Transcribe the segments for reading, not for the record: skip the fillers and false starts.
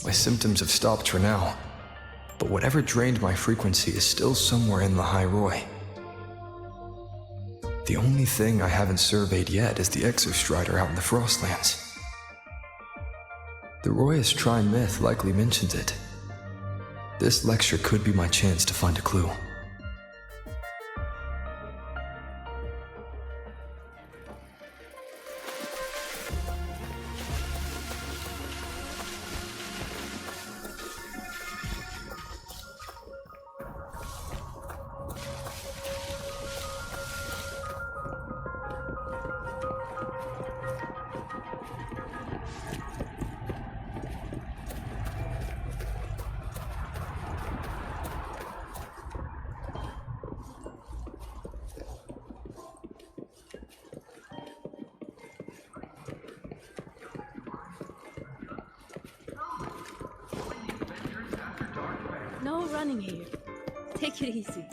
My symptoms have stopped for now, but whatever drained my frequency is still somewhere in Lahai-Roi. The only thing I haven't surveyed yet is the Exostrider out in the Frostlands. The Voyages myth likely mentions it. This lecture could be my chance to find a clue. No running here. Take it easy.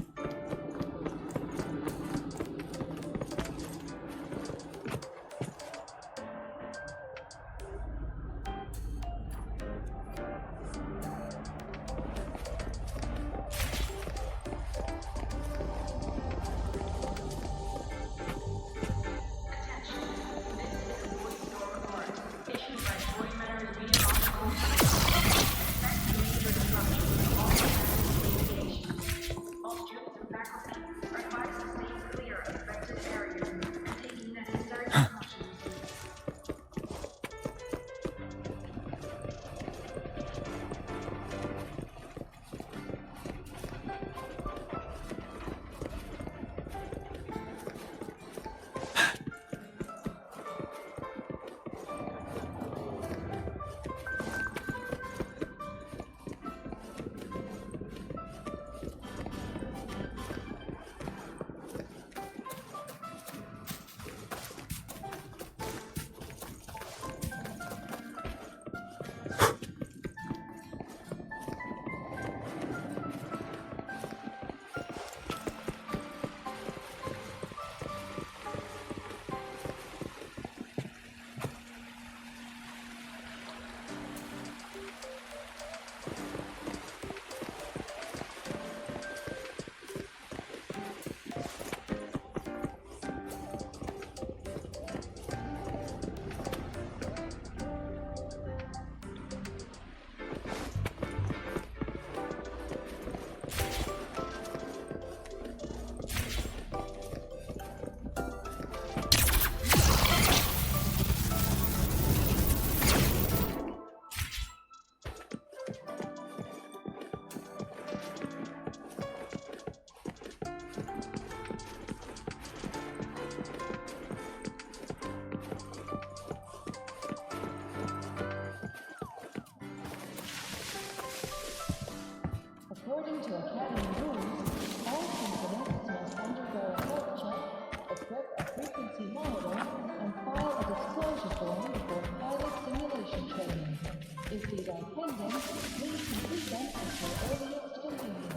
According to Academy rules, all components must undergo a health check, equip a frequency monitor, and file a disclosure form before pilot simulation training. If these are pending, please complete them at your earliest convenience.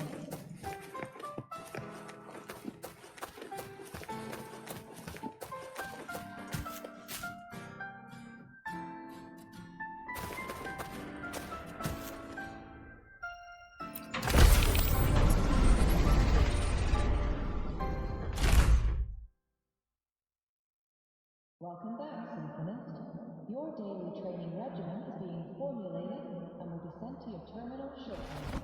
Welcome back, Symphonist. Your daily training regimen is being formulated and will be sent to your terminal shortly.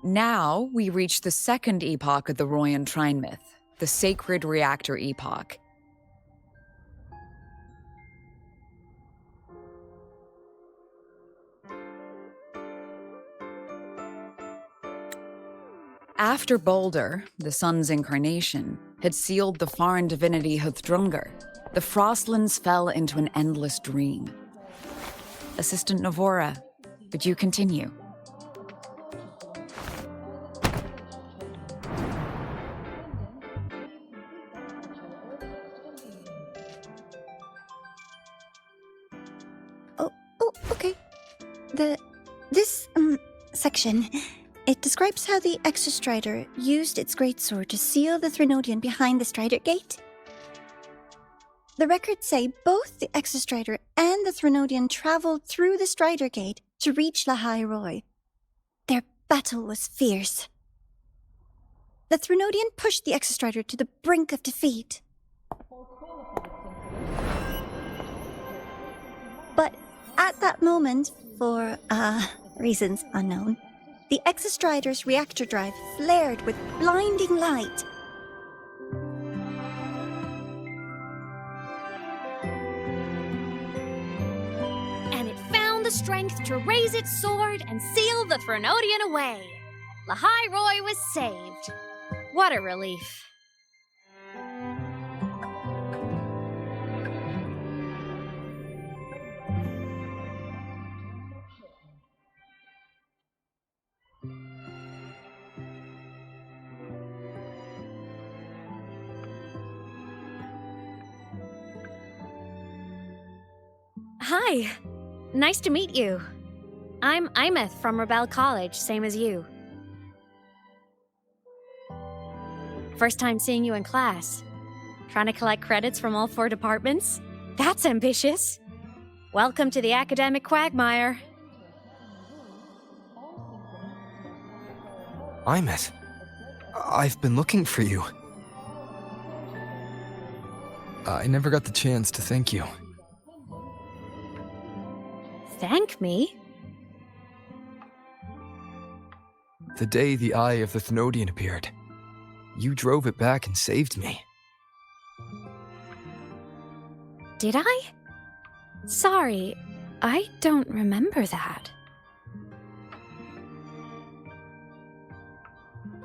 Now we reach the second epoch of the Royan Trine myth, the Sacred Reactor Epoch. After Baldur, the sun's incarnation, had sealed the foreign divinity Huthrungur, the Frostlands fell into an endless dream. Assistant Navora, would you continue? Okay. This section, it describes how the Exostrider used its greatsword to seal the Threnodian behind the Strider Gate. The records say both the Exostrider and the Threnodian traveled through the Strider Gate to reach Lahai-Roi. Their battle was fierce. The Threnodian pushed the Exostrider to the brink of defeat. But at that moment, for, reasons unknown, the Exostrider's reactor drive flared with blinding light. And it found the strength to raise its sword and seal the Threnodian away. Lahai-Roi was saved. What a relief. Hi. Nice to meet you. I'm Imeth from Rebel College, same as you. First time seeing you in class. Trying to collect credits from all 4 departments? That's ambitious. Welcome to the academic quagmire. Imeth, I've been looking for you. I never got the chance to thank you. Thank me? The day the Eye of the Thenodian appeared, you drove it back and saved me. Did I? Sorry, I don't remember that.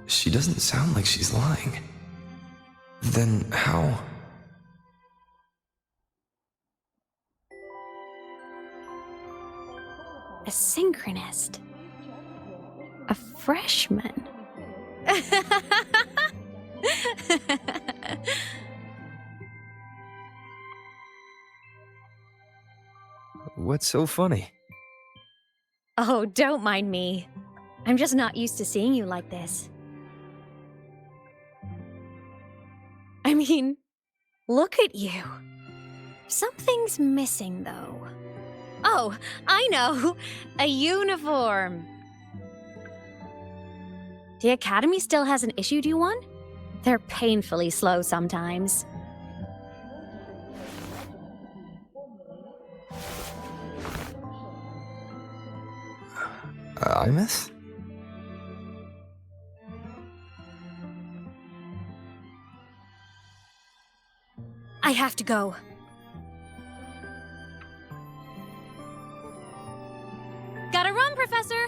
She doesn't sound like she's lying. Then how? A synchronist. A freshman. What's so funny? Oh, don't mind me. I'm just not used to seeing you like this. I mean, look at you. Something's missing, though. Oh, I know! A uniform! The Academy still hasn't issued you one? They're painfully slow sometimes. Imeth? I have to go. Gotta run, Professor!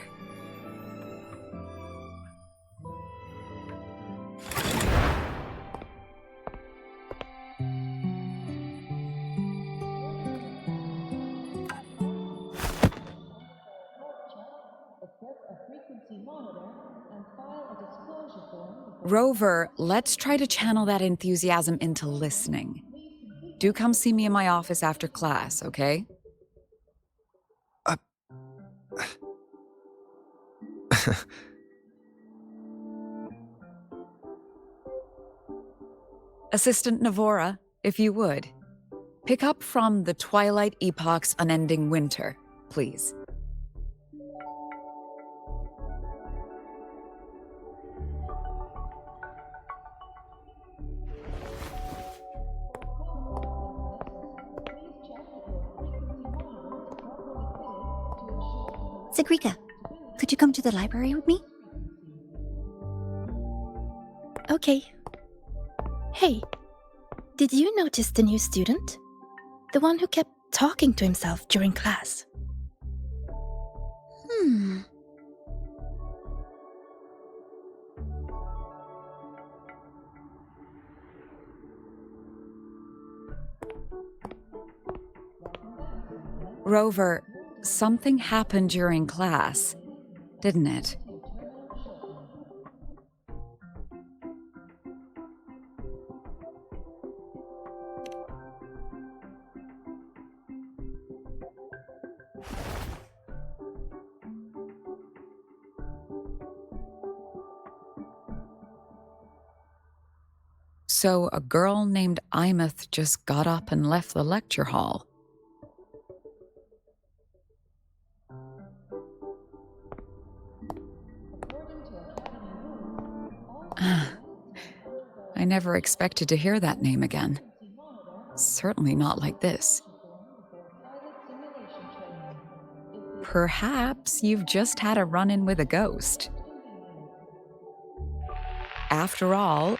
Rover, let's try to channel that enthusiasm into listening. Do come see me in my office after class, okay? Assistant Navora, if you would. Pick up from the Twilight Epoch's Unending Winter, please. Sigrika, could you come to the library with me? Okay. Hey, did you notice the new student? The one who kept talking to himself during class. Rover, something happened during class, didn't it? So a girl named Imeth just got up and left the lecture hall. I never expected to hear that name again. Certainly not like this. Perhaps you've just had a run-in with a ghost. After all,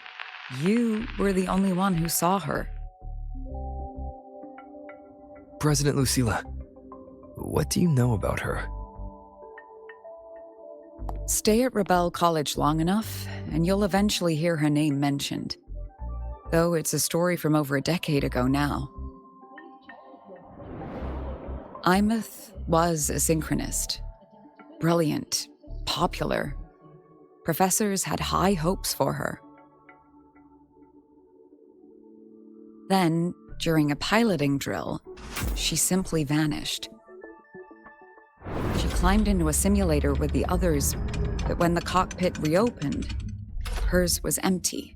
you were the only one who saw her. President Lucilla, what do you know about her? Stay at Rebel College long enough, and you'll eventually hear her name mentioned. Though it's a story from over a decade ago now. Imeth was a synchronist. Brilliant, popular. Professors had high hopes for her. Then, during a piloting drill, she simply vanished. She climbed into a simulator with the others, but when the cockpit reopened, hers was empty.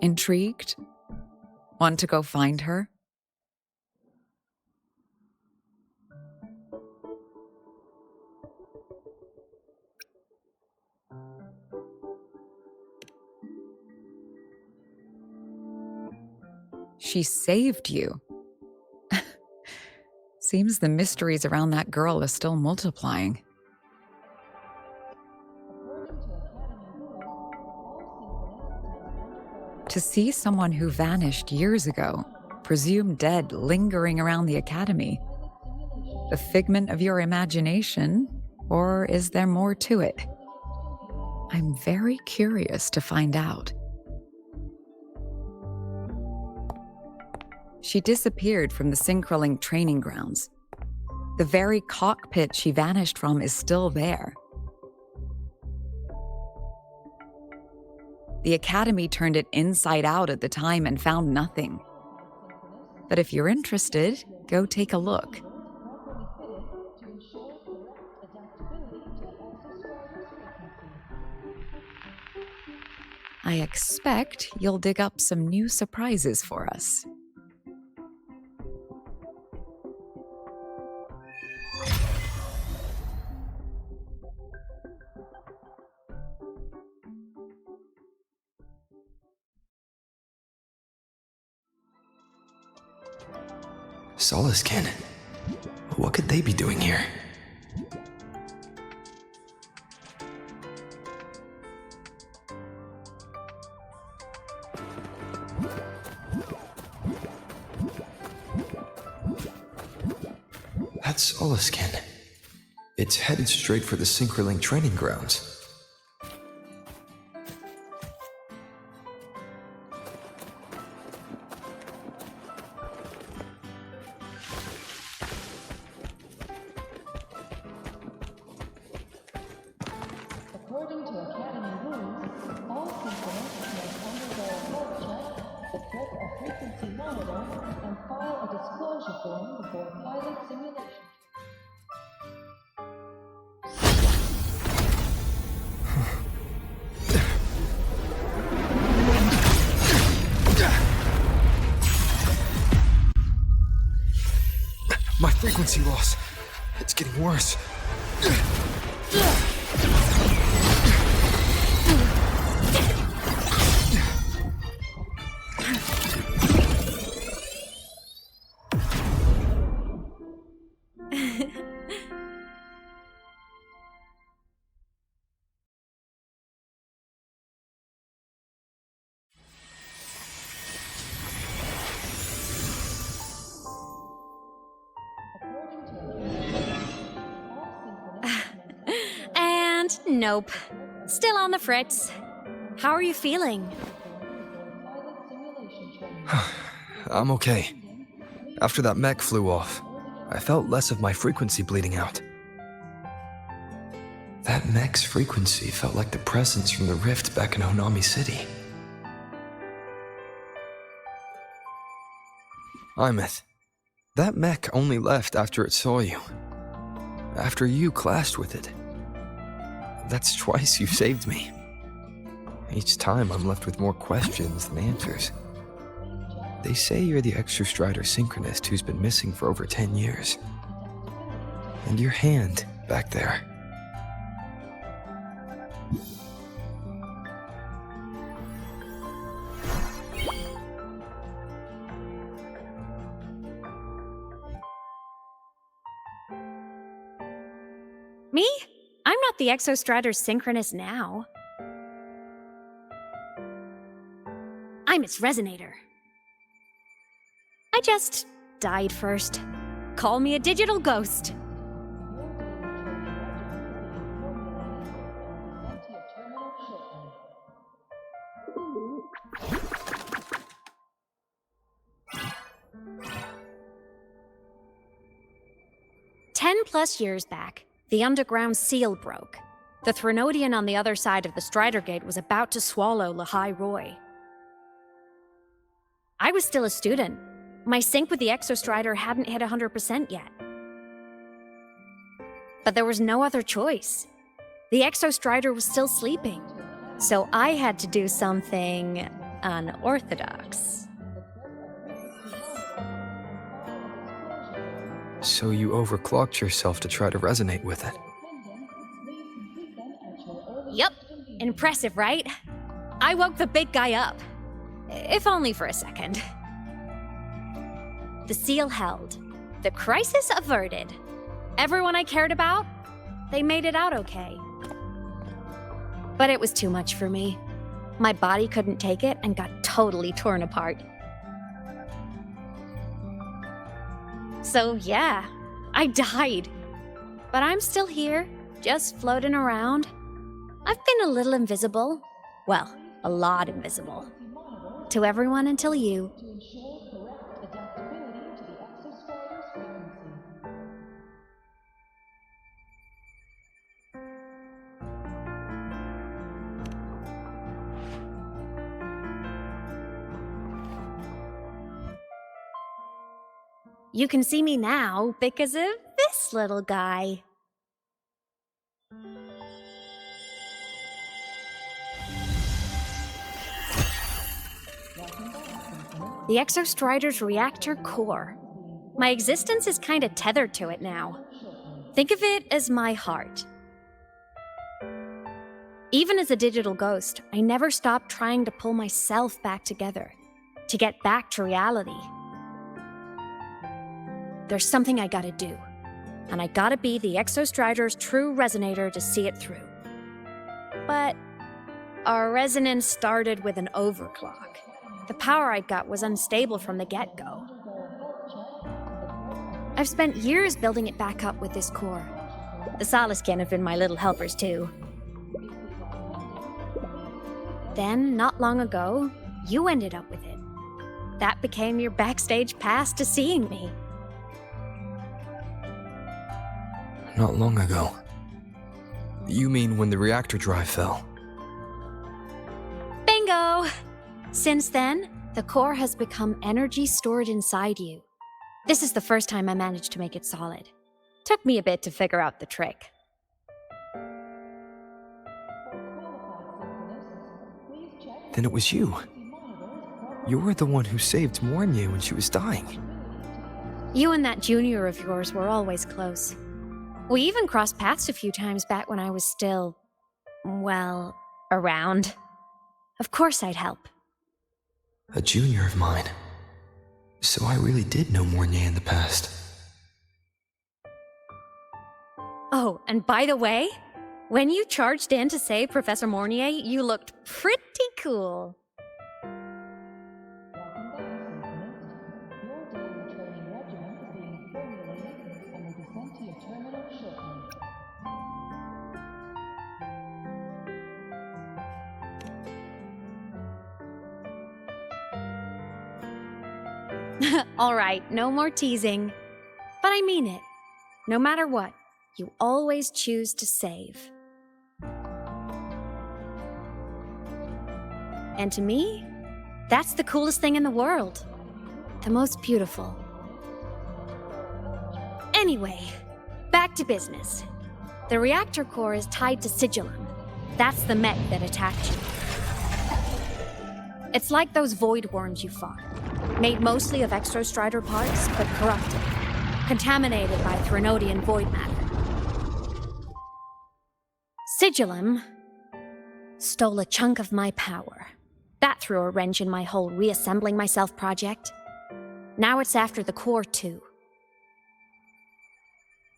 Intrigued? Want to go find her? She saved you. Seems the mysteries around that girl are still multiplying. To see someone who vanished years ago, presumed dead, lingering around the academy, a figment of your imagination, or is there more to it? I'm very curious to find out. She disappeared from the Synchrolink training grounds. The very cockpit she vanished from is still there. The Academy turned it inside out at the time and found nothing. But if you're interested, go take a look. I expect you'll dig up some new surprises for us. Solaskin? What could they be doing here? That's Solaskin. It's headed straight for the Synchrolink training grounds. According to Academy rules, all synchronists must undergo a health check, equip a frequency monitor, and file a disclosure form before pilot simulation. My frequency loss. It's getting worse. And nope. Still on the fritz. How are you feeling? I'm okay. After that mech flew off, I felt less of my frequency bleeding out. That mech's frequency felt like the presence from the rift back in Honami City. Imeth, That mech only left after it saw you. After you clashed with it. That's twice you've saved me. Each time I'm left with more questions than answers. They say you're the Exostrider synchronist who's been missing for over 10 years. And your hand back there. Me? I'm not the Exostrider synchronist now. I'm its resonator. I just died first. Call me a digital ghost. +10 years back, the underground seal broke. The Threnodian on the other side of the Strider Gate was about to swallow Lahai-Roi. I was still a student. My sync with the Exostrider hadn't hit 100% yet. But there was no other choice. The Exostrider was still sleeping, so I had to do something unorthodox. So you overclocked yourself to try to resonate with it. Yup. Impressive, right? I woke the big guy up. If only for a second. The seal held. The crisis averted. Everyone I cared about, they made it out okay. But it was too much for me. My body couldn't take it and got totally torn apart. So yeah, I died. But I'm still here, just floating around. I've been a little invisible. Well, a lot invisible. To everyone until you. To ensure correct adaptability to the Exostrider's frequency. You can see me now because of this little guy. The Exostrider's reactor core. My existence is kinda tethered to it now. Think of it as my heart. Even as a digital ghost, I never stopped trying to pull myself back together, to get back to reality. There's something I gotta do, and I gotta be the Exostrider's true resonator to see it through. But our resonance started with an overclock. The power I got was unstable from the get-go. I've spent years building it back up with this core. The Solaskin have been my little helpers too. Then, not long ago, you ended up with it. That became your backstage pass to seeing me. Not long ago. You mean when the reactor drive fell? Bingo! Since then, the core has become energy stored inside you. This is the first time I managed to make it solid. Took me a bit to figure out the trick. Then it was you. You were the one who saved Mornia when she was dying. You and that junior of yours were always close. We even crossed paths a few times back when I was still, well, around. Of course I'd help. A junior of mine. So I really did know Mornia in the past. Oh, and by the way, when you charged in to save Professor Mornier, you looked pretty cool. Your daily training regimen is being formulated and will be sent to your terminal shortly. All right, no more teasing. But I mean it. No matter what, you always choose to save. And to me, that's the coolest thing in the world. The most beautiful. Anyway, back to business. The reactor core is tied to Sigillum. That's the mech that attacked you. It's like those void worms you fought. Made mostly of exostrider parts, but corrupted. Contaminated by Threnodian void matter. Sigillum stole a chunk of my power. That threw a wrench in my whole reassembling myself project. Now it's after the core too.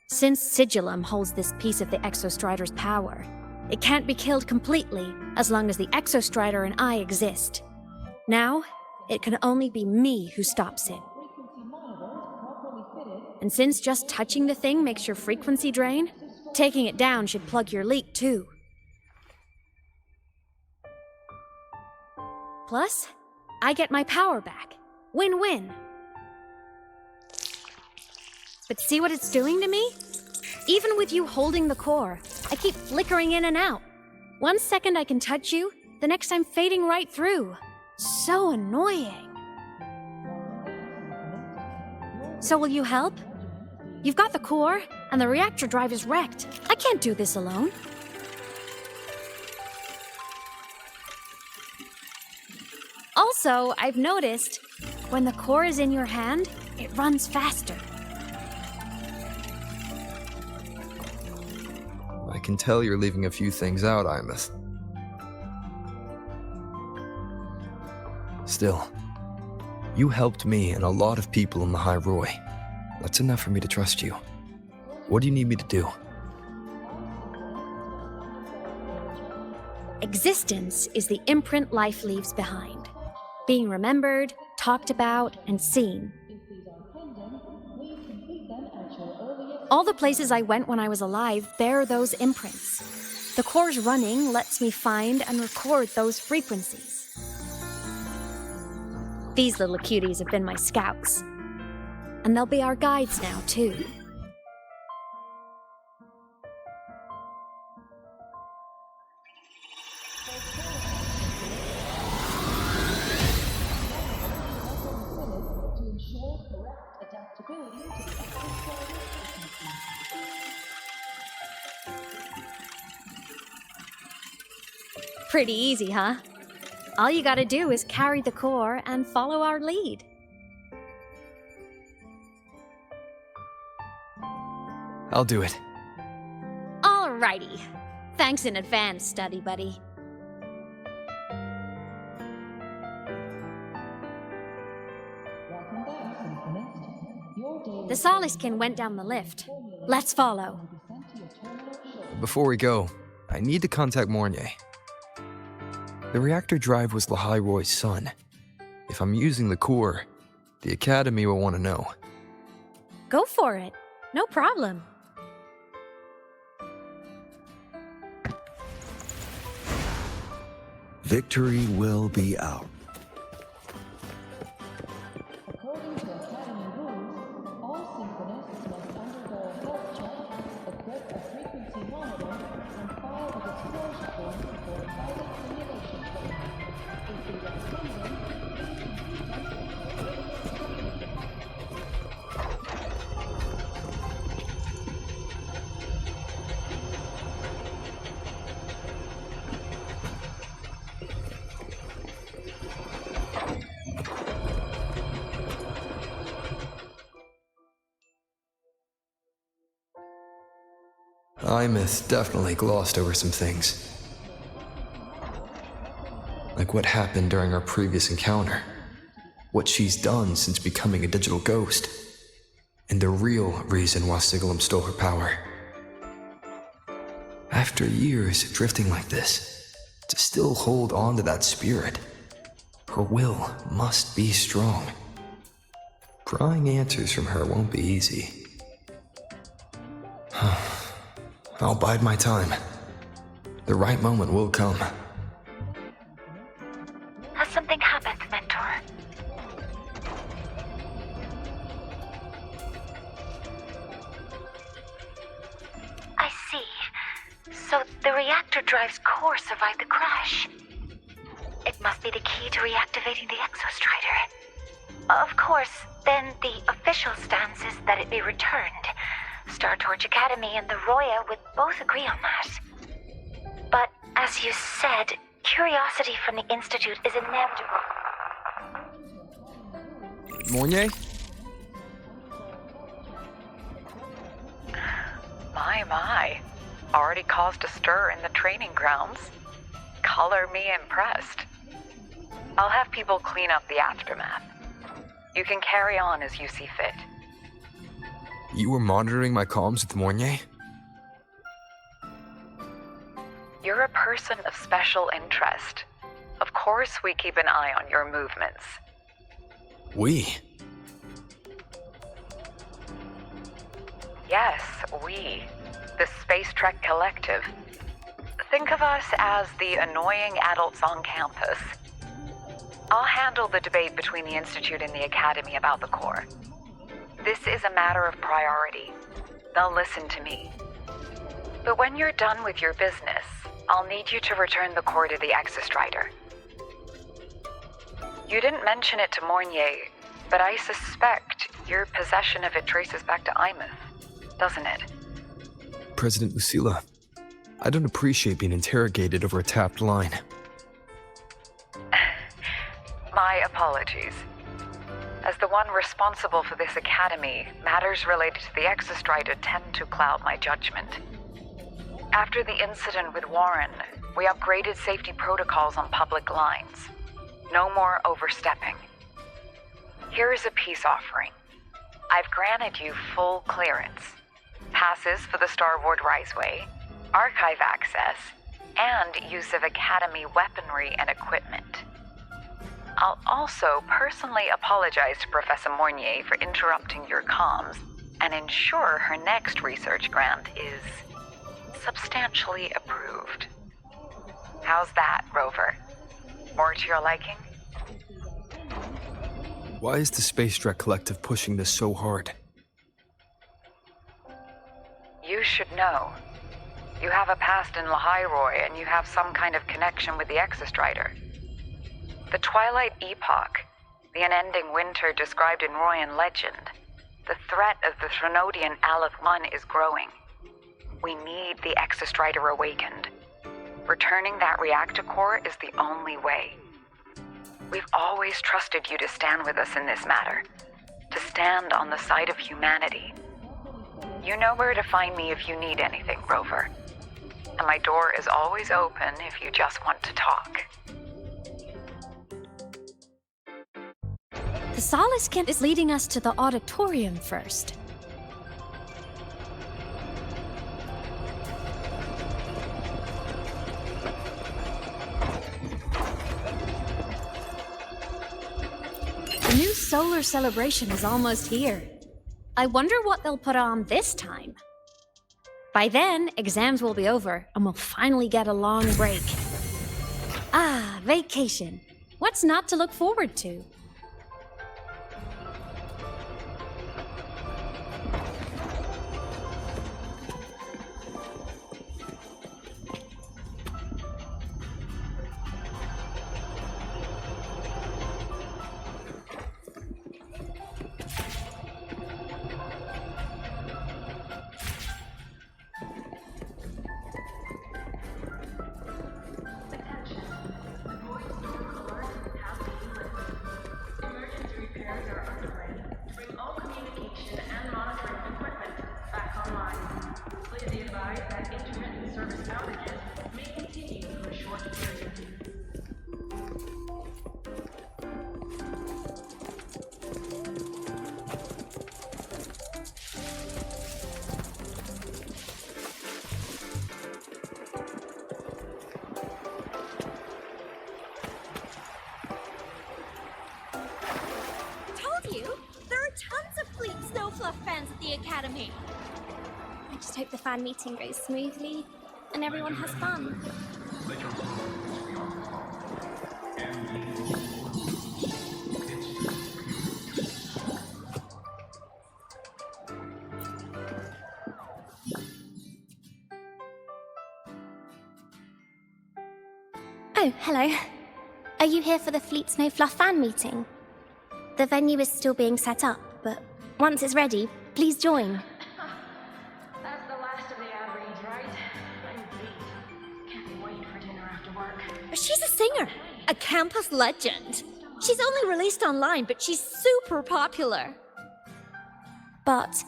Since Sigillum holds this piece of the Exostrider's power, it can't be killed completely as long as the Exostrider and I exist. Now, it can only be me who stops it. And since just touching the thing makes your frequency drain, taking it down should plug your leak too. Plus, I get my power back. Win-win. But see what it's doing to me? Even with you holding the core, I keep flickering in and out. 1 second I can touch you, the next I'm fading right through. So annoying. So will you help? You've got the core, and the reactor drive is wrecked. I can't do this alone. Also, I've noticed, when the core is in your hand, it runs faster. I can tell you're leaving a few things out, Imeth. Still, you helped me and a lot of people in Lahai-Roi. That's enough for me to trust you. What do you need me to do? Existence is the imprint life leaves behind. Being remembered, talked about, and seen. All the places I went when I was alive bear those imprints. The core's running lets me find and record those frequencies. These little cuties have been my scouts. And they'll be our guides now, too. Pretty easy, huh? All you gotta do is carry the core and follow our lead. I'll do it. Alrighty. Thanks in advance, study buddy. The Soliskin went down the lift. Let's follow. Before we go, I need to contact Mornier. The reactor drive was Lahai-Roi's son. If I'm using the core, the Academy will want to know. Go for it. No problem. Victory will be ours. According to Academy rules, all synchronists must undergo a health check, equip a frequency monitor, and file a disclosure form before pilot simulation training. If these are pending, please complete them. Imeth definitely glossed over some things. Like what happened during our previous encounter. What she's done since becoming a digital ghost. And the real reason why Sigillum stole her power. After years drifting like this, to still hold on to that spirit, her will must be strong. Prying answers from her won't be easy. I'll bide my time. The right moment will come. Has something happened, Mentor? I see. So the reactor drive's core survived the crash. It must be the key to reactivating the Exostrider. Of course, then the official stance is that it be returned. Star Torch Academy and the Roya would both agree on that. But as you said, curiosity from the Institute is inevitable. Mornier? My. Already caused a stir in the training grounds. Color me impressed. I'll have people clean up the aftermath. You can carry on as you see fit. You were monitoring my comms with Mornier? You're a person of special interest. Of course we keep an eye on your movements. We? Yes, we. The Space Trek Collective. Think of us as the annoying adults on campus. I'll handle the debate between the Institute and the Academy about the Core. This is a matter of priority. They'll listen to me. But when you're done with your business, I'll need you to return the Core to the Exostrider. You didn't mention it to Mornier, but I suspect your possession of it traces back to Imouth, doesn't it? President Lucilla, I don't appreciate being interrogated over a tapped line. My apologies. As the one responsible for this academy, matters related to the Exostrider tend to cloud my judgment. After the incident with Warren, we upgraded safety protocols on public lines. No more overstepping. Here is a peace offering. I've granted you full clearance. Passes for the Starboard Riseway, archive access, and use of Academy weaponry and equipment. I'll also personally apologize to Professor Mornier for interrupting your comms and ensure her next research grant is substantially approved. How's that, Rover? More to your liking? Why is the Space Trek Collective pushing this so hard? You should know. You have a past in Lahai-Roi, and you have some kind of connection with the Exostrider. The Twilight Epoch, the unending winter described in Royan legend, the threat of the Threnodian Aleth-1 is growing. We need the Exostrider awakened. Returning that reactor core is the only way. We've always trusted you to stand with us in this matter, to stand on the side of humanity. You know where to find me if you need anything, Rover. And my door is always open if you just want to talk. The Solace Camp is leading us to the auditorium first. The new solar celebration is almost here. I wonder what they'll put on this time. By then, exams will be over, and we'll finally get a long break. Ah, vacation. What's not to look forward to? Academy. I just hope the fan meeting goes smoothly and everyone has fun. Oh, hello. Are you here for the Fleet Snow Fluff fan meeting? The venue is still being set up, but once it's ready, please join. She's a singer, a campus legend. She's only released online, but she's super popular. But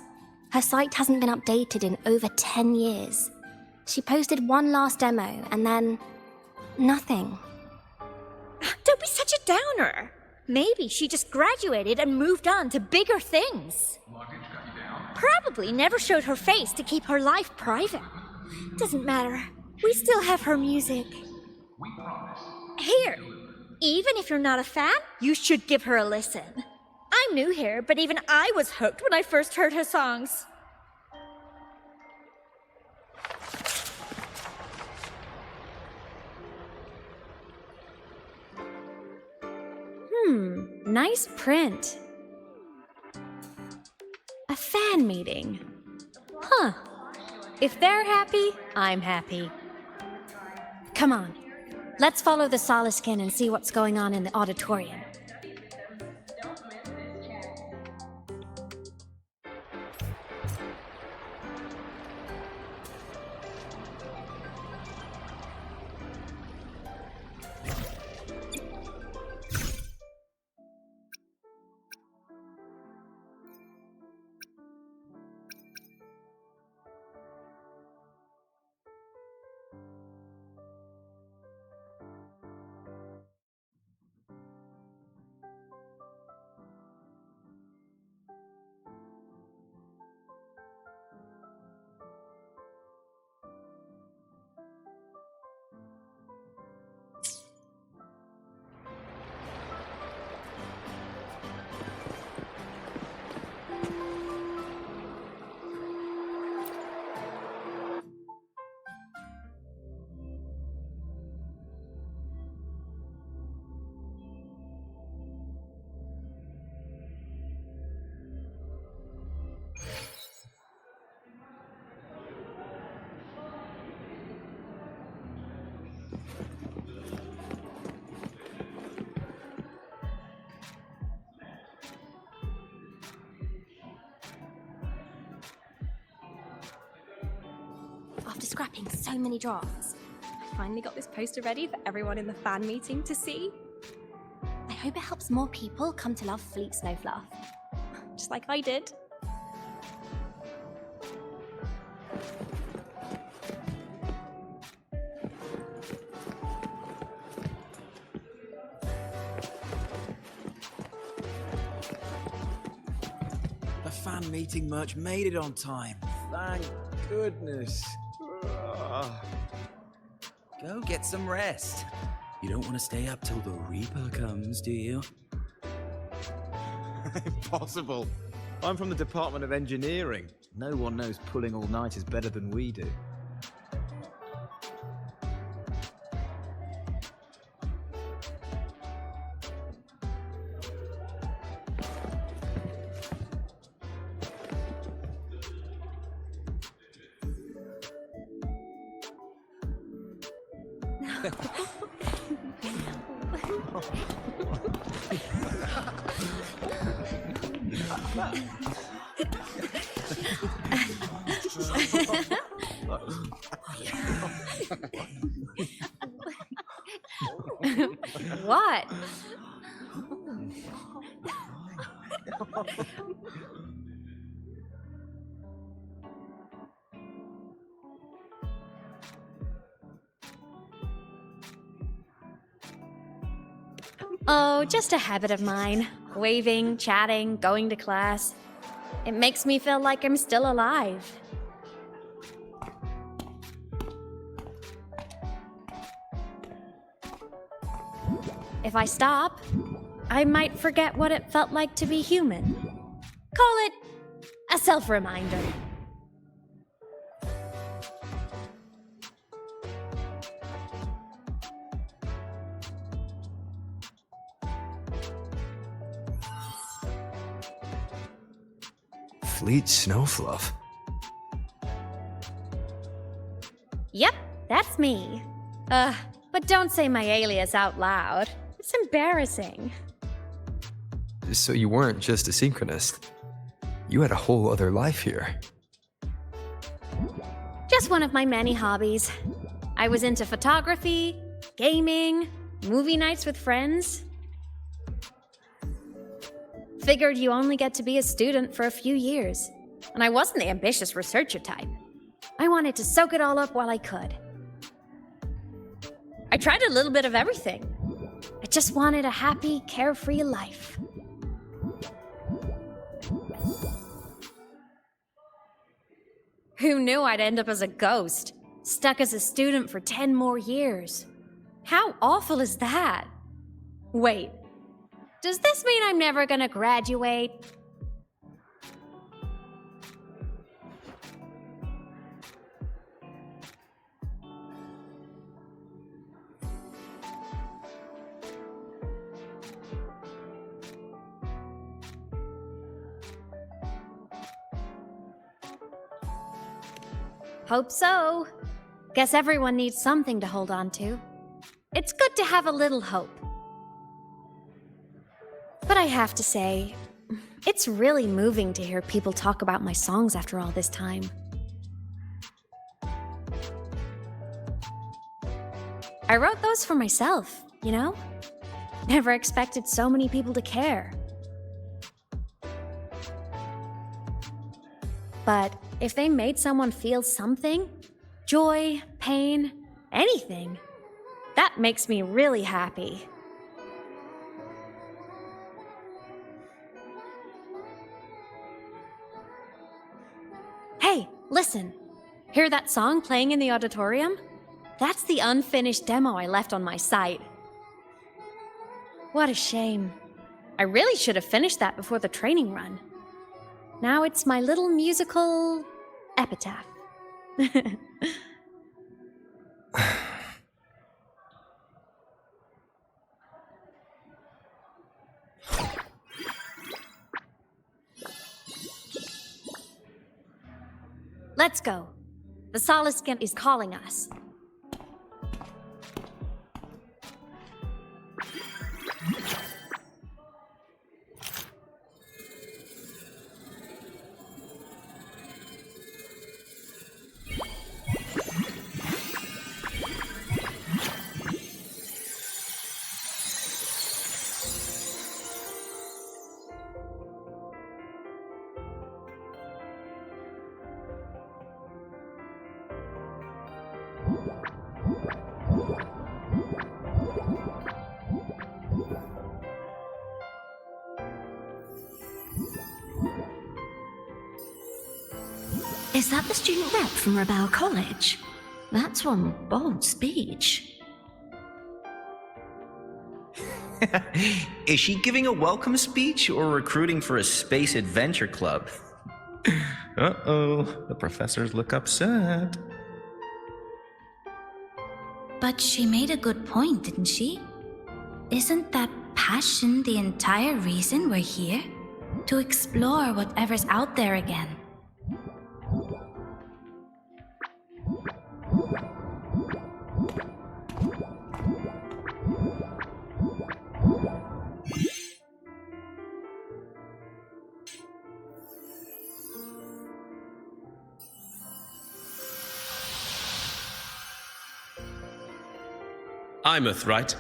her site hasn't been updated in over 10 years. She posted one last demo and then nothing. Don't be such a downer. Maybe she just graduated and moved on to bigger things. Probably never showed her face to keep her life private. Doesn't matter. We still have her music. Here, even if you're not a fan, you should give her a listen. I'm new here, but even I was hooked when I first heard her songs. Nice print. A fan meeting. Huh. If they're happy, I'm happy. Come on. Let's follow the Soliskin and see what's going on in the auditorium. After scrapping so many drafts, I finally got this poster ready for everyone in the fan meeting to see. I hope it helps more people come to love Fleet Snowfluff. Just like I did. The fan meeting merch made it on time. Thank goodness. Go get some rest. You don't want to stay up till the Reaper comes, do you? Impossible. I'm from the Department of Engineering. No one knows pulling all-nighters better than we do. What? Oh, just a habit of mine. Waving, chatting, going to class. It makes me feel like I'm still alive. If I stop, I might forget what it felt like to be human. Call it a self-reminder. Fleet Snowfluff. Yep, that's me. But don't say my alias out loud. It's embarrassing. So you weren't just a synchronist. You had a whole other life here. Just one of my many hobbies. I was into photography, gaming, movie nights with friends. Figured you only get to be a student for a few years, and I wasn't the ambitious researcher type. I wanted to soak it all up while I could. I tried a little bit of everything. I just wanted a happy, carefree life. Who knew I'd end up as a ghost, stuck as a student for 10 more years? How awful is that? Wait, does this mean I'm never gonna graduate? Hope so. Guess everyone needs something to hold on to. It's good to have a little hope. But I have to say, it's really moving to hear people talk about my songs after all this time. I wrote those for myself, you know? Never expected so many people to care. But if they made someone feel something, joy, pain, anything, that makes me really happy. Hey, listen. Hear that song playing in the auditorium? That's the unfinished demo I left on my site. What a shame. I really should have finished that before the training run. Now it's my little musical epitaph. Let's go. The Solace Skimp is calling us. Is that the student rep from Rebel College? That's one bold speech. Is she giving a welcome speech or recruiting for a space adventure club? Uh-oh, the professors look upset. But she made a good point, didn't she? Isn't that passion the entire reason we're here? To explore whatever's out there again. Imeth, right?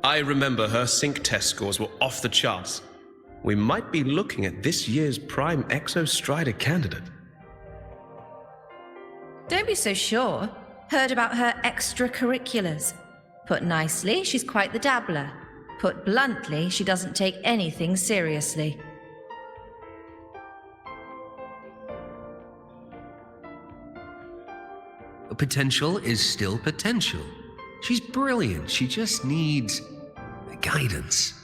I remember her sync test scores were off the charts. We might be looking at this year's prime Exostrider candidate. Don't be so sure. Heard about her extracurriculars. Put nicely, she's quite the dabbler. Put bluntly, she doesn't take anything seriously. Potential is still potential. She's brilliant. She just needs guidance.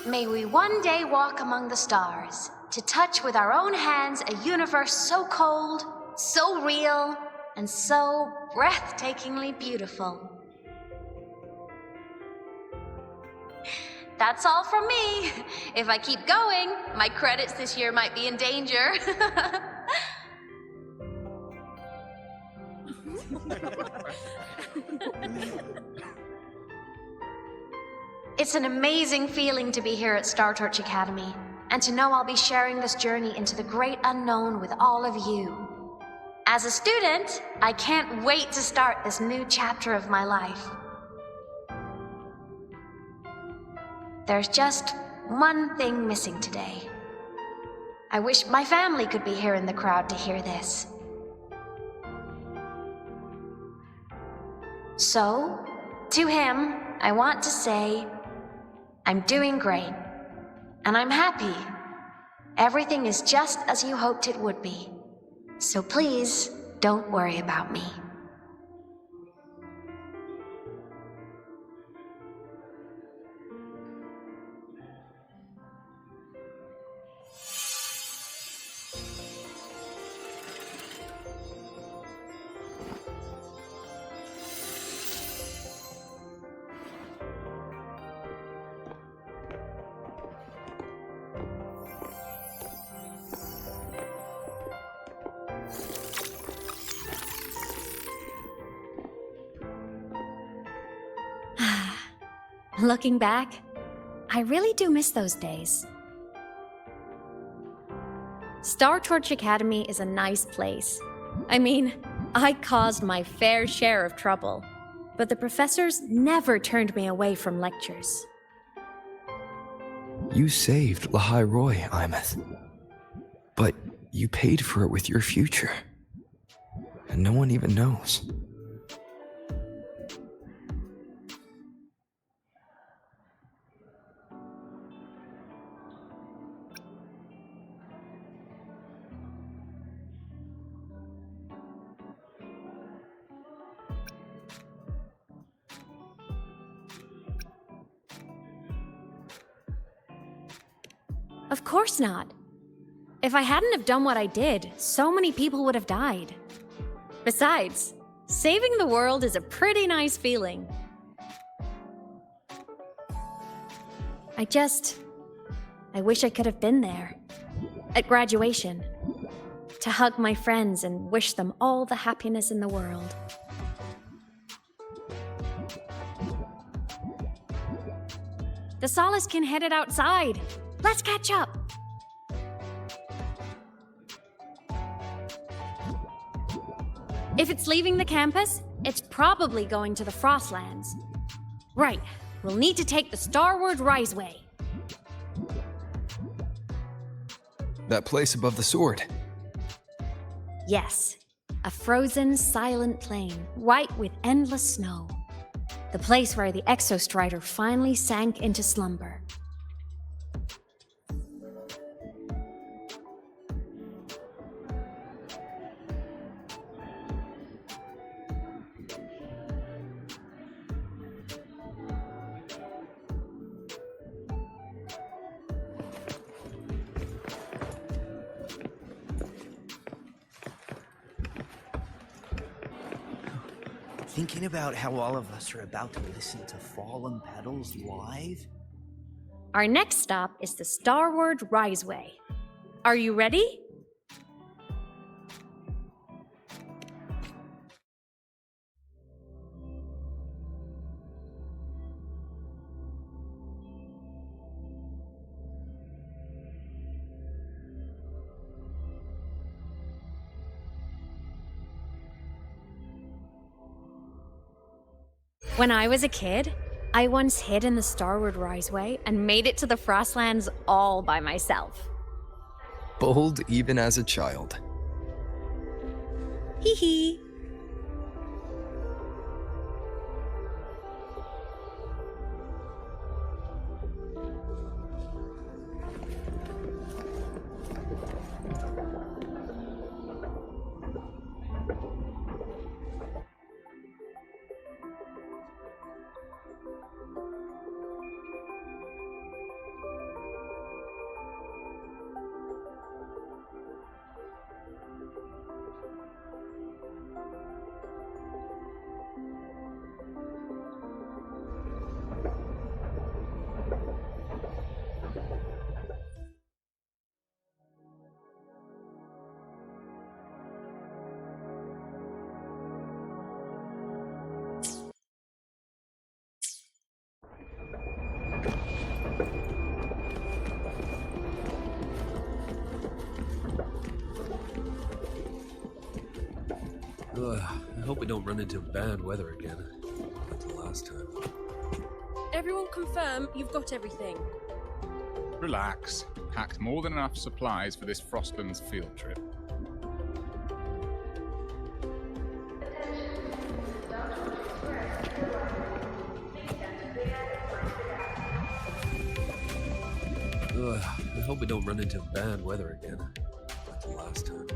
May we one day walk among the stars, to touch with our own hands a universe so cold, so real, and so breathtakingly beautiful. That's all from me. If I keep going, my credits this year might be in danger. It's an amazing feeling to be here at Star Torch Academy, and to know I'll be sharing this journey into the great unknown with all of you. As a student, I can't wait to start this new chapter of my life. There's just one thing missing today. I wish my family could be here in the crowd to hear this. So, to him, I want to say, I'm doing great, and I'm happy. Everything is just as you hoped it would be. So please, don't worry about me. Looking back, I really do miss those days. Star Torch Academy is a nice place. I mean, I caused my fair share of trouble, but the professors never turned me away from lectures. You saved Lahai-Roi, Imeth. But you paid for it with your future. And no one even knows. Of course not. If I hadn't have done what I did, so many people would have died. Besides, saving the world is a pretty nice feeling. I wish I could have been there. At graduation. To hug my friends and wish them all the happiness in the world. The Solace can head it outside. Let's catch up! If it's leaving the campus, it's probably going to the Frostlands. Right, we'll need to take the Starward Riseway. That place above the sword. Yes, a frozen, silent plain, white with endless snow. The place where the Exostrider finally sank into slumber. Thinking about how all of us are about to listen to Fallen Petals live? Our next stop is the Starward Riseway. Are you ready? When I was a kid, I once hid in the Starward Riseway and made it to the Frostlands all by myself. Bold even as a child. Hee hee. I hope we don't run into bad weather again, like the last time. Everyone confirm you've got everything. Relax. Packed more than enough supplies for this Frostlands field trip. I hope we don't run into bad weather again, like the last time.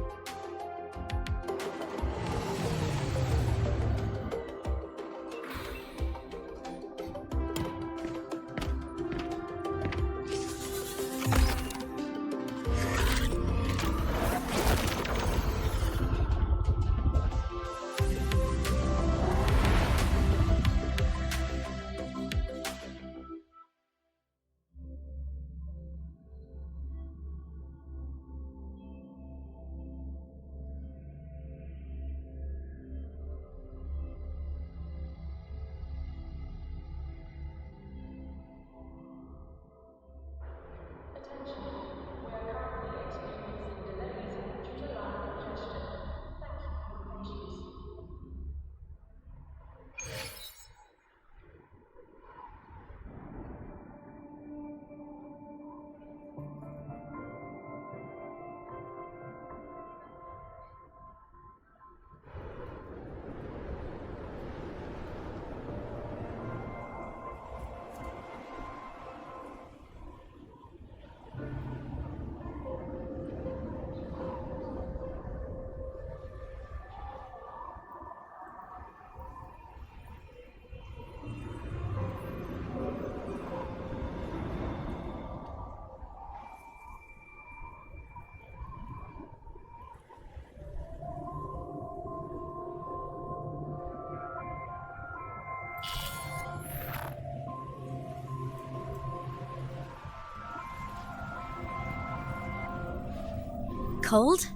Cold?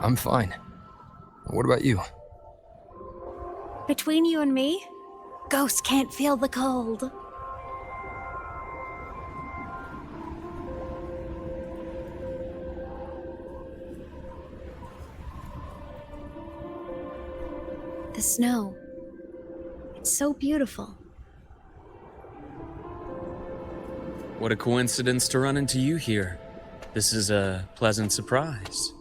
I'm fine. What about you? Between you and me, ghosts can't feel the cold. The snow. It's so beautiful. What a coincidence to run into you here. This is a pleasant surprise.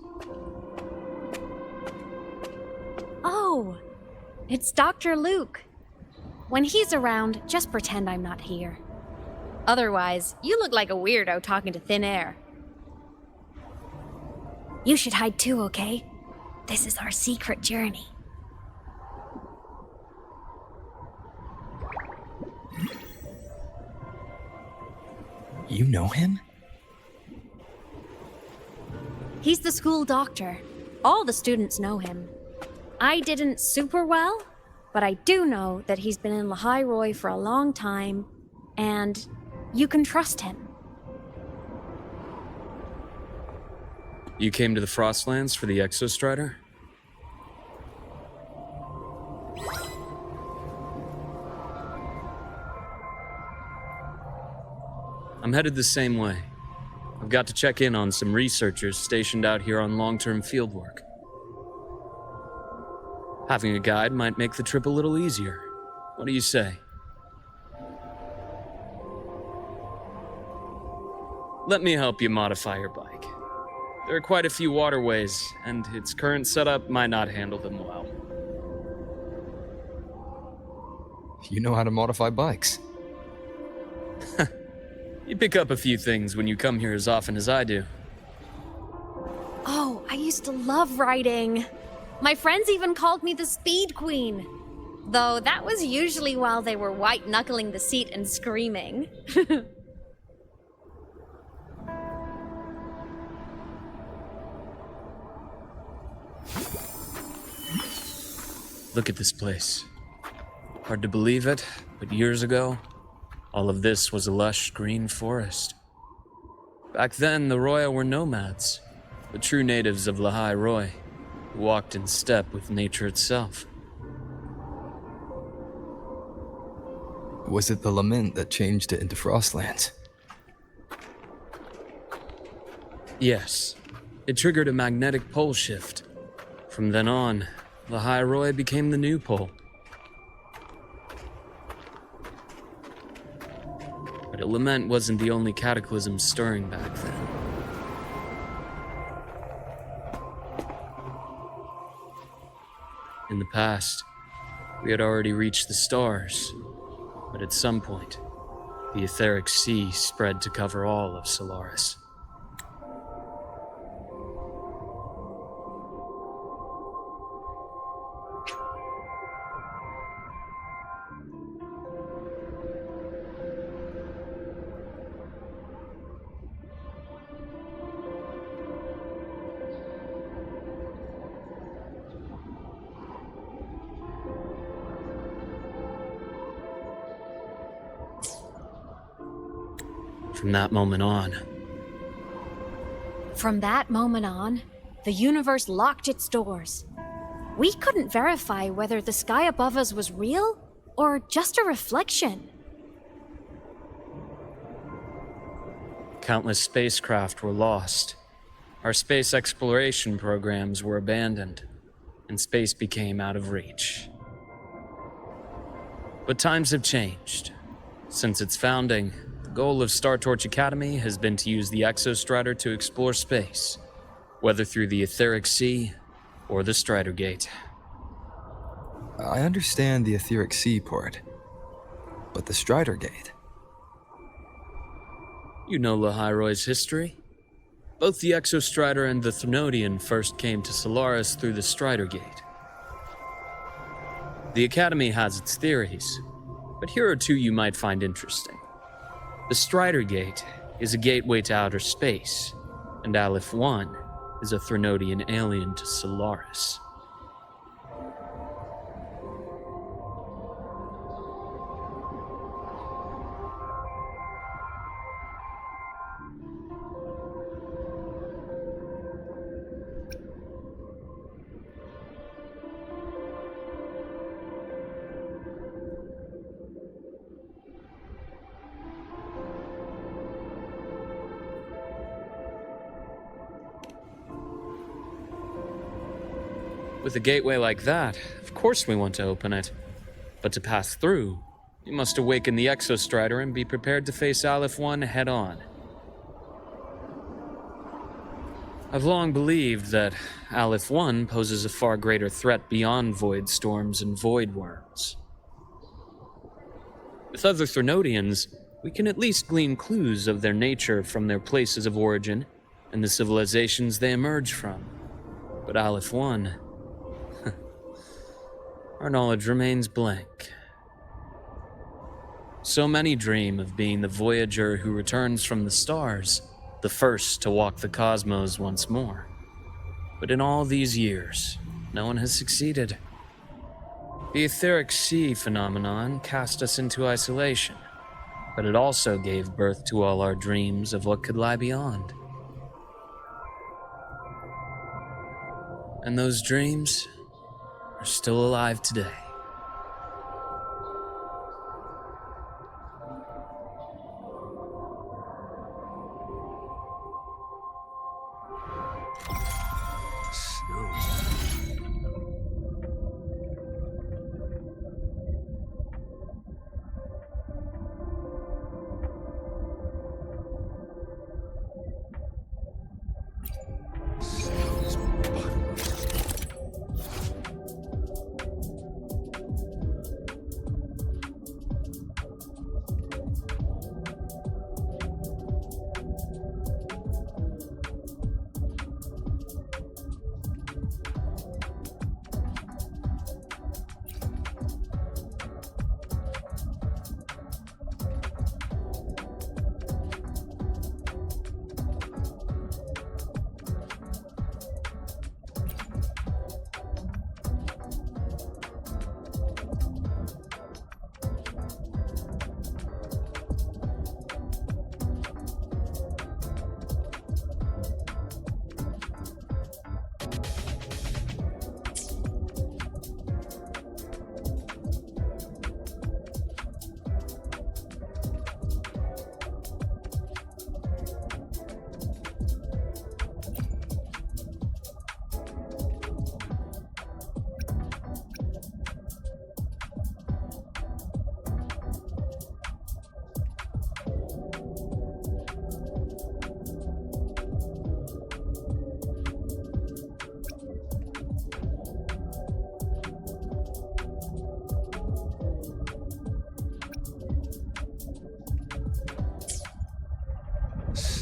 Oh, it's Dr. Luke. When he's around, just pretend I'm not here. Otherwise, you look like a weirdo talking to thin air. You should hide too, okay? This is our secret journey. You know him? He's the school doctor. All the students know him. I didn't super well, but I do know that he's been in Lahai-Roi for a long time, and you can trust him. You came to the Frostlands for the Exostrider? I'm headed the same way. I've got to check in on some researchers stationed out here on long-term fieldwork. Having a guide might make the trip a little easier. What do you say? Let me help you modify your bike. There are quite a few waterways, and its current setup might not handle them well. You know how to modify bikes. You pick up a few things when you come here as often as I do. Oh, I used to love riding. My friends even called me the Speed Queen. Though that was usually while they were white-knuckling the seat and screaming. Look at this place. Hard to believe it, but years ago, all of this was a lush green forest. Back then, the Roya were nomads, the true natives of Lahai-Roi, who walked in step with nature itself. Was it the lament that changed it into Frostlands? Yes. It triggered a magnetic pole shift. From then on, Lahai-Roi became the new pole. But a lament wasn't the only cataclysm stirring back then. In the past, we had already reached the stars, but at some point, the etheric sea spread to cover all of Solaris. From that moment on, the universe locked its doors. We couldn't verify whether the sky above us was real or just a reflection. Countless spacecraft were lost. Our space exploration programs were abandoned, and space became out of reach. But times have changed. Since its founding, the goal of Star Torch Academy has been to use the Exostrider to explore space, whether through the etheric sea or the Strider Gate. I understand the etheric sea part, but the Strider Gate? You know Lahai-Roi's history. Both the Exostrider and the Threnodian first came to Solaris through the Strider Gate. The Academy has its theories, but here are two you might find interesting. The Strider Gate is a gateway to outer space, and Aleph-1 is a Threnodian alien to Solaris. With a gateway like that, of course we want to open it. But to pass through, you must awaken the Exostrider and be prepared to face Aleph-1 head-on. I've long believed that Aleph-1 poses a far greater threat beyond void storms and void worms. With other Threnodians, we can at least glean clues of their nature from their places of origin and the civilizations they emerge from. But Aleph-1... our knowledge remains blank. So many dream of being the Voyager who returns from the stars, the first to walk the cosmos once more. But in all these years, no one has succeeded. The etheric sea phenomenon cast us into isolation, but it also gave birth to all our dreams of what could lie beyond. And those dreams are still alive today.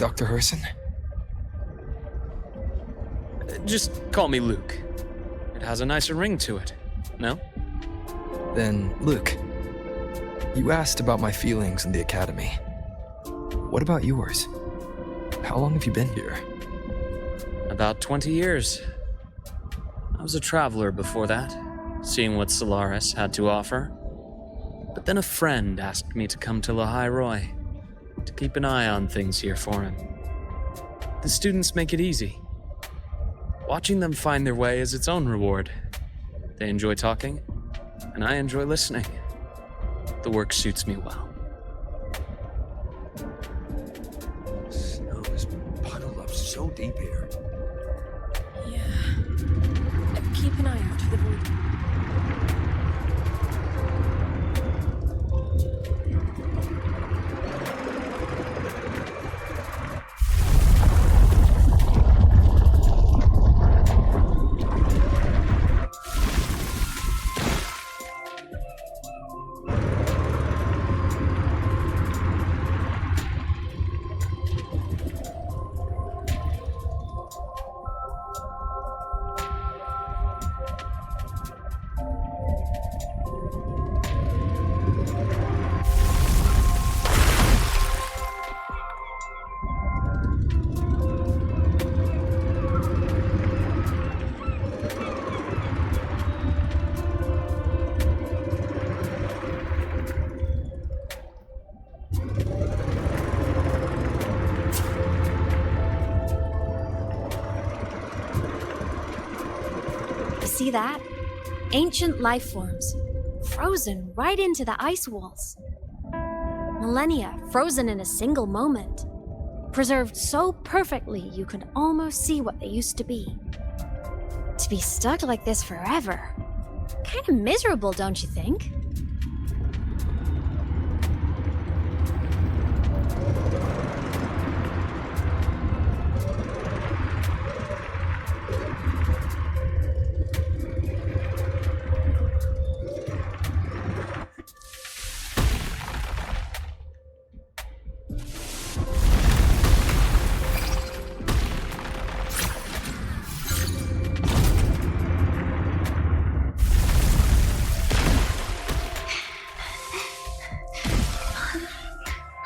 Dr. Herson? Just call me Luke. It has a nicer ring to it, no? Then, Luke, you asked about my feelings in the academy. What about yours? How long have you been here? About 20 years. I was a traveler before that, seeing what Solaris had to offer. But then a friend asked me to come to Lahai-Roi, to keep an eye on things here for him. The students make it easy. Watching them find their way is its own reward. They enjoy talking, and I enjoy listening. The work suits me well. Snow is puddled up so deep here. Yeah. Keep an eye out for the void. See that? Ancient life forms, frozen right into the ice walls. Millennia frozen in a single moment, preserved so perfectly you could almost see what they used to be. To be stuck like this forever, kind of miserable, don't you think?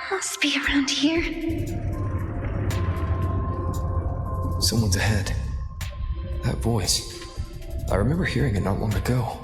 Must be around here. Someone's ahead. That voice. I remember hearing it not long ago.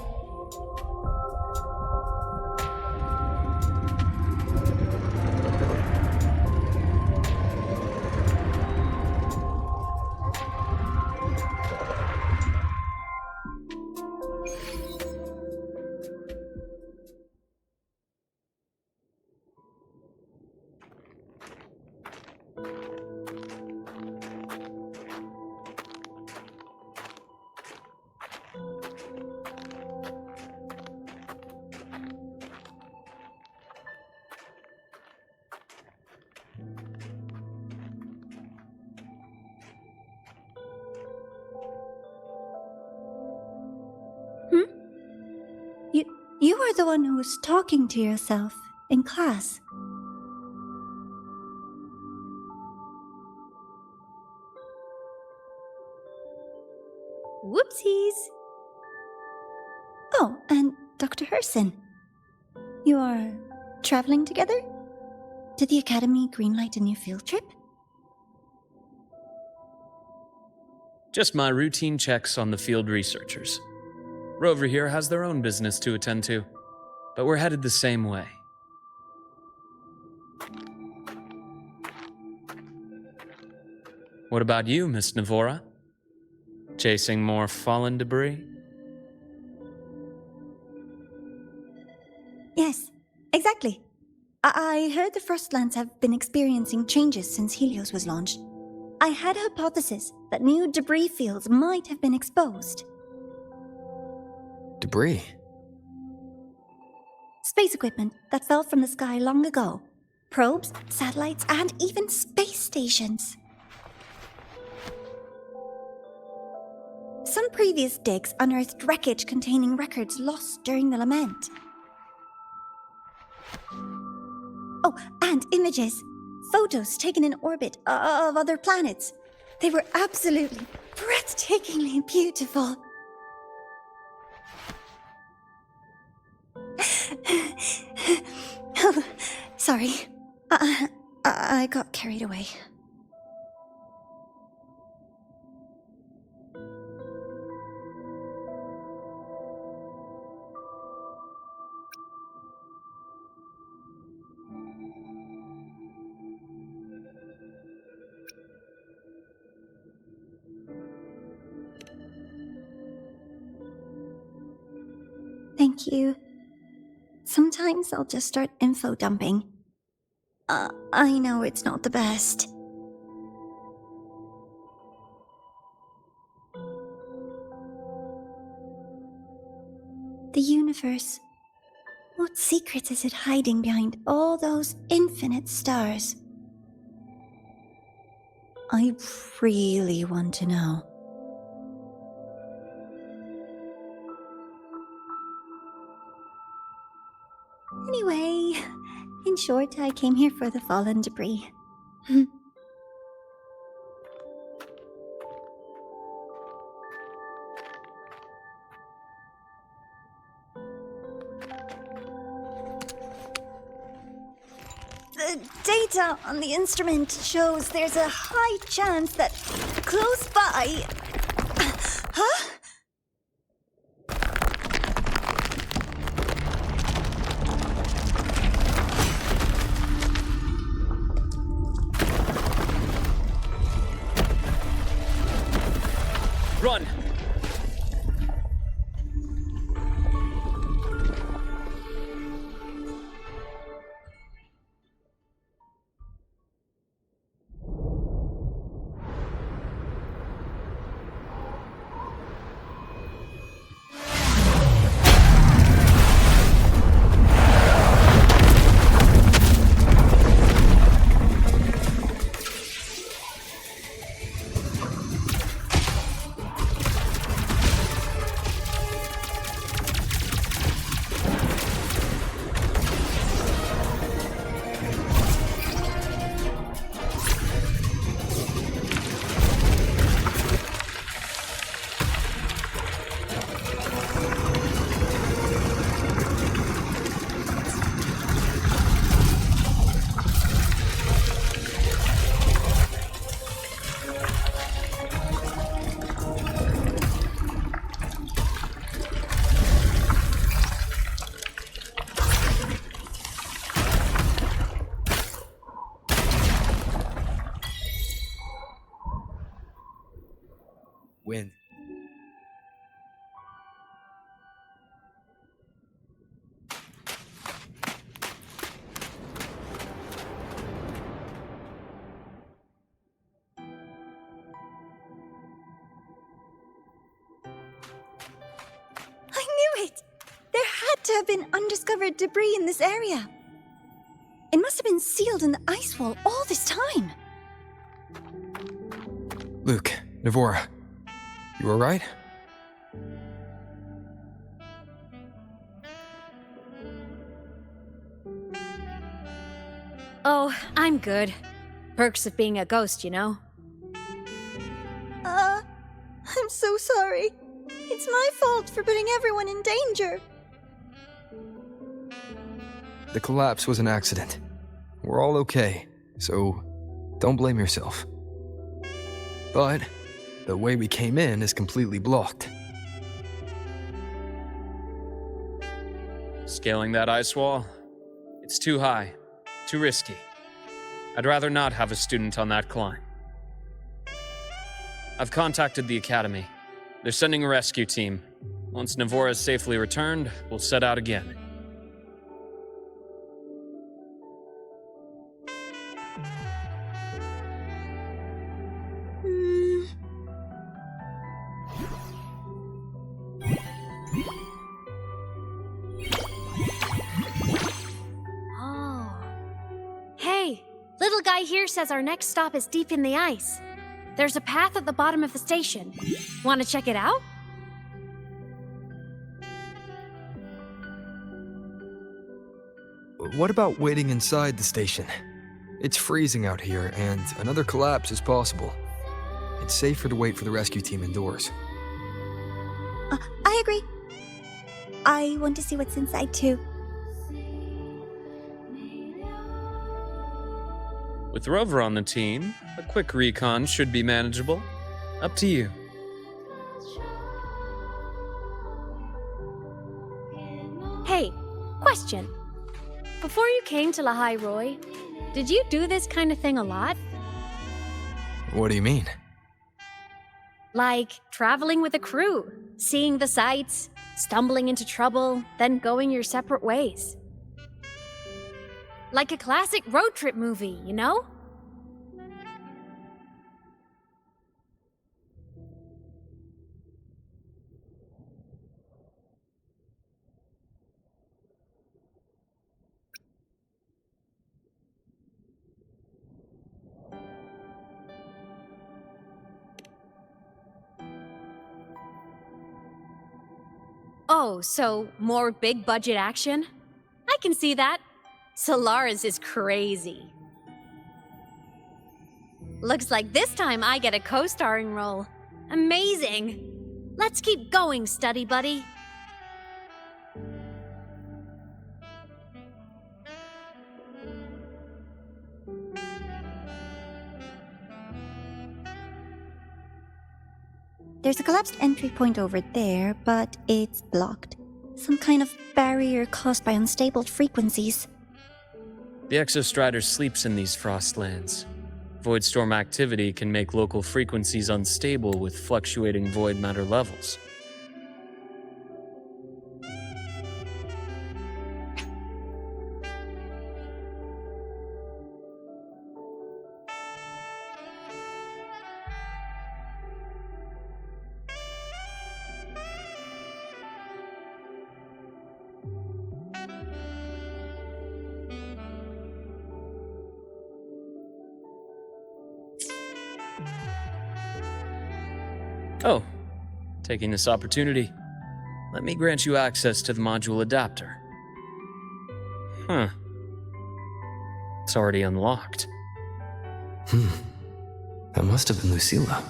You are the one who was talking to yourself in class. Whoopsies! Oh, and Dr. Herson. You are traveling together? Did the Academy greenlight a new field trip? Just my routine checks on the field researchers. Rover here has their own business to attend to, but we're headed the same way. What about you, Miss Navora? Chasing more fallen debris? Yes, exactly. I heard the Frostlands have been experiencing changes since Helios was launched. I had a hypothesis that new debris fields might have been exposed. Debris? Space equipment that fell from the sky long ago. Probes, satellites, and even space stations. Some previous digs unearthed wreckage containing records lost during the lament. Oh, and images. photos taken in orbit of other planets. They were absolutely breathtakingly beautiful. Oh, sorry. I got carried away. Thank you. Sometimes I'll just start info dumping. I know it's not the best. The universe. What secrets is it hiding behind all those infinite stars? I really want to know. Anyway, in short, I came here for the fallen debris. The data on the instrument shows there's a high chance that close by... Huh? Run! Win. I knew it! There had to have been undiscovered debris in this area. It must have been sealed in the ice wall all this time. Luke, Navora, you alright? Oh, I'm good. Perks of being a ghost, you know? I'm so sorry. It's my fault for putting everyone in danger. The collapse was an accident. We're all okay, so don't blame yourself. But the way we came in is completely blocked. Scaling that ice wall? It's too high, too risky. I'd rather not have a student on that climb. I've contacted the Academy. They're sending a rescue team. Once Navora is safely returned, we'll set out again. Oh. Hey, little guy here says our next stop is deep in the ice. There's a path at the bottom of the station. Want to check it out? What about waiting inside the station? It's freezing out here, and another collapse is possible. It's safer to wait for the rescue team indoors. I agree. I want to see what's inside too. With Rover on the team, a quick recon should be manageable. Up to you. Hey, question. Before you came to Lahai-Roi, did you do this kind of thing a lot? What do you mean? Like traveling with a crew, seeing the sights, stumbling into trouble, then going your separate ways. Like a classic road trip movie, you know? Oh, so more big budget action? I can see that. Solaris is crazy. Looks like this time I get a co-starring role. Amazing! Let's keep going, study buddy. There's a collapsed entry point over there, but it's blocked. Some kind of barrier caused by unstable frequencies. The Exostrider sleeps in these frostlands. Void storm activity can make local frequencies unstable with fluctuating void matter levels. Oh, taking this opportunity, let me grant you access to the module adapter. Huh. It's already unlocked. That must have been Lucilla.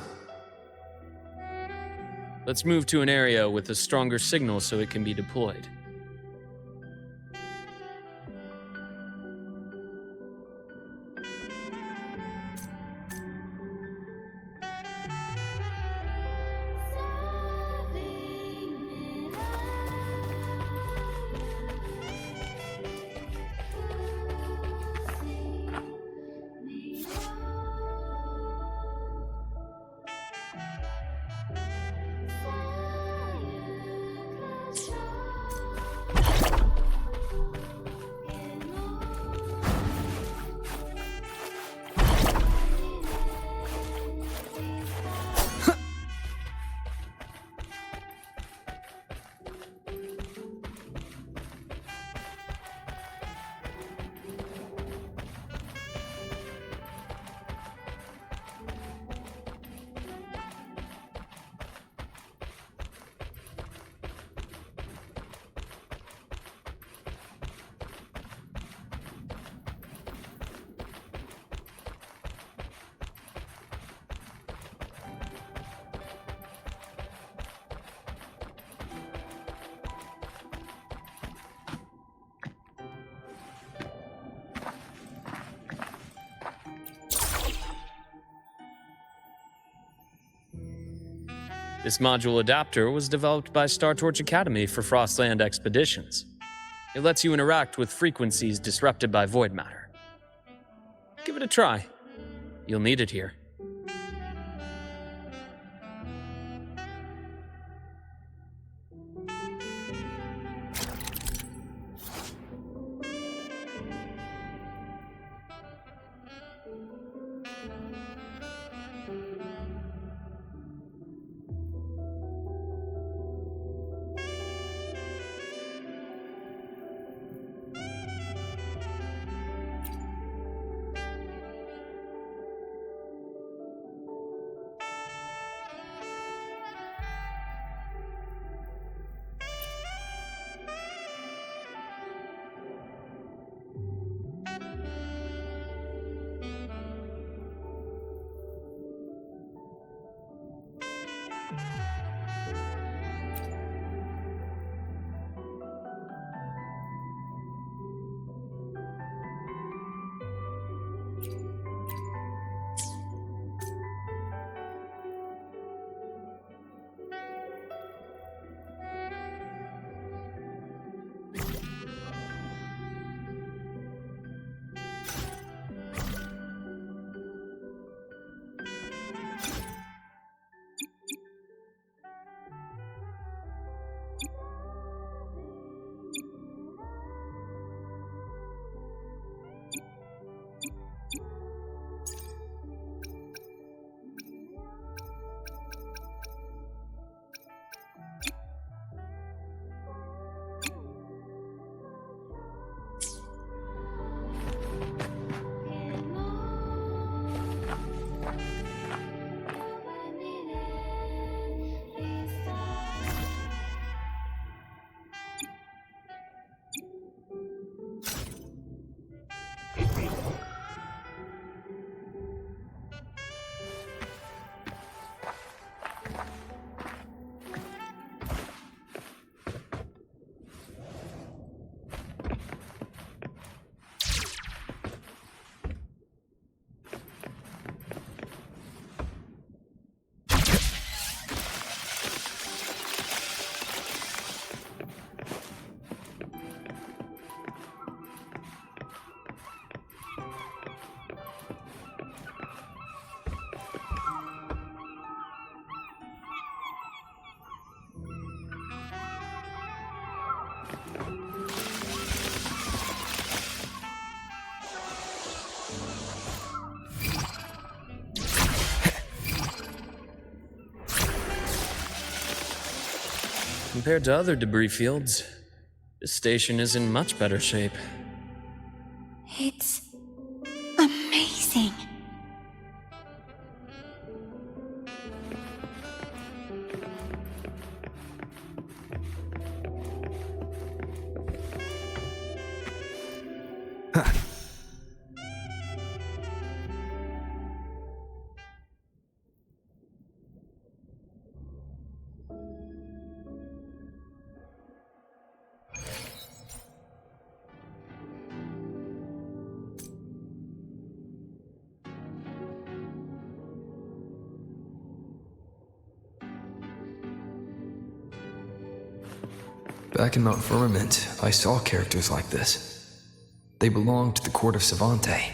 Let's move to an area with a stronger signal so it can be deployed. This module adapter was developed by Star Torch Academy for Frostland expeditions. It lets you interact with frequencies disrupted by void matter. Give it a try. You'll need it here. compared to other debris fields, this station is in much better shape. It's amazing. Back in Mount Firmament, I saw characters like this. They belonged to the court of Savante.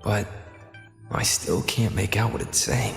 But I still can't make out what it's saying.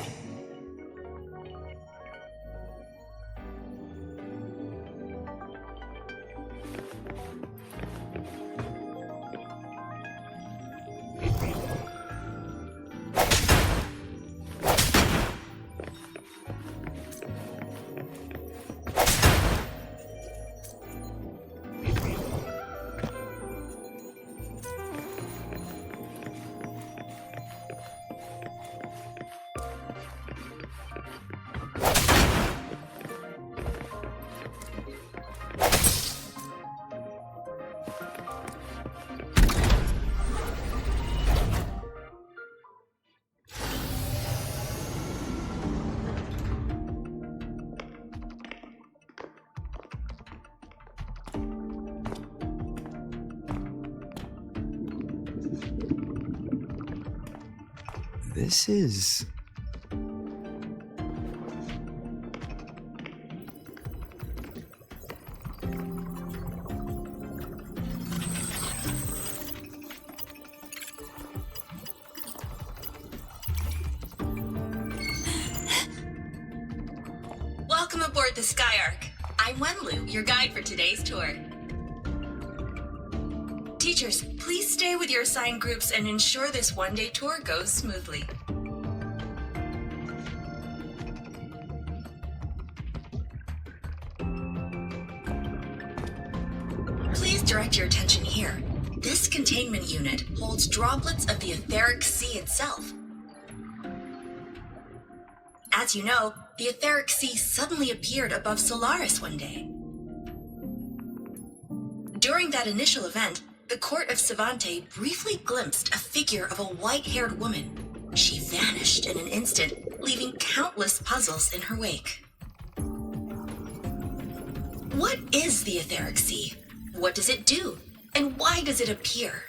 This is... Welcome aboard the Skyark. I'm Wenlu, your guide for today's tour. Teachers, please stay with your assigned groups and ensure this one-day tour goes smoothly. Please direct your attention here. This containment unit holds droplets of the etheric sea itself. As you know, the etheric sea suddenly appeared above Solaris one day. During that initial event, the court of Savante briefly glimpsed a figure of a white-haired woman. She vanished in an instant, leaving countless puzzles in her wake. What is the etheric sea? What does it do? And why does it appear?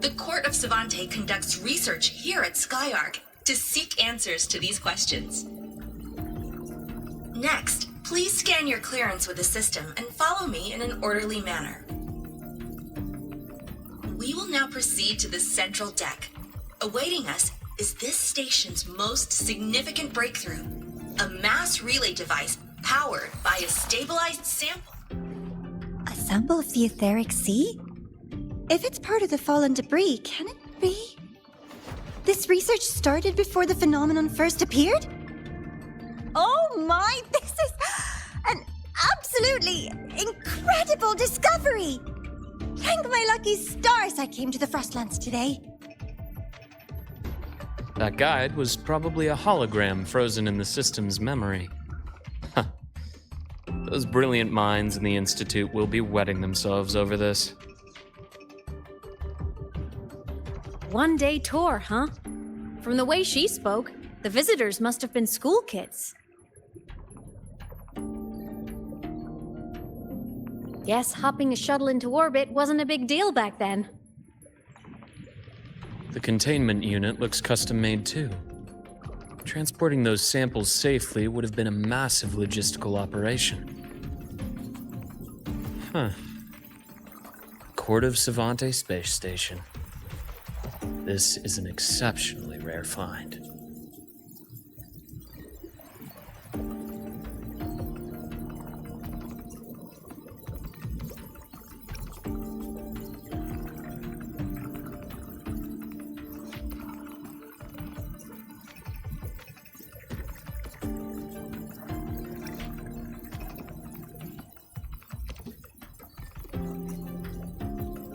The court of Savante conducts research here at Skyark to seek answers to these questions. Next, please scan your clearance with the system and follow me in an orderly manner. We will now proceed to the central deck. Awaiting us is this station's most significant breakthrough, a mass relay device powered by a stabilized sample. A sample of the etheric sea? If it's part of the fallen debris, can it be? This research started before the phenomenon first appeared? Oh my, this is an absolutely incredible discovery! Thank my lucky stars I came to the Frostlands today. That guide was probably a hologram frozen in the system's memory. Huh. Those brilliant minds in the Institute will be wetting themselves over this. One-day tour, huh? From the way she spoke, the visitors must have been school kids. Guess hopping a shuttle into orbit wasn't a big deal back then. The containment unit looks custom-made too. Transporting those samples safely would have been a massive logistical operation. Huh. Court of Savante Space Station. This is an exceptionally rare find.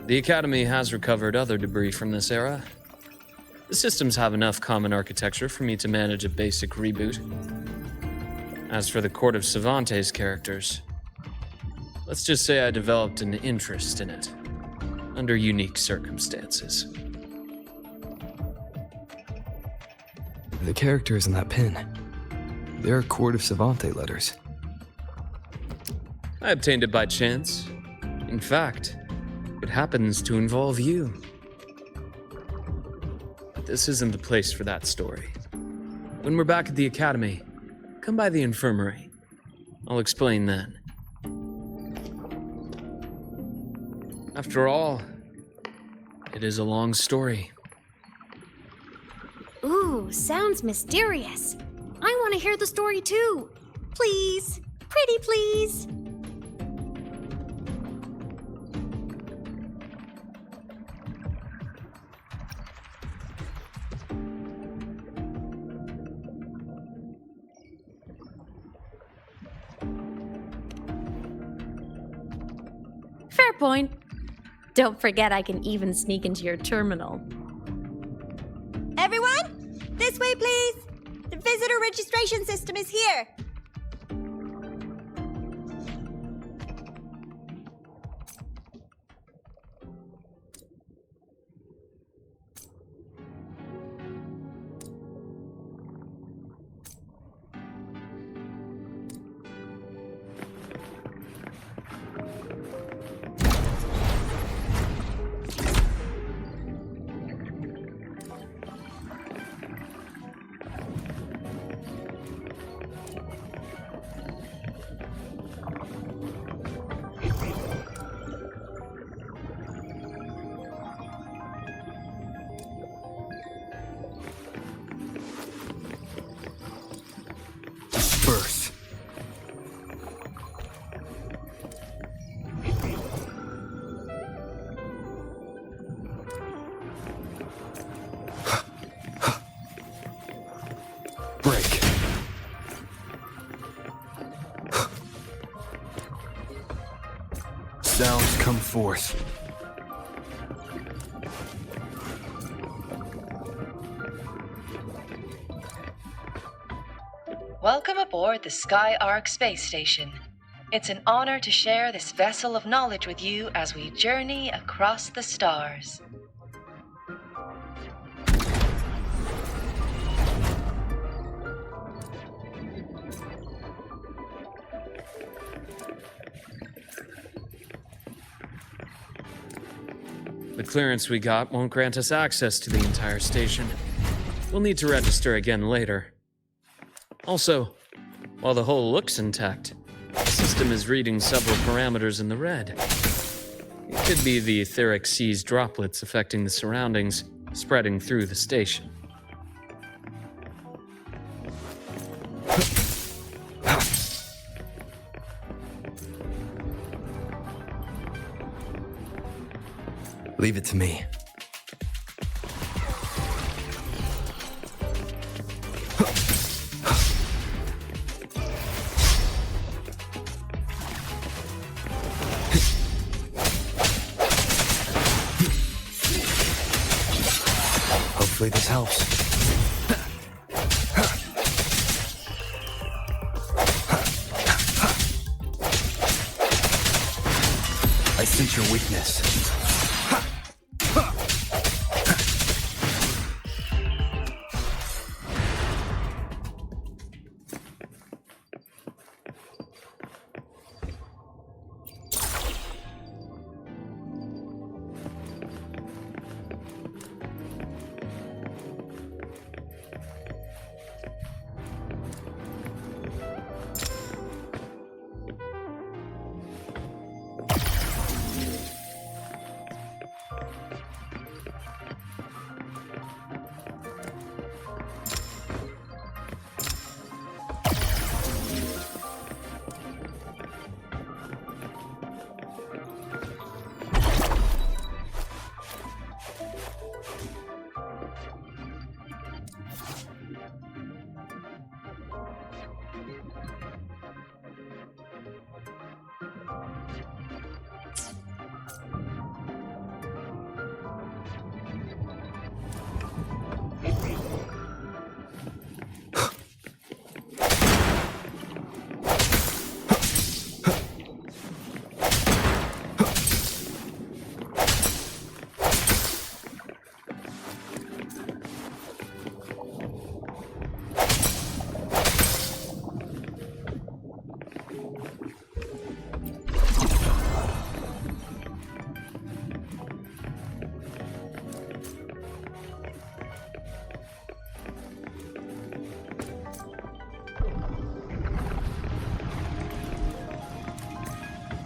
The Academy has recovered other debris from this era. The systems have enough common architecture for me to manage a basic reboot. As for the Court of Cervantes characters, let's just say I developed an interest in it, under unique circumstances. The characters in that pin, they're Court of Cervantes letters. I obtained it by chance. In fact, it happens to involve you. But this isn't the place for that story. When we're back at the Academy, come by the infirmary. I'll explain then. After all, it is a long story. Ooh, sounds mysterious. I want to hear the story too. Please. Pretty please. Fair point. Don't forget I can even sneak into your terminal. Everyone, this way, please. The visitor registration system is here. Disperse. Break. Sounds come forth. Welcome aboard the Sky Ark space station. It's an honor to share this vessel of knowledge with you as we journey across the stars. The clearance we got won't grant us access to the entire station. We'll need to register again later. Also, while the hull looks intact, the system is reading several parameters in the red. It could be the etheric seas droplets affecting the surroundings, spreading through the station. Leave it to me. Hopefully this helps. I sense your weakness.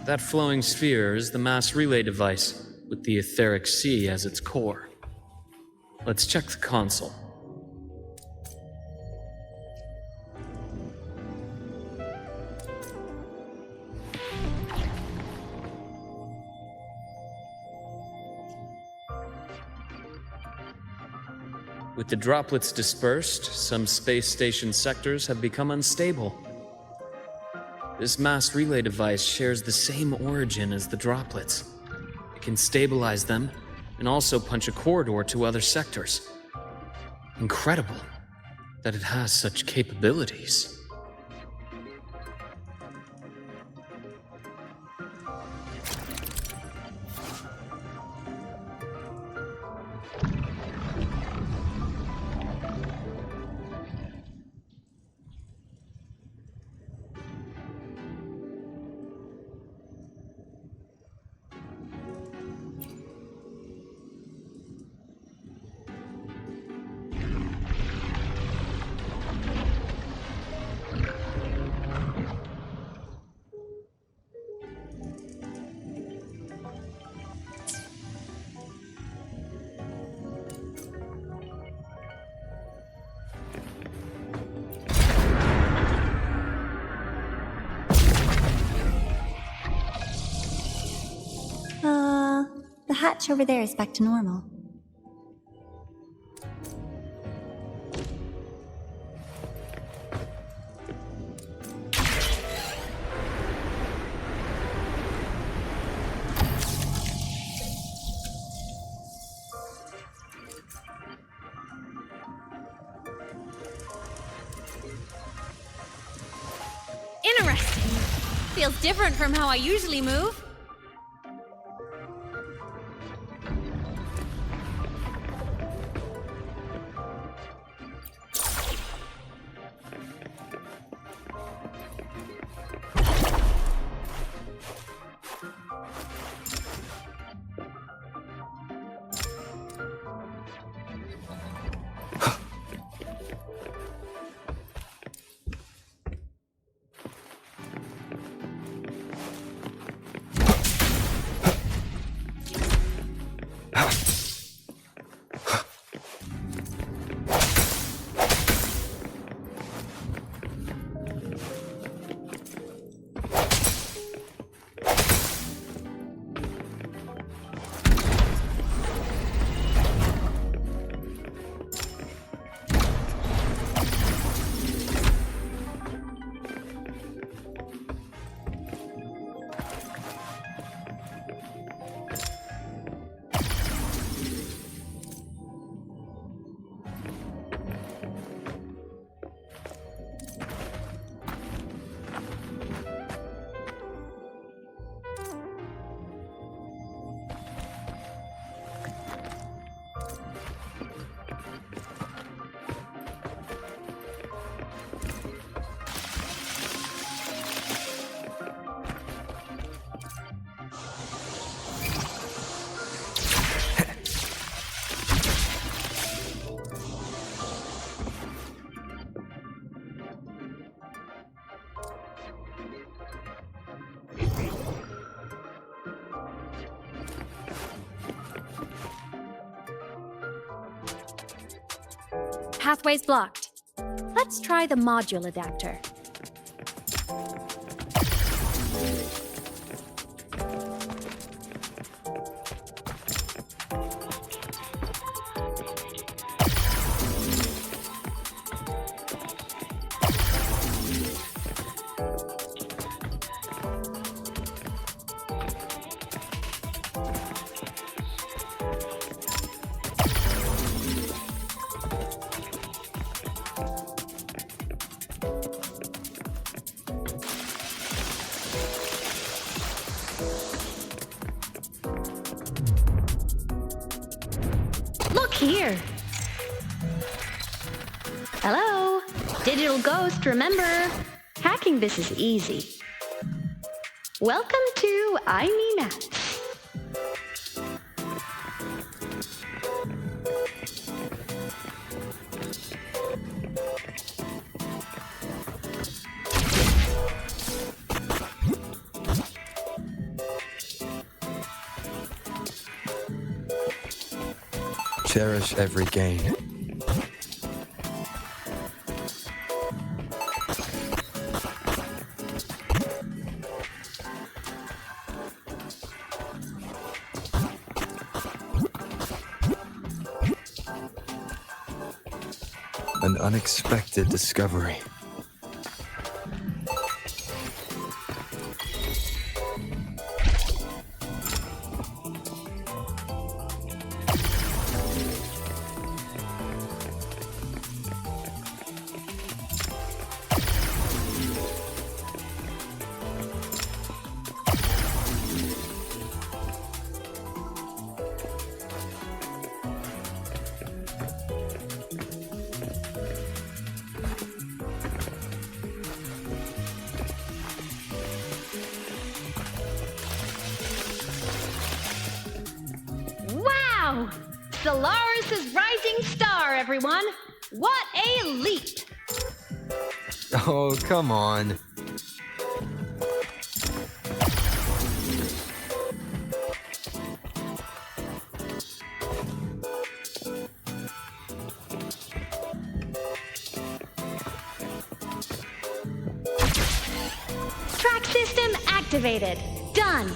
That flowing sphere is the mass relay device, with the etheric sea as its core. Let's check the console. With the droplets dispersed, some space station sectors have become unstable. This mass relay device shares the same origin as the droplets. It can stabilize them and also punch a corridor to other sectors. Incredible that it has such capabilities. The hatch over there is back to normal. Interesting. Feels different from how I usually move. Pathway's blocked. Let's try the module adapter. Here. Hello? Digital Ghost, remember? Hacking this is easy. Welcome to iMeMaps. cherish every gain. An unexpected discovery. Wow! Solaris' rising star, everyone! What a leap! Oh, come on. Track system activated. Done.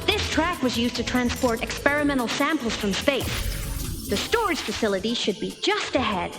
This track was used to transport experimental samples from space. The storage facility should be just ahead.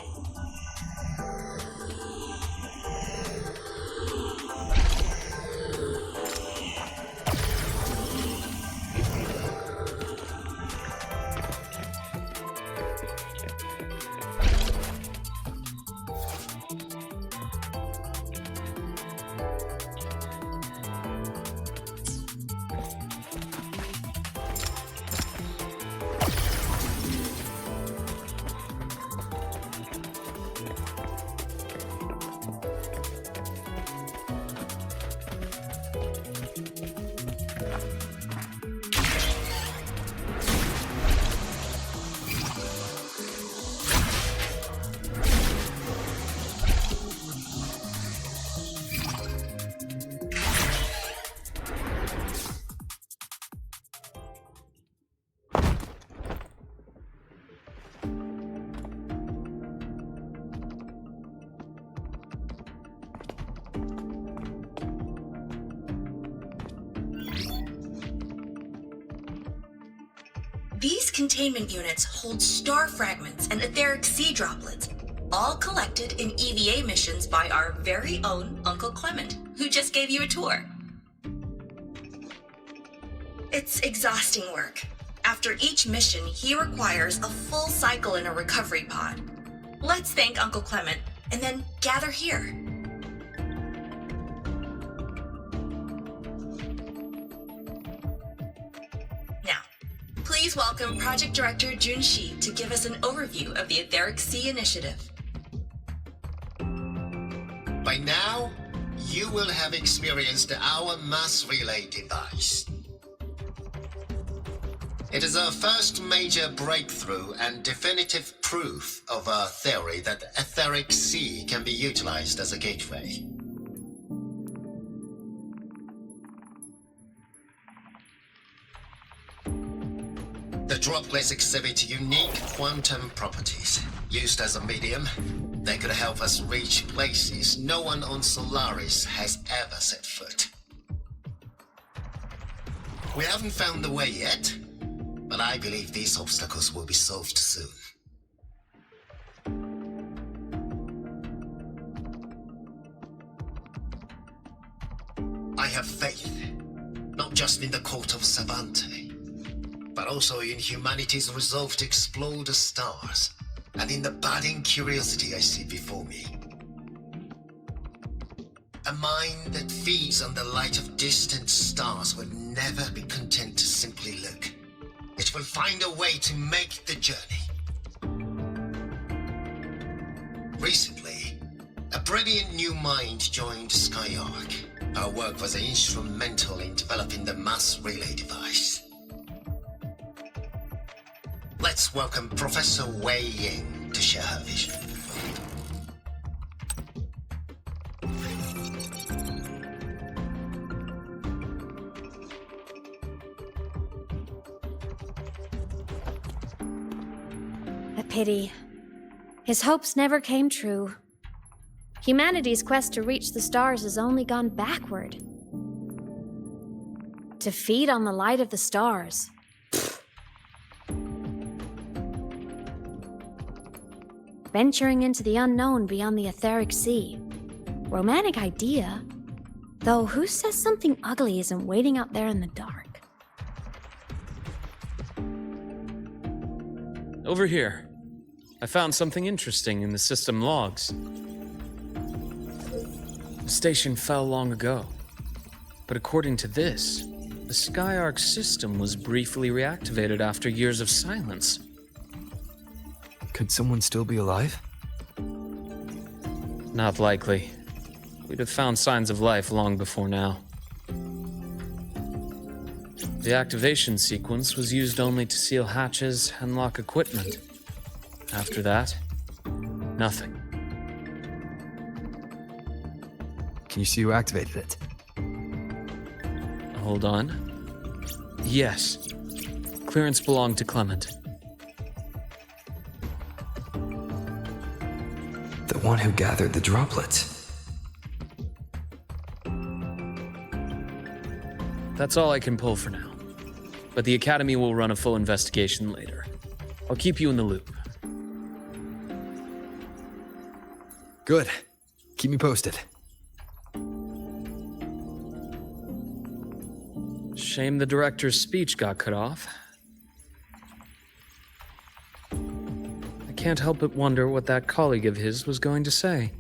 These containment units hold star fragments and etheric sea droplets, all collected in EVA missions by our very own Uncle Clement, who just gave you a tour. It's exhausting work. After each mission, he requires a full cycle in a recovery pod. Let's thank Uncle Clement, and then gather here. Please welcome Project Director Jun Shi to give us an overview of the Etheric Sea Initiative. By now, you will have experienced our mass relay device. It is our first major breakthrough and definitive proof of our theory that Etheric Sea can be utilized as a gateway. The droplets exhibit unique quantum properties. Used as a medium, they could help us reach places no one on Solaris has ever set foot. We haven't found the way yet, but I believe these obstacles will be solved soon. I have faith, not just in the court of Savante, but also in humanity's resolve to explore the stars, and in the budding curiosity I see before me. A mind that feeds on the light of distant stars will never be content to simply look. It will find a way to make the journey. Recently, a brilliant new mind joined Skyark. Our work was instrumental in developing the mass relay device. Let's welcome Professor Wei Ying to share her vision. pity. His hopes never came true. Humanity's quest to reach the stars has only gone backward. To feed on the light of the stars. Venturing into the unknown beyond the etheric sea. Romantic idea. Though who says something ugly isn't waiting out there in the dark? Over here. I found something interesting in the system logs. The station fell long ago. But according to this, the Skyark system was briefly reactivated after years of silence. Could someone still be alive? Not likely. We'd have found signs of life long before now. The activation sequence was used only to seal hatches and lock equipment. After that, nothing. Can you see who activated it? Hold on. Yes. Clearance belonged to Clement. The one who gathered the droplets. That's all I can pull for now. But the Academy will run a full investigation later. I'll keep you in the loop. Good. Keep me posted. Shame the director's speech got cut off. I can't help but wonder what that colleague of his was going to say.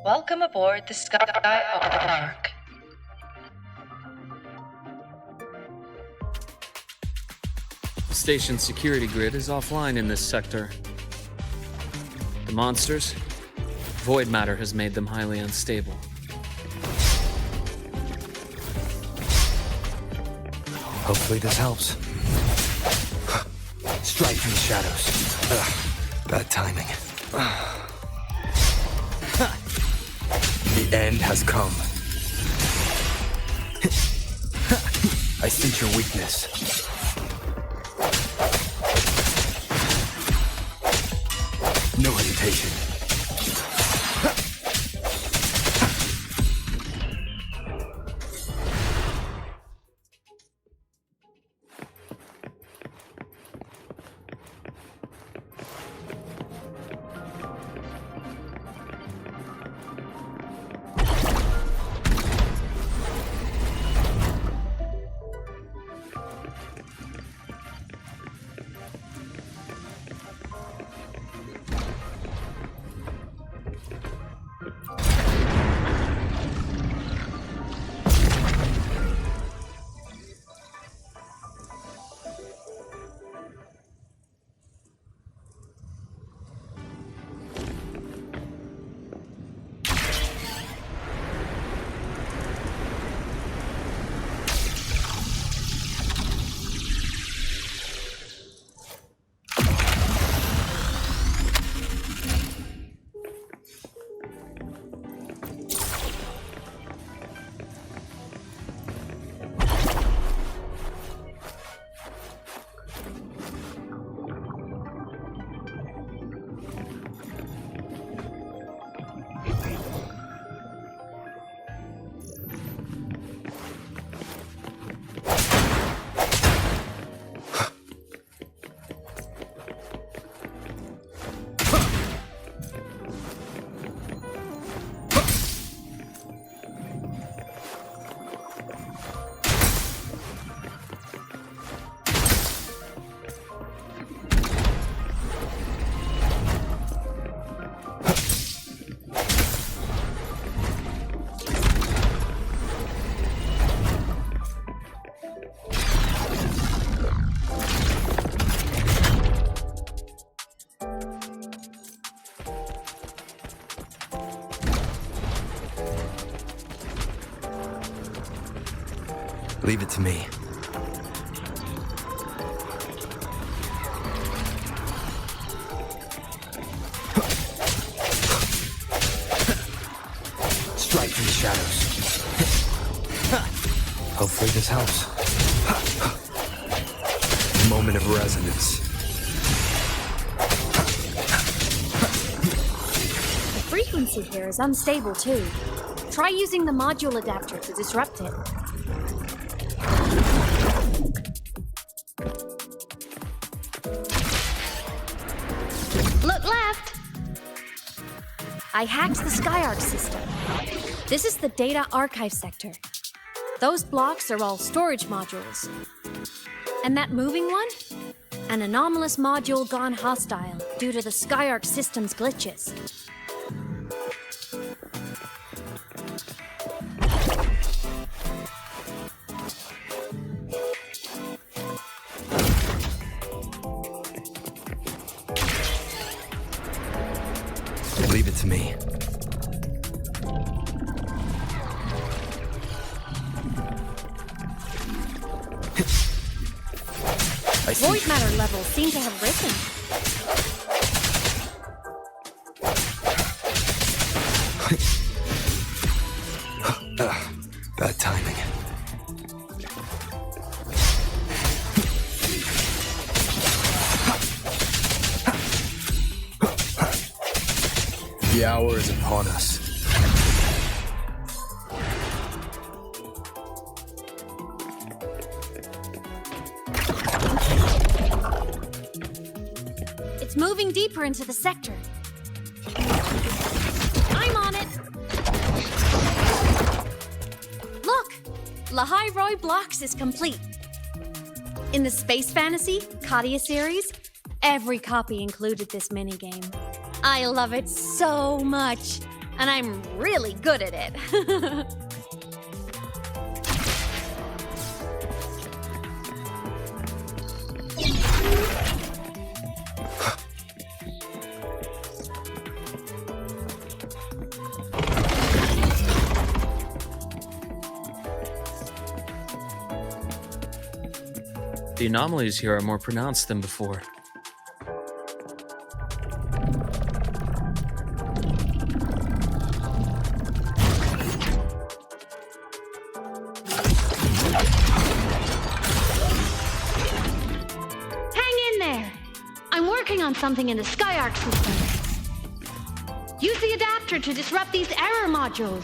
Welcome aboard the Skyark. The station's security grid is offline in this sector. The monsters? Void matter has made them highly unstable. Hopefully this helps. Strike from the shadows. Bad timing. The end has come. I sense your weakness. No hesitation. Leave it to me. Strike through the shadows. Hopefully this helps. Moment of resonance. The frequency here is unstable too. Try using the module adapter to disrupt it. Look left! I hacked the Skyarc system. This is the data archive sector. Those blocks are all storage modules. And that moving one? An anomalous module gone hostile due to the Skyarc system's glitches. Leave it to me. Void matter levels seem to have risen. Bad timing. The hour is upon us. It's moving deeper into the sector. I'm on it! Look! Lahai-Roi Blocks is complete. In the Space Fantasy Katia series, every copy included this minigame. I love it so much, and I'm really good at it. The anomalies here are more pronounced than before. On something in the Skyarc system. Use the adapter to disrupt these error modules.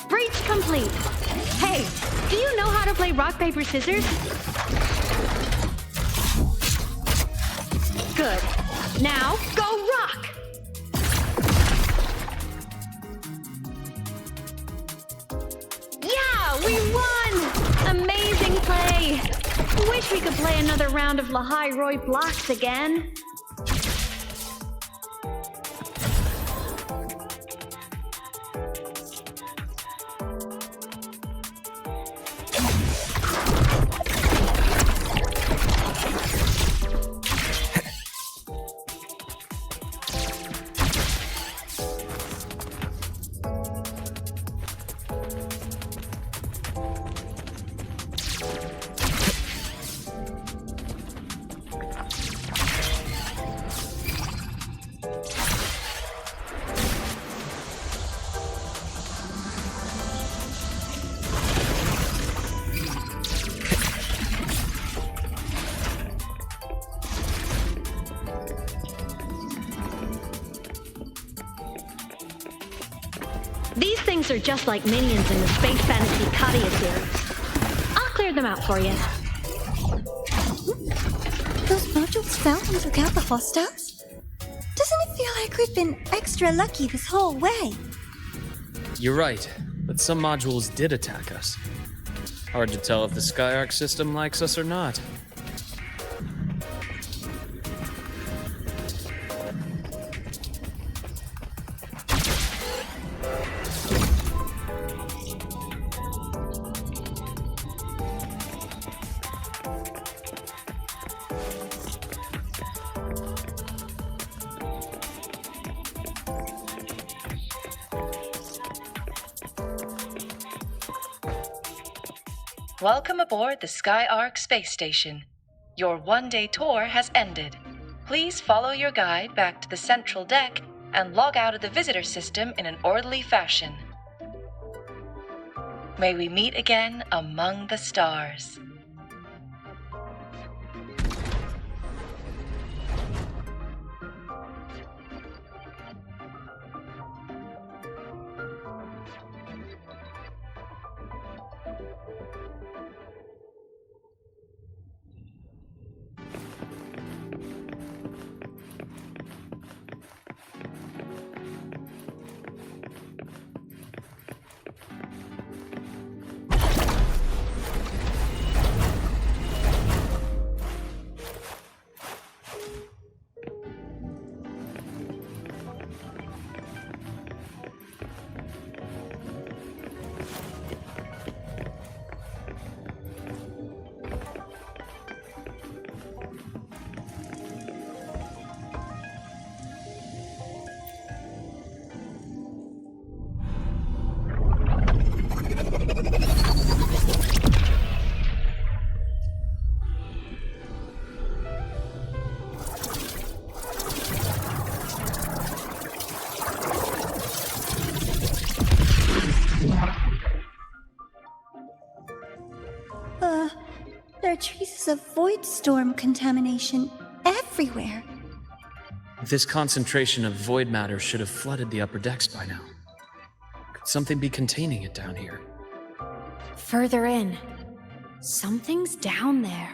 Breach complete. Hey, do you know how to play rock, paper, scissors? Good. Now, go rock! We won! Amazing play! Wish we could play another round of Lahai-Roi Blocks again. These things are just like minions in the Space Fantasy Katia series. I'll clear them out for you. Those modules found and took out the hostiles? Doesn't it feel like we've been extra lucky this whole way? You're right, but some modules did attack us. Hard to tell if the Skyarc system likes us or not. Welcome aboard the Skyark space station. Your one-day tour has ended. Please follow your guide back to the central deck and log out of the visitor system in an orderly fashion. May we meet again among the stars. There are traces of void storm contamination everywhere. This concentration of void matter should have flooded the upper decks by now. Could something be containing it down here? Further in. Something's down there.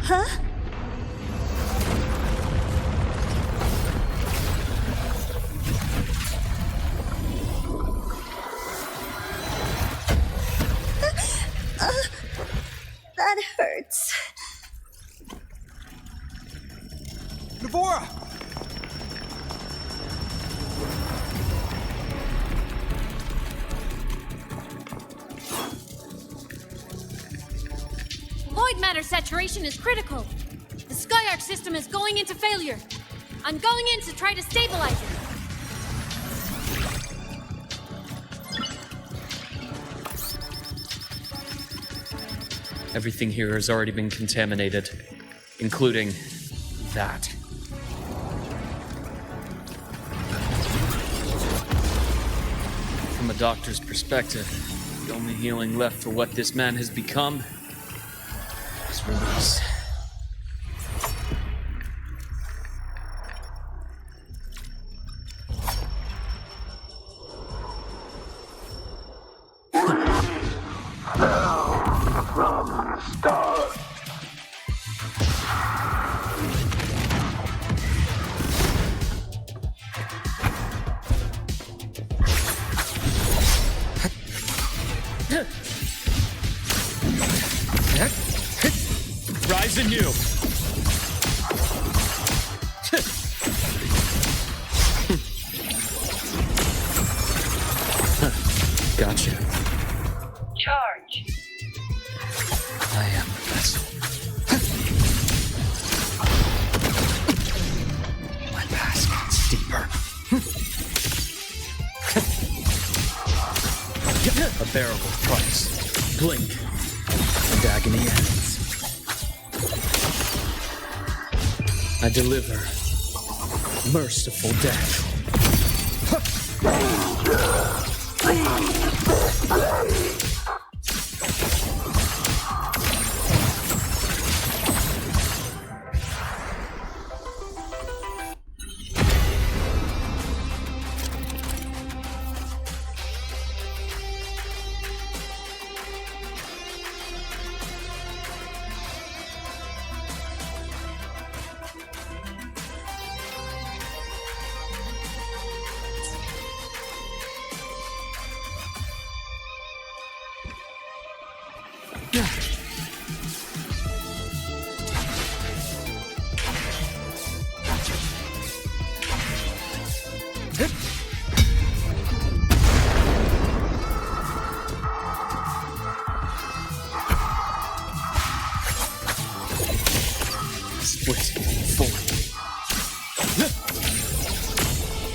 Huh? That hurts. Navora! Void matter saturation is critical. The Skyark system is going into failure. I'm going in to try to stabilize it. Everything here has already been contaminated, including that. From a doctor's perspective, the only healing left for what this man has become is release. From the start. Rise anew. Gotcha. Charge. I am the vessel. My past gets deeper. A bearable price. Blink, and agony ends. I deliver merciful death.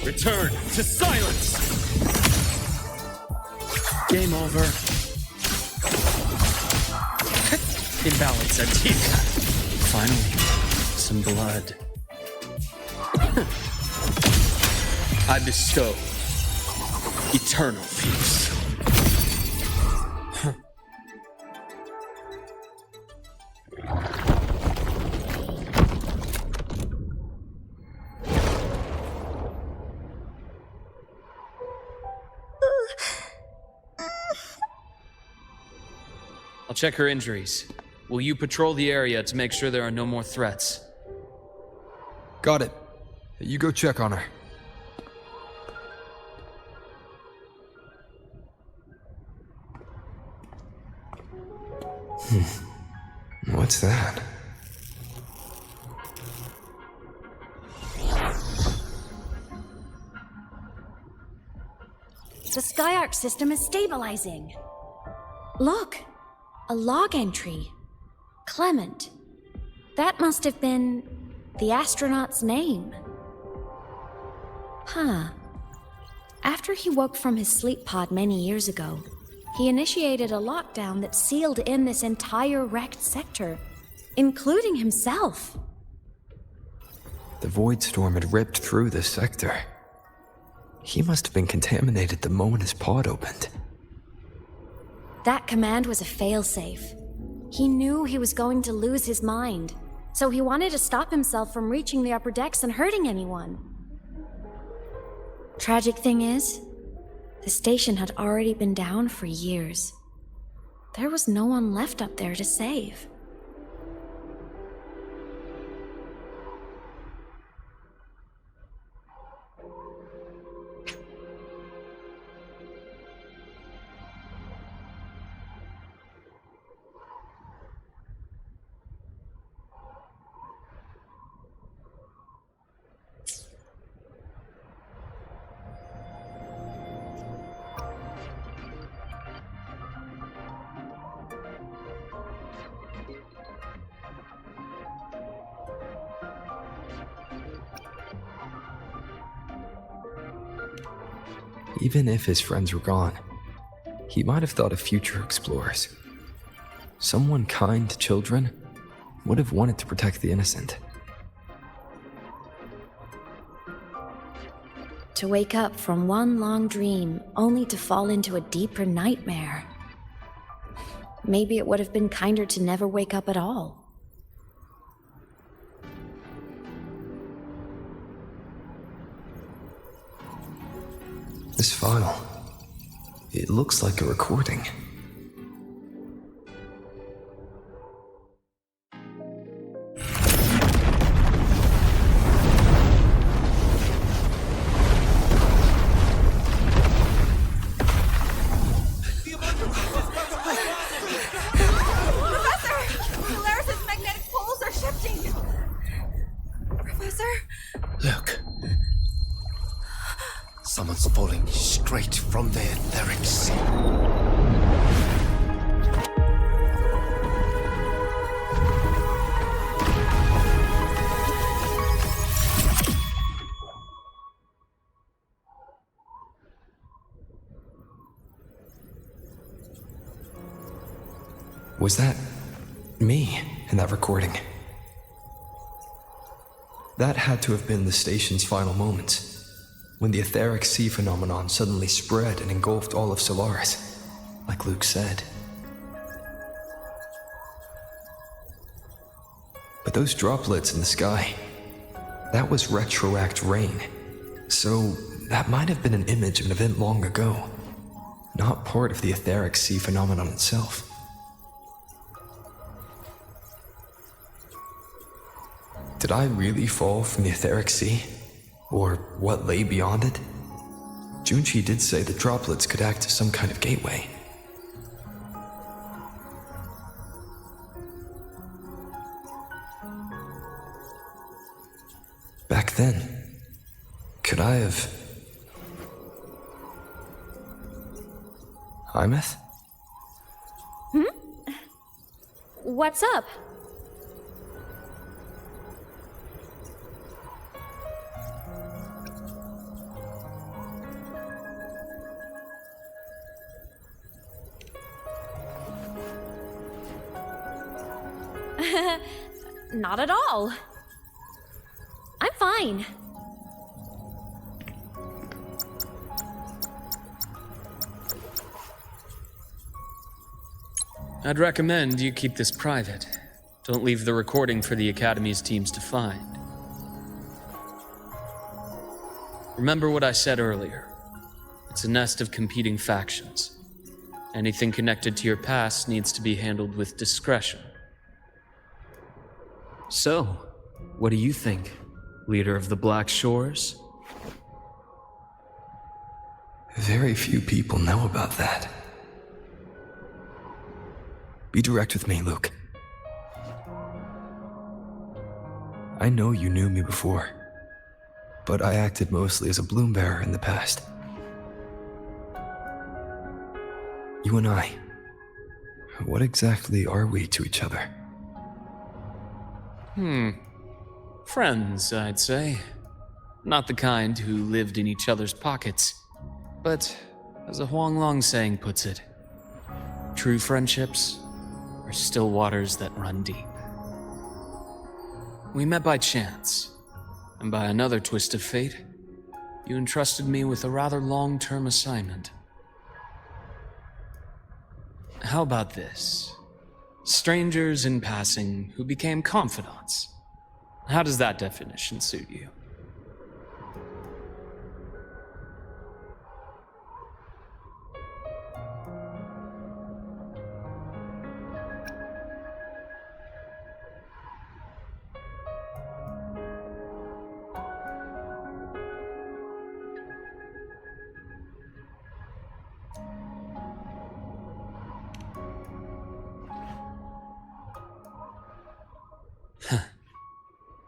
Return to silence! Game over. Imbalance Antica. Finally, some blood. I bestow eternal peace. I'll check her injuries. Will you patrol the area to make sure there are no more threats? Got it. You go check on her. What's that? The Skyark system is stabilizing. Look, a log entry. Clement. That must have been the astronaut's name. Huh. After he woke from his sleep pod many years ago, he initiated a lockdown that sealed in this entire wrecked sector, including himself. The void storm had ripped through this sector. He must have been contaminated the moment his pod opened. That command was a failsafe. He knew he was going to lose his mind, so he wanted to stop himself from reaching the upper decks and hurting anyone. Tragic thing is, the station had already been down for years. There was no one left up there to save. Even if his friends were gone, he might have thought of future explorers. Someone kind to children would have wanted to protect the innocent. To wake up from one long dream only to fall into a deeper nightmare. Maybe it would have been kinder to never wake up at all. This file, it looks like a recording. Someone's falling straight from their etherics. Was that me in that recording? That had to have been the station's final moments, when the etheric sea phenomenon suddenly spread and engulfed all of Solaris, like Luke said. But those droplets in the sky, that was retroact rain. So that might have been an image of an event long ago, not part of the etheric sea phenomenon itself. Did I really fall from the etheric sea? Or what lay beyond it? Junchi did say the droplets could act as some kind of gateway. Back then, could I have... Imeth? What's up? Not at all. I'm fine. I'd recommend you keep this private. Don't leave the recording for the Academy's teams to find. Remember what I said earlier. It's a nest of competing factions. Anything connected to your past needs to be handled with discretion. So, what do you think, leader of the Black Shores? Very few people know about that. Be direct with me, Luke. I know you knew me before, but I acted mostly as a bloom bearer in the past. You and I, what exactly are we to each other? Friends, I'd say. Not the kind who lived in each other's pockets, but, as a Huanglong saying puts it, true friendships are still waters that run deep. We met by chance, and by another twist of fate, you entrusted me with a rather long-term assignment. How about this? Strangers in passing who became confidants. How does that definition suit you?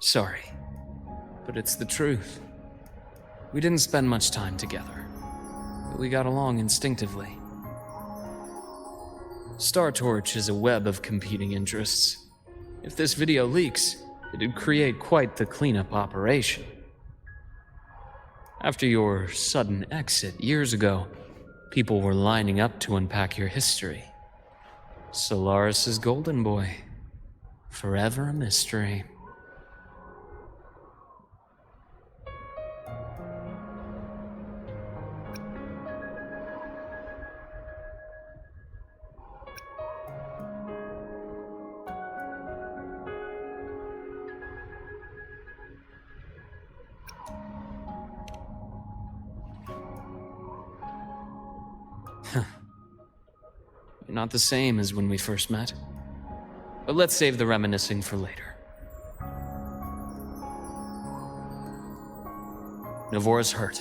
Sorry, but it's the truth. We didn't spend much time together, but we got along instinctively. Star Torch is a web of competing interests. If this video leaks, it'd create quite the cleanup operation. After your sudden exit years ago, people were lining up to unpack your history. Solaris's golden boy. Forever a mystery. You're not the same as when we first met. But let's save the reminiscing for later. Navora's hurt.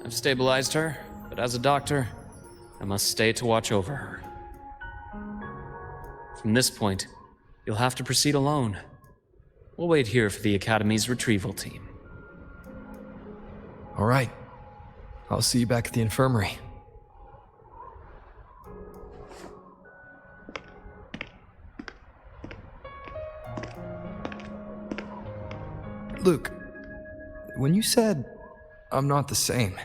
I've stabilized her, but as a doctor, I must stay to watch over her. From this point, you'll have to proceed alone. We'll wait here for the Academy's retrieval team. All right. I'll see you back at the infirmary. Luke, when you said, I'm not the same,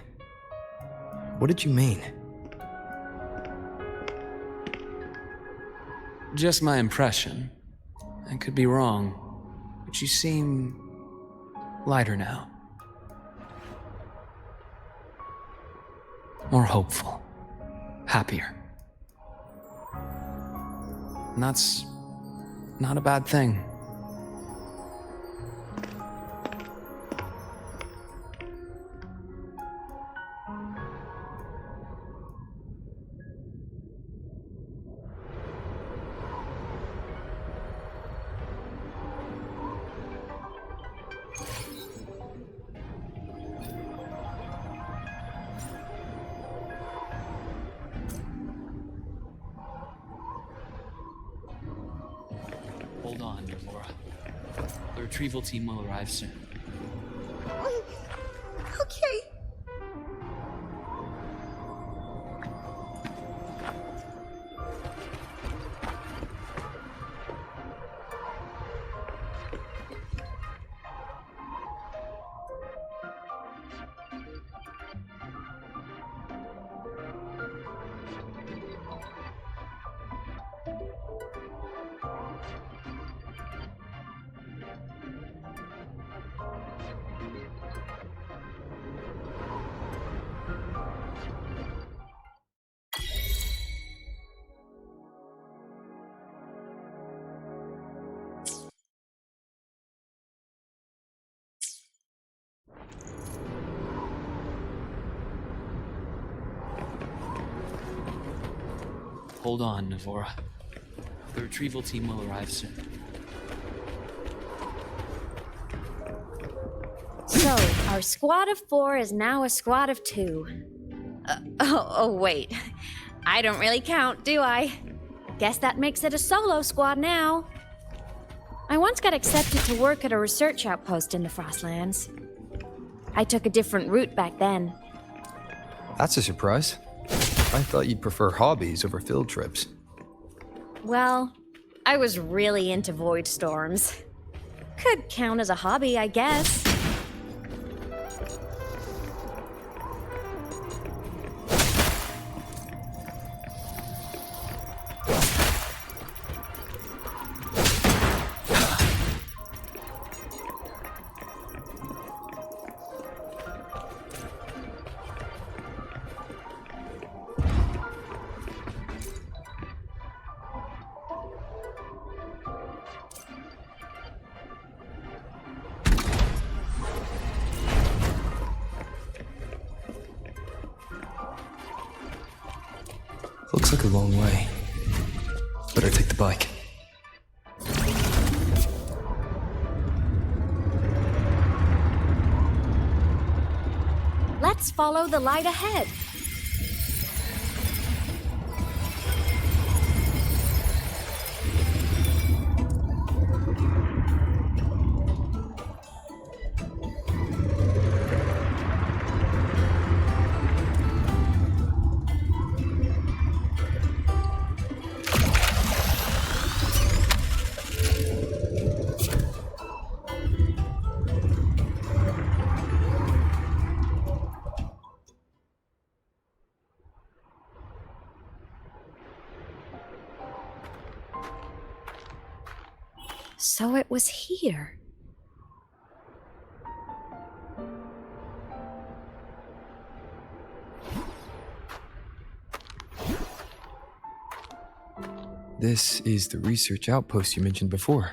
what did you mean? Just my impression. I could be wrong, but you seem Lighter now. More hopeful. Happier. And that's not a bad thing. Hold on, Navora. The retrieval team will arrive soon. Okay. Hold on, Navora. The retrieval team will arrive soon. So, our squad of 4 is now a squad of 2. Wait. I don't really count, do I? Guess that makes it a solo squad now. I once got accepted to work at a research outpost in the Frostlands. I took a different route back then. That's a surprise. I thought you'd prefer hobbies over field trips. Well, I was really into void storms. Could count as a hobby, I guess. Looks like a long way. Better take the bike. Let's follow the light ahead. So it was here. This is the research outpost you mentioned before.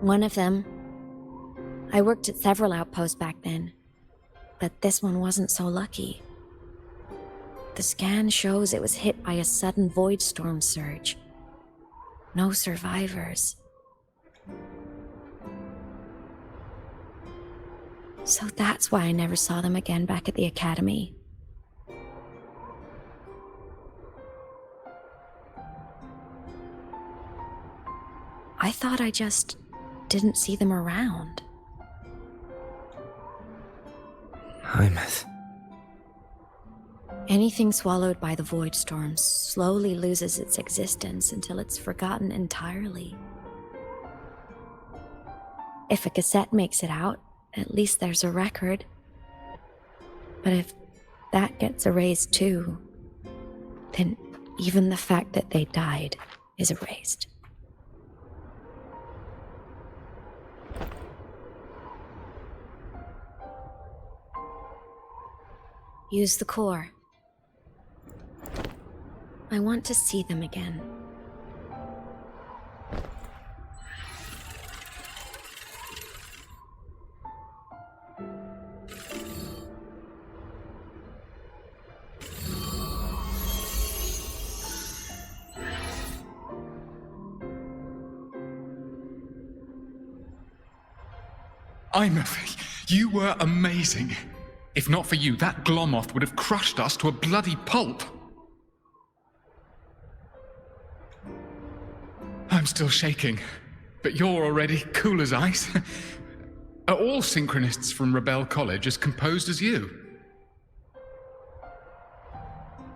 One of them. I worked at several outposts back then, but this one wasn't so lucky. The scan shows it was hit by a sudden void storm surge. No survivors. So that's why I never saw them again back at the academy. I thought I just didn't see them around. Hymus. Anything swallowed by the void storm slowly loses its existence until it's forgotten entirely. If a cassette makes it out, at least there's a record. But if that gets erased too, then even the fact that they died is erased. Use the core. I want to see them again. Imeth, you were amazing. If not for you, that Glomoth would have crushed us to a bloody pulp. I'm still shaking, but you're already cool as ice. Are all synchronists from Rebel College as composed as you?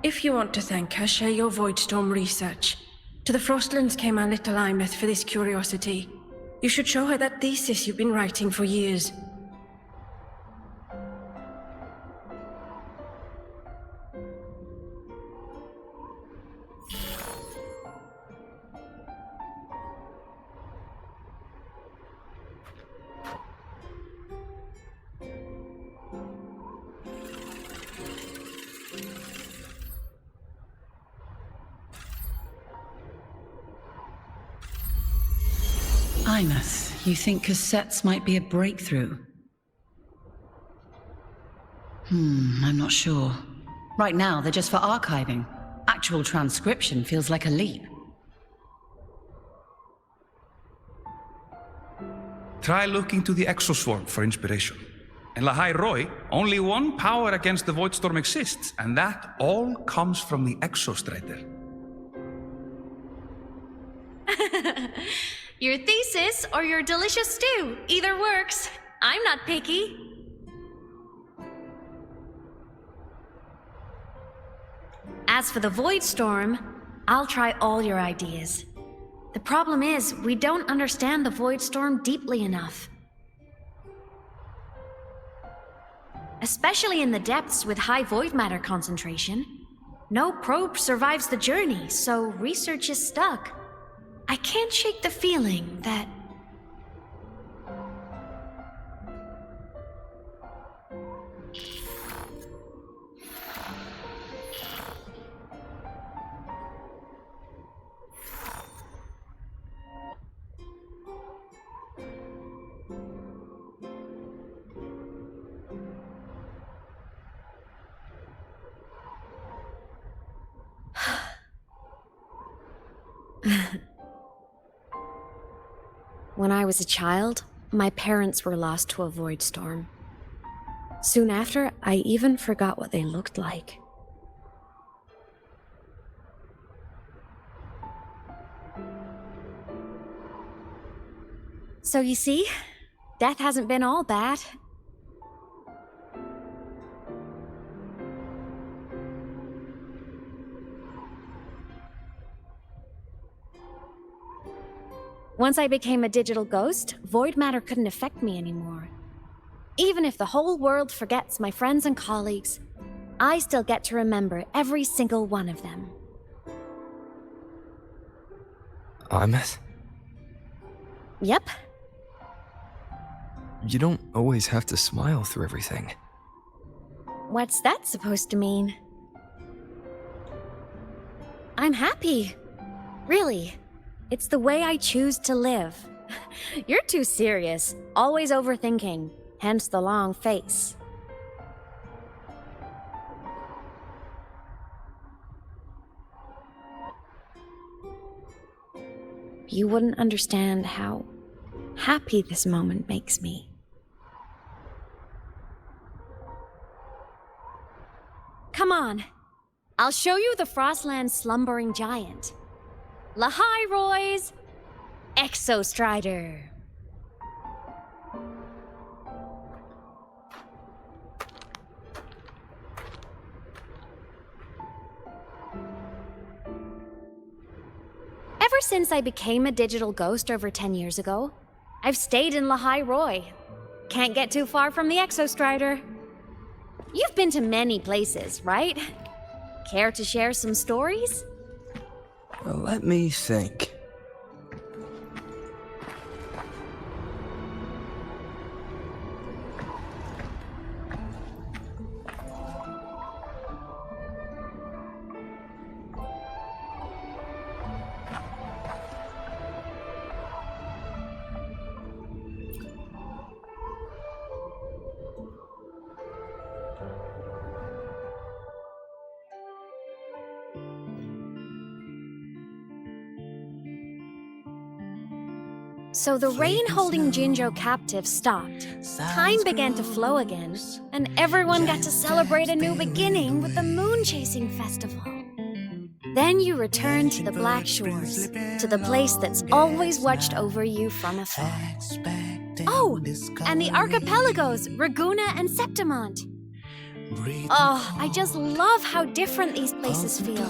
If you want to thank her, share your Voidstorm research. To the Frostlands came our little Imeth for this curiosity. You should show her that thesis you've been writing for years. Imeth, you think cassettes might be a breakthrough? I'm not sure. Right now, they're just for archiving. Actual transcription feels like a leap. Try looking to the exoswarm for inspiration. In Lahai-Roi, only one power against the Voidstorm exists, and that all comes from the Exostrider. Your thesis or your delicious stew, either works. I'm not picky. As for the Voidstorm, I'll try all your ideas. The problem is, we don't understand the Voidstorm deeply enough. Especially in the depths with high void matter concentration. No probe survives the journey, so research is stuck. I can't shake the feeling that... When I was a child, my parents were lost to a void storm. Soon after, I even forgot what they looked like. So you see, death hasn't been all bad. Once I became a digital ghost, void matter couldn't affect me anymore. Even if the whole world forgets my friends and colleagues, I still get to remember every single one of them. Imeth? Yep. You don't always have to smile through everything. What's that supposed to mean? I'm happy. Really. It's the way I choose to live. You're too serious, always overthinking, hence the long face. You wouldn't understand how happy this moment makes me. Come on, I'll show you the Frostland's slumbering giant. Lahai-Roi's Exostrider. Ever since I became a digital ghost over 10 years ago, I've stayed in Lahai-Roi. Can't get too far from the Exostrider. You've been to many places, right? Care to share some stories? Let me think. So the rain holding Jinjo captive stopped. Time began to flow again, and everyone got to celebrate a new beginning with the Moon Chasing Festival. Then you returned to the Black Shores, to the place that's always watched over you from afar. Oh, and the archipelagos, Raguna and Septimont. Oh, I just love how different these places feel.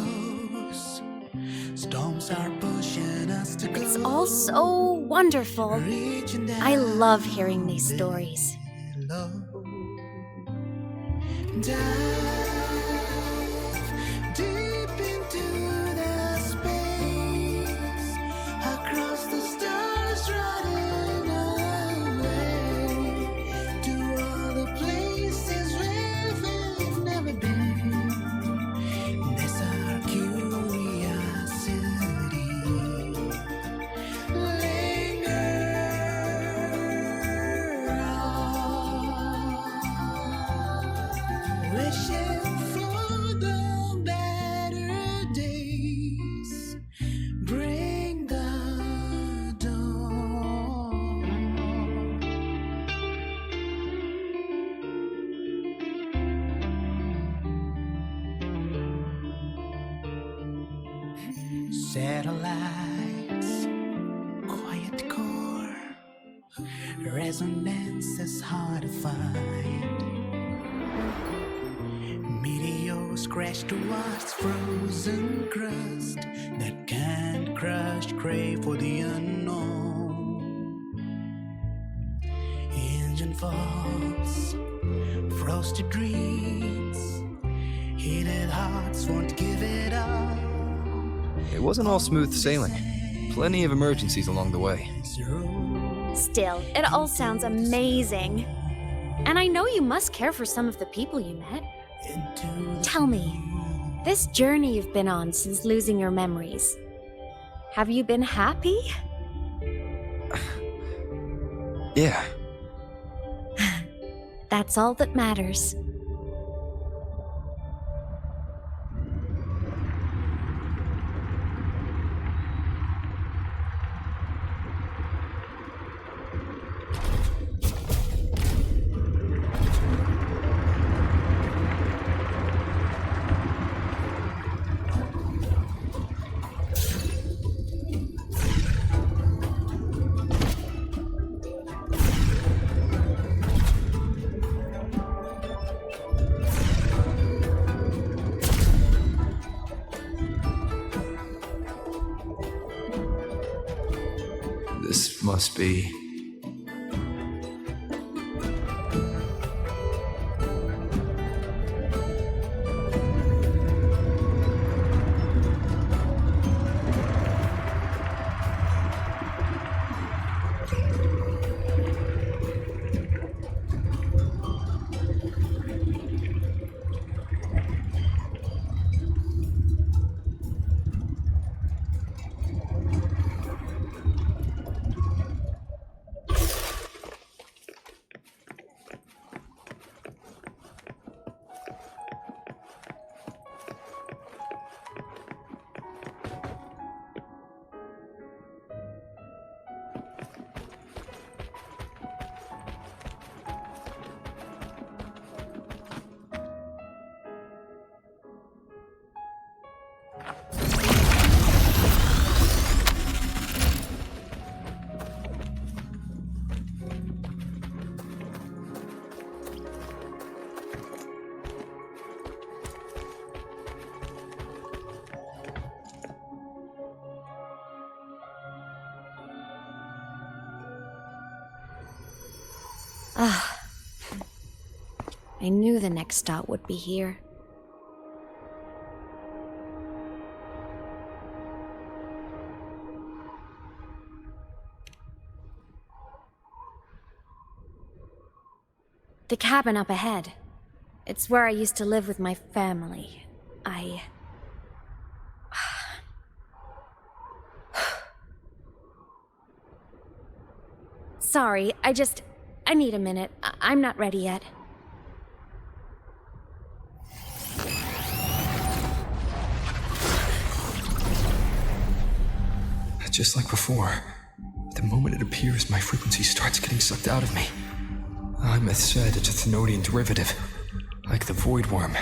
It's all so wonderful. I love hearing these stories. Satellites, quiet core, resonance is hard to find. Meteors crash towards frozen crust that can't crush, crave for the unknown. Engine faults, frosted dreams, heated hearts won't give it up. It wasn't all smooth sailing. Plenty of emergencies along the way. Still, it all sounds amazing. And I know you must care for some of the people you met. Tell me, this journey you've been on since losing your memories, have you been happy? Yeah. That's all that matters. This must be... I knew the next stop would be here. The cabin up ahead. It's where I used to live with my family. Sorry, I need a minute. I'm not ready yet. Just like before. The moment it appears, my frequency starts getting sucked out of me. Imeth said it's a Thenodian derivative, like the Void Worm.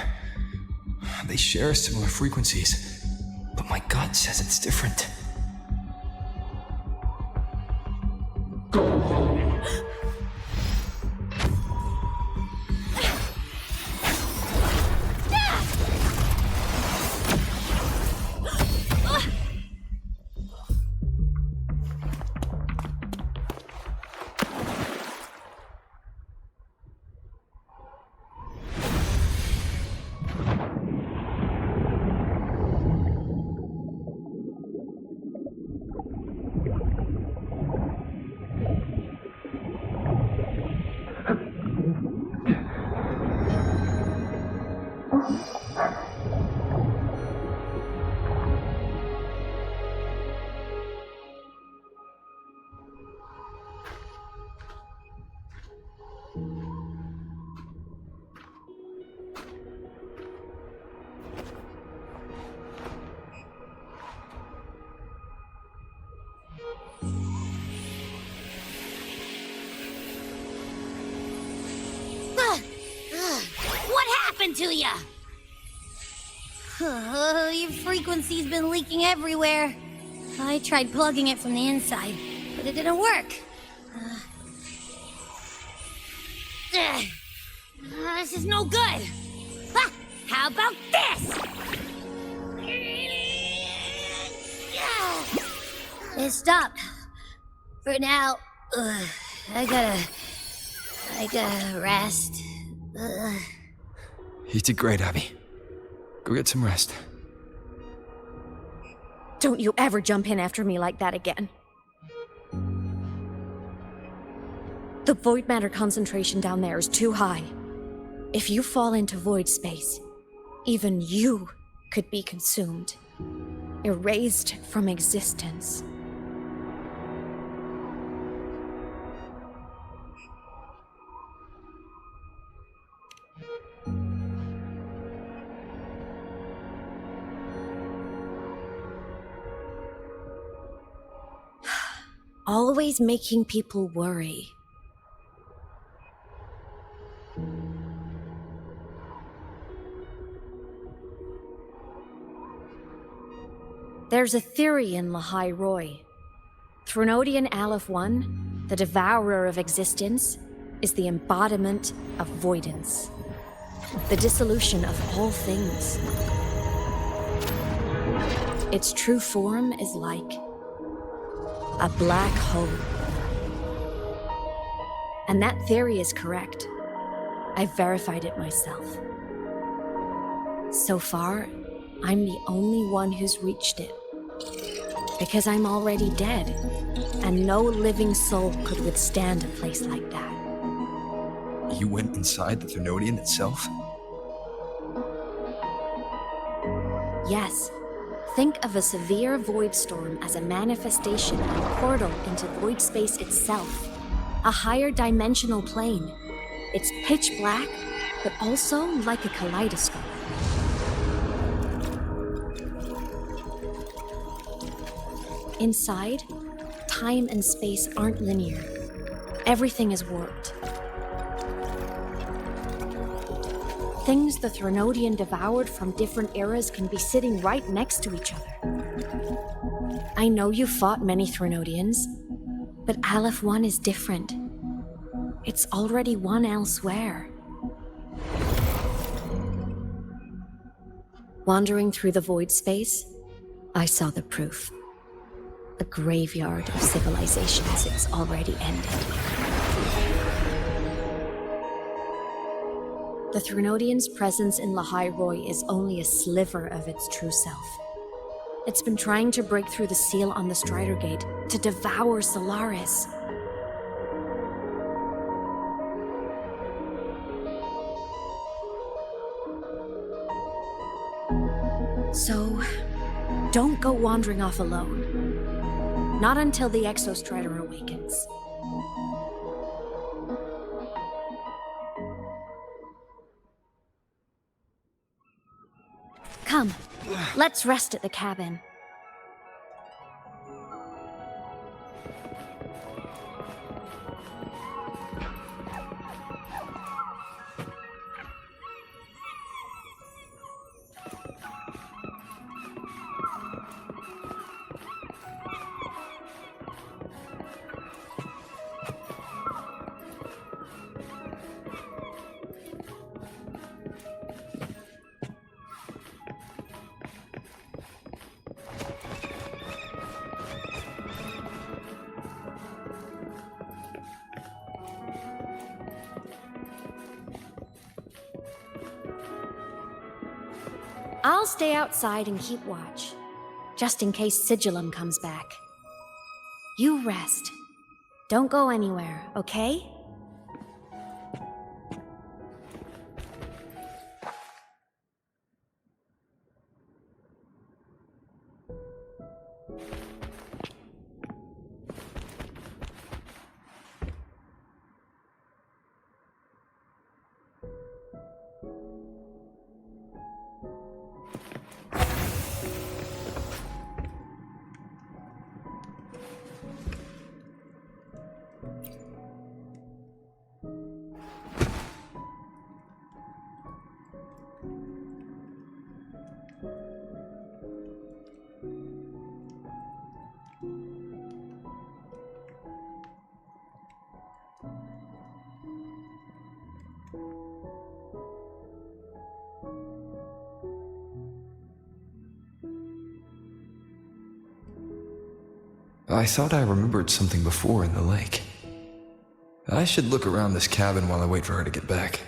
They share similar frequencies, but my gut says it's different. Go home. What happened to ya? Your frequency's been leaking everywhere. I tried plugging it from the inside, but it didn't work. This is no good. How about this? It stopped. For now, I gotta rest. You did great, Abby. Go get some rest. Don't you ever jump in after me like that again. The void matter concentration down there is too high. If you fall into void space, even you could be consumed, erased from existence. Always making people worry. There's a theory in Lahai-Roi. Thenodian Aleph-1, the devourer of existence, is the embodiment of voidance. The dissolution of all things. Its true form is like a black hole. And that theory is correct. I've verified it myself. So far, I'm the only one who's reached it. Because I'm already dead, and no living soul could withstand a place like that. You went inside the Thenodian itself? Yes. Think of a severe void storm as a manifestation and portal into void space itself. A higher dimensional plane. It's pitch black, but also like a kaleidoscope. Inside, time and space aren't linear. Everything is warped. Things the Thenodian devoured from different eras can be sitting right next to each other. I know you fought many Thenodians, but Aleph-1 is different. It's already won elsewhere. Wandering through the void space, I saw the proof. A graveyard of civilizations it's already ended. The Thenodian's presence in Lahai-Roi is only a sliver of its true self. It's been trying to break through the seal on the Strider Gate to devour Solaris. So, don't go wandering off alone. Not until the Exostrider awakens. Come, let's rest at the cabin. I'll stay outside and keep watch, just in case Sigillum comes back. You rest. Don't go anywhere, okay? I thought I remembered something before in the lake. I should look around this cabin while I wait for her to get back.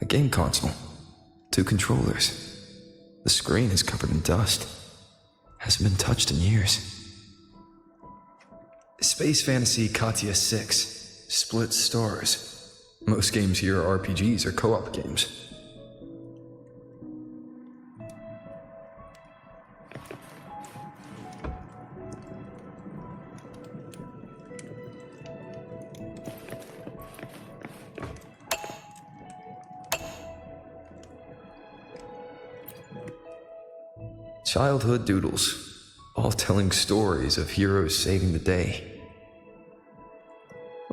A game console. 2 controllers. The screen is covered in dust. Hasn't been touched in years. Space Fantasy Katya 6. Split stars. Most games here are RPGs or co-op games. Childhood doodles, all telling stories of heroes saving the day.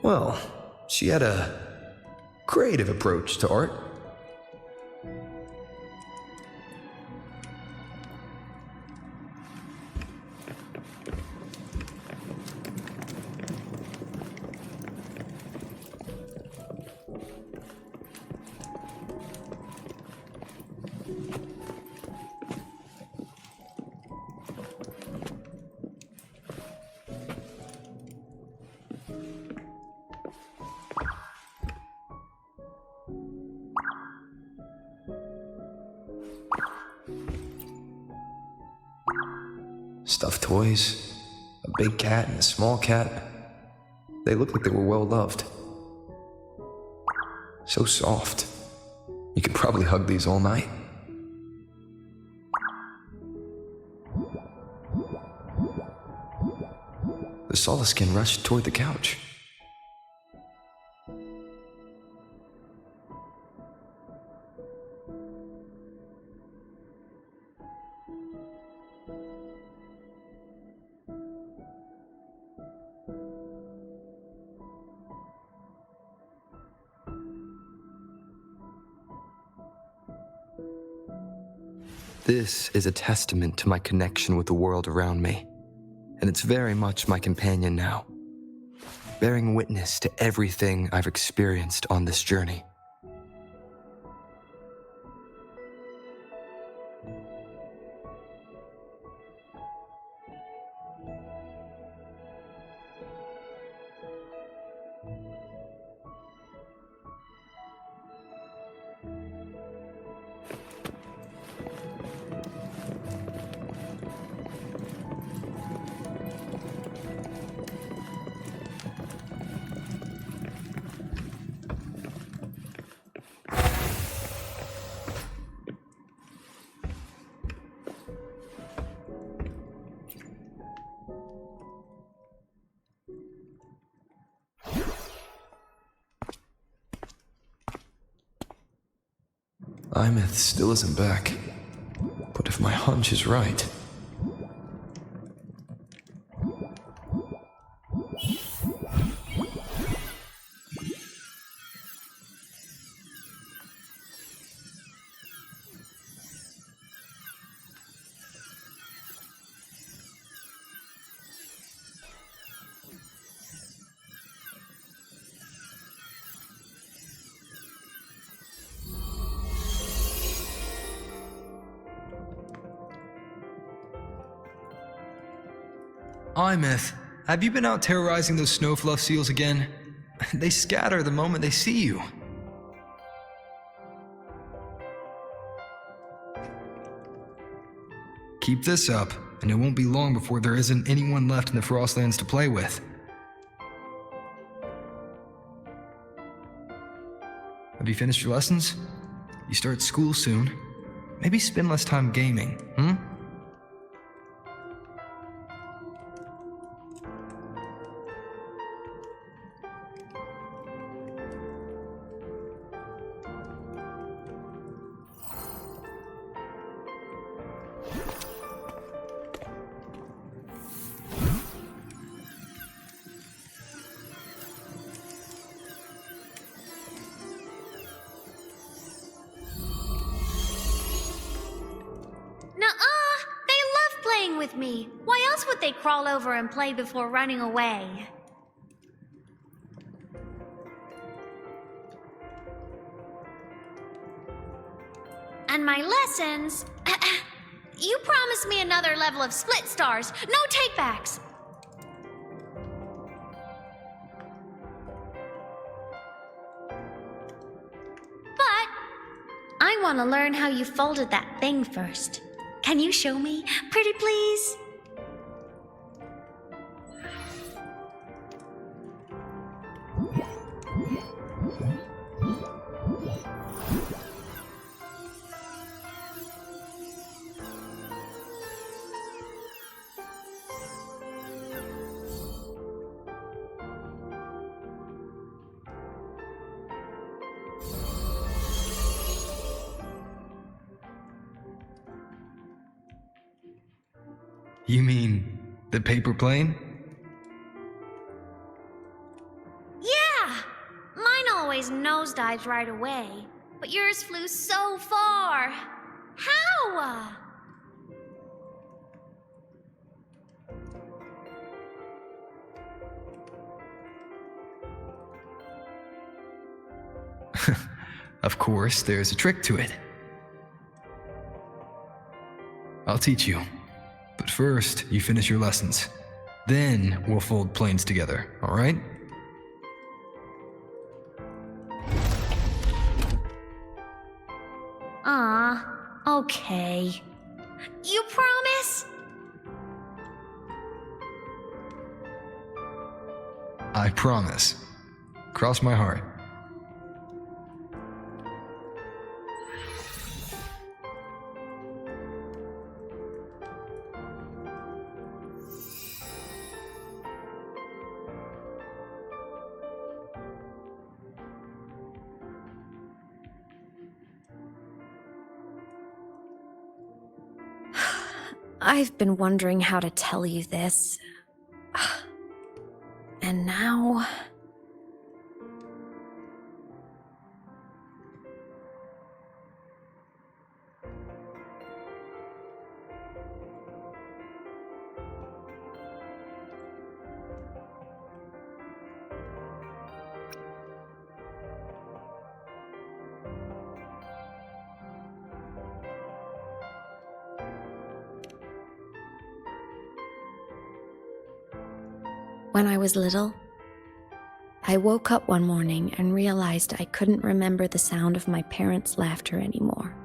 Well, she had a creative approach to art. Stuffed toys, a big cat and a small cat. They looked like they were well loved. So soft. You could probably hug these all night. The Solaskin rushed toward the couch. This is a testament to my connection with the world around me, and it's very much my companion now, bearing witness to everything I've experienced on this journey. Imeth still isn't back, but if my hunch is right... Imeth, have you been out terrorizing those snowfluff seals again? They scatter the moment they see you. Keep this up, and it won't be long before there isn't anyone left in the Frostlands to play with. Have you finished your lessons? You start school soon. Maybe spend less time gaming, With me. Why else would they crawl over and play before running away? And my lessons? You promised me another level of split stars. No takebacks. But I want to learn how you folded that thing first. Can you show me, pretty please? You mean the paper plane? Yeah! Mine always nosedives right away, but yours flew so far. How? Of course, there's a trick to it. I'll teach you. But first, you finish your lessons. Then we'll fold planes together, all right? Okay. You promise? I promise. Cross my heart. I've been wondering how to tell you this. And now... When I was little, I woke up one morning and realized I couldn't remember the sound of my parents' laughter anymore.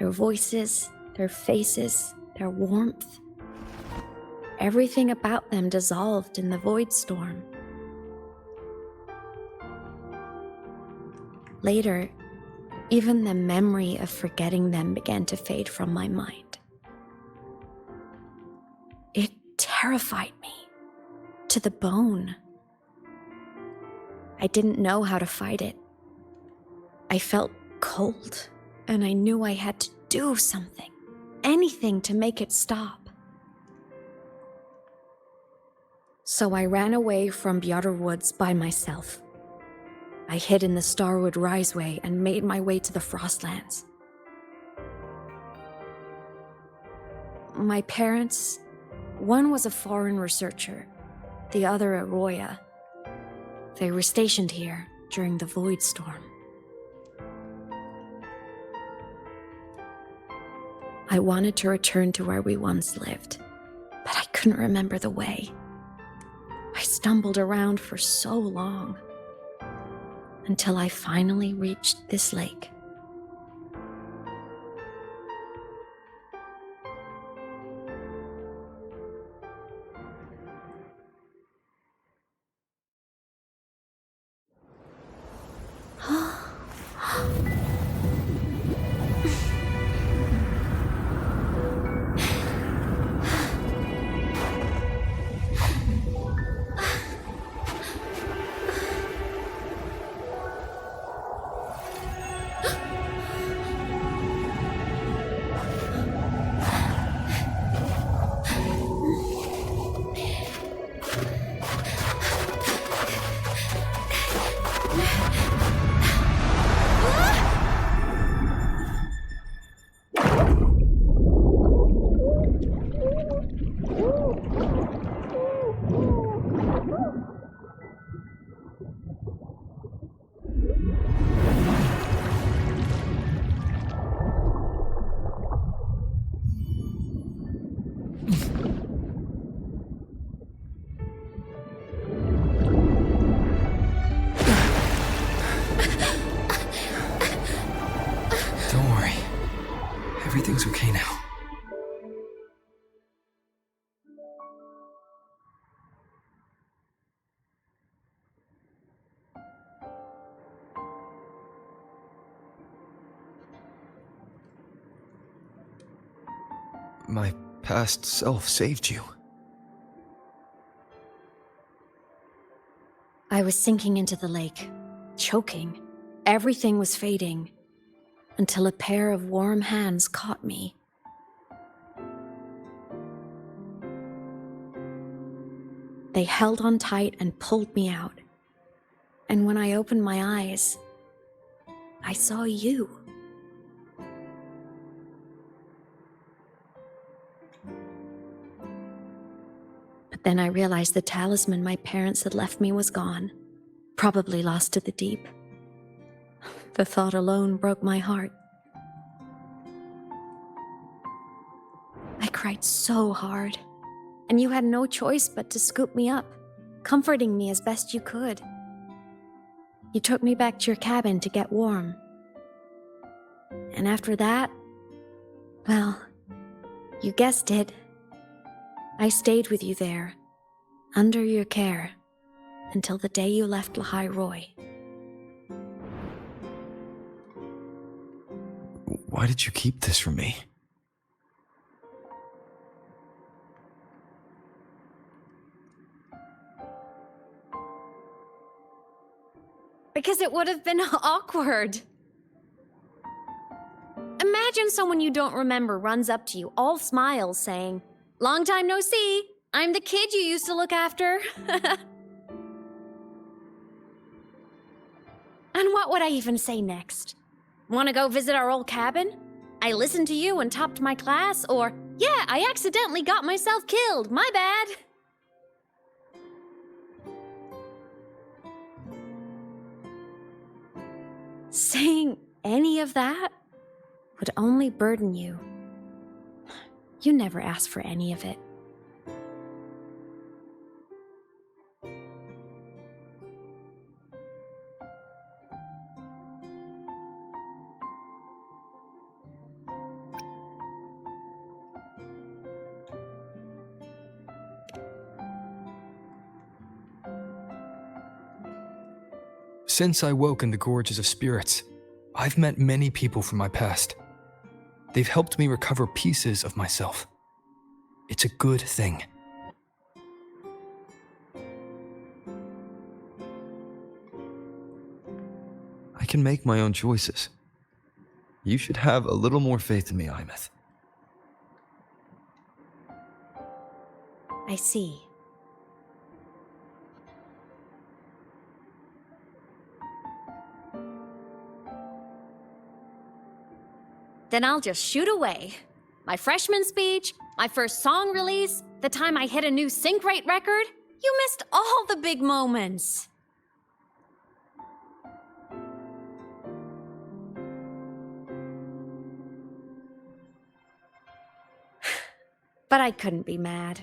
Their voices, their faces, their warmth, everything about them dissolved in the void storm. Later, even the memory of forgetting them began to fade from my mind. It terrified me to the bone. I didn't know how to fight it. I felt cold, and I knew I had to do something, anything to make it stop. So I ran away from Bjorder Woods by myself. I hid in the Starwood Riseway and made my way to the Frostlands. My parents, one was a foreign researcher, the other a Roya. They were stationed here during the Void Storm. I wanted to return to where we once lived, but I couldn't remember the way. I stumbled around for so long, until I finally reached this lake. Don't worry. Everything's okay now. My past self saved you. I was sinking into the lake, choking. Everything was fading, until a pair of warm hands caught me. They held on tight and pulled me out. And when I opened my eyes, I saw you. But then I realized the talisman my parents had left me was gone, probably lost to the deep. The thought alone broke my heart. I cried so hard, and you had no choice but to scoop me up, comforting me as best you could. You took me back to your cabin to get warm. And after that, well, you guessed it. I stayed with you there, under your care, until the day you left Lahai-Roi. Why did you keep this from me? Because it would have been awkward. Imagine someone you don't remember runs up to you, all smiles, saying, "Long time no see, I'm the kid you used to look after." And what would I even say next? Want to go visit our old cabin? I listened to you and topped my class, or, "Yeah, I accidentally got myself killed, my bad." Saying any of that would only burden you. You never asked for any of it. Since I woke in the Gorges of Spirits, I've met many people from my past. They've helped me recover pieces of myself. It's a good thing. I can make my own choices. You should have a little more faith in me, Imeth. I see. Then I'll just shoot away. My freshman speech, my first song release, the time I hit a new sync rate record. You missed all the big moments. But I couldn't be mad.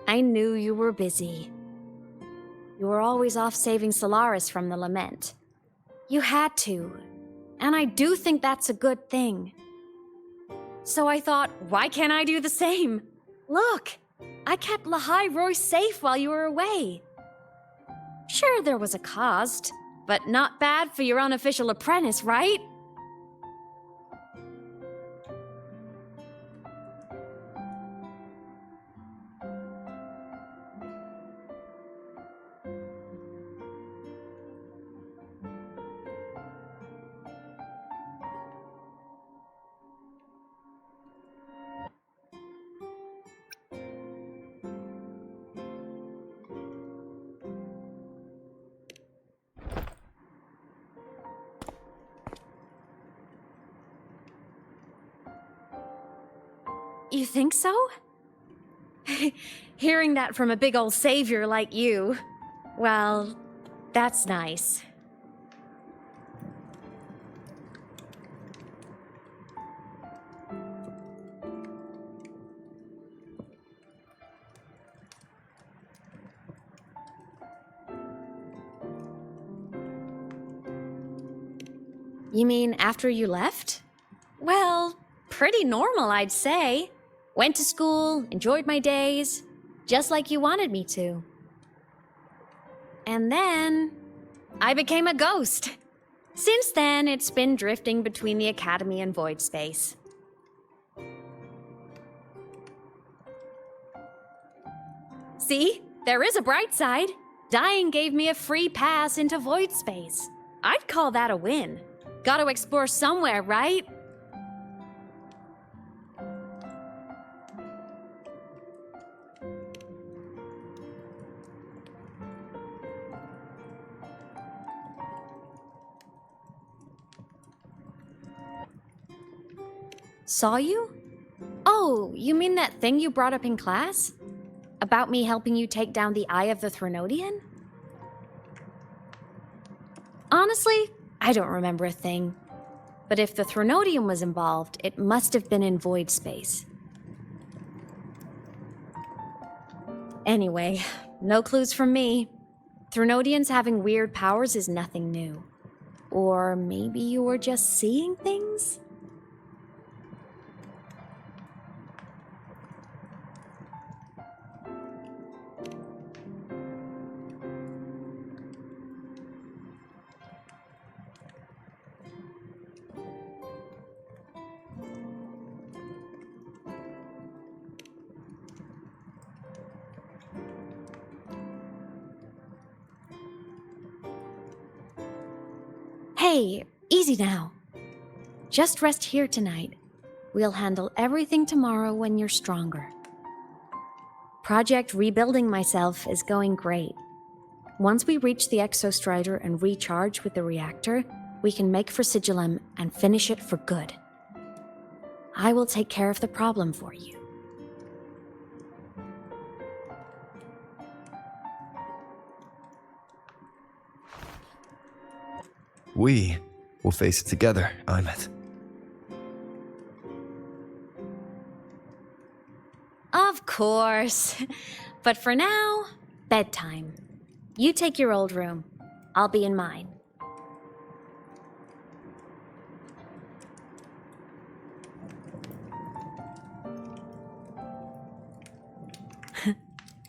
I knew you were busy. You were always off saving Solaris from the lament. You had to, and I do think that's a good thing. So I thought, why can't I do the same? Look, I kept Lahai-Roi safe while you were away. Sure, there was a cost, but not bad for your unofficial apprentice, right? You think so? Hearing that from a big old savior like you, well, that's nice. You mean after you left? Well, pretty normal, I'd say. Went to school, enjoyed my days, just like you wanted me to. And then I became a ghost. Since then, it's been drifting between the Academy and void space. See, there is a bright side. Dying gave me a free pass into void space. I'd call that a win. Gotta explore somewhere, right? Saw you? Oh, you mean that thing you brought up in class? About me helping you take down the Eye of the Threnodian? Honestly, I don't remember a thing. But if the Threnodian was involved, it must have been in void space. Anyway, no clues from me. Threnodians having weird powers is nothing new. Or maybe you were just seeing things? Hey, easy now. Just rest here tonight. We'll handle everything tomorrow when you're stronger. Project Rebuilding Myself is going great. Once we reach the Exostrider and recharge with the reactor, we can make for Sigillum and finish it for good. I will take care of the problem for you. We will face it together, Imet. Of course. But for now, bedtime. You take your old room. I'll be in mine.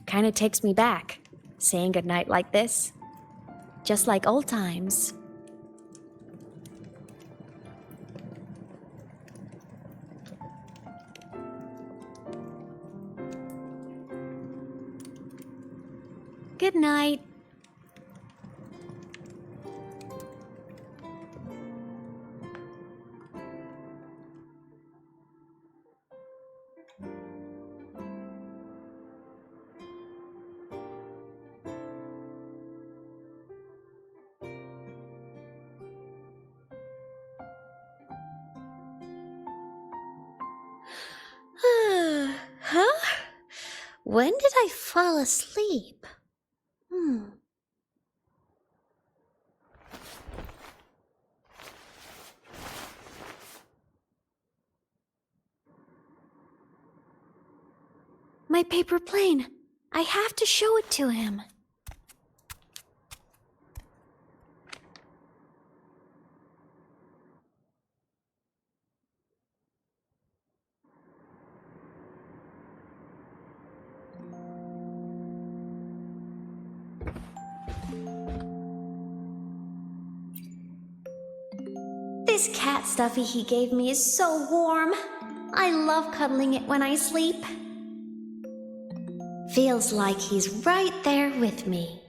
Kinda takes me back, saying goodnight like this. Just like old times. Good night. Huh? When did I fall asleep? My paper plane. I have to show it to him. This cat stuffy he gave me is so warm. I love cuddling it when I sleep. Feels like he's right there with me.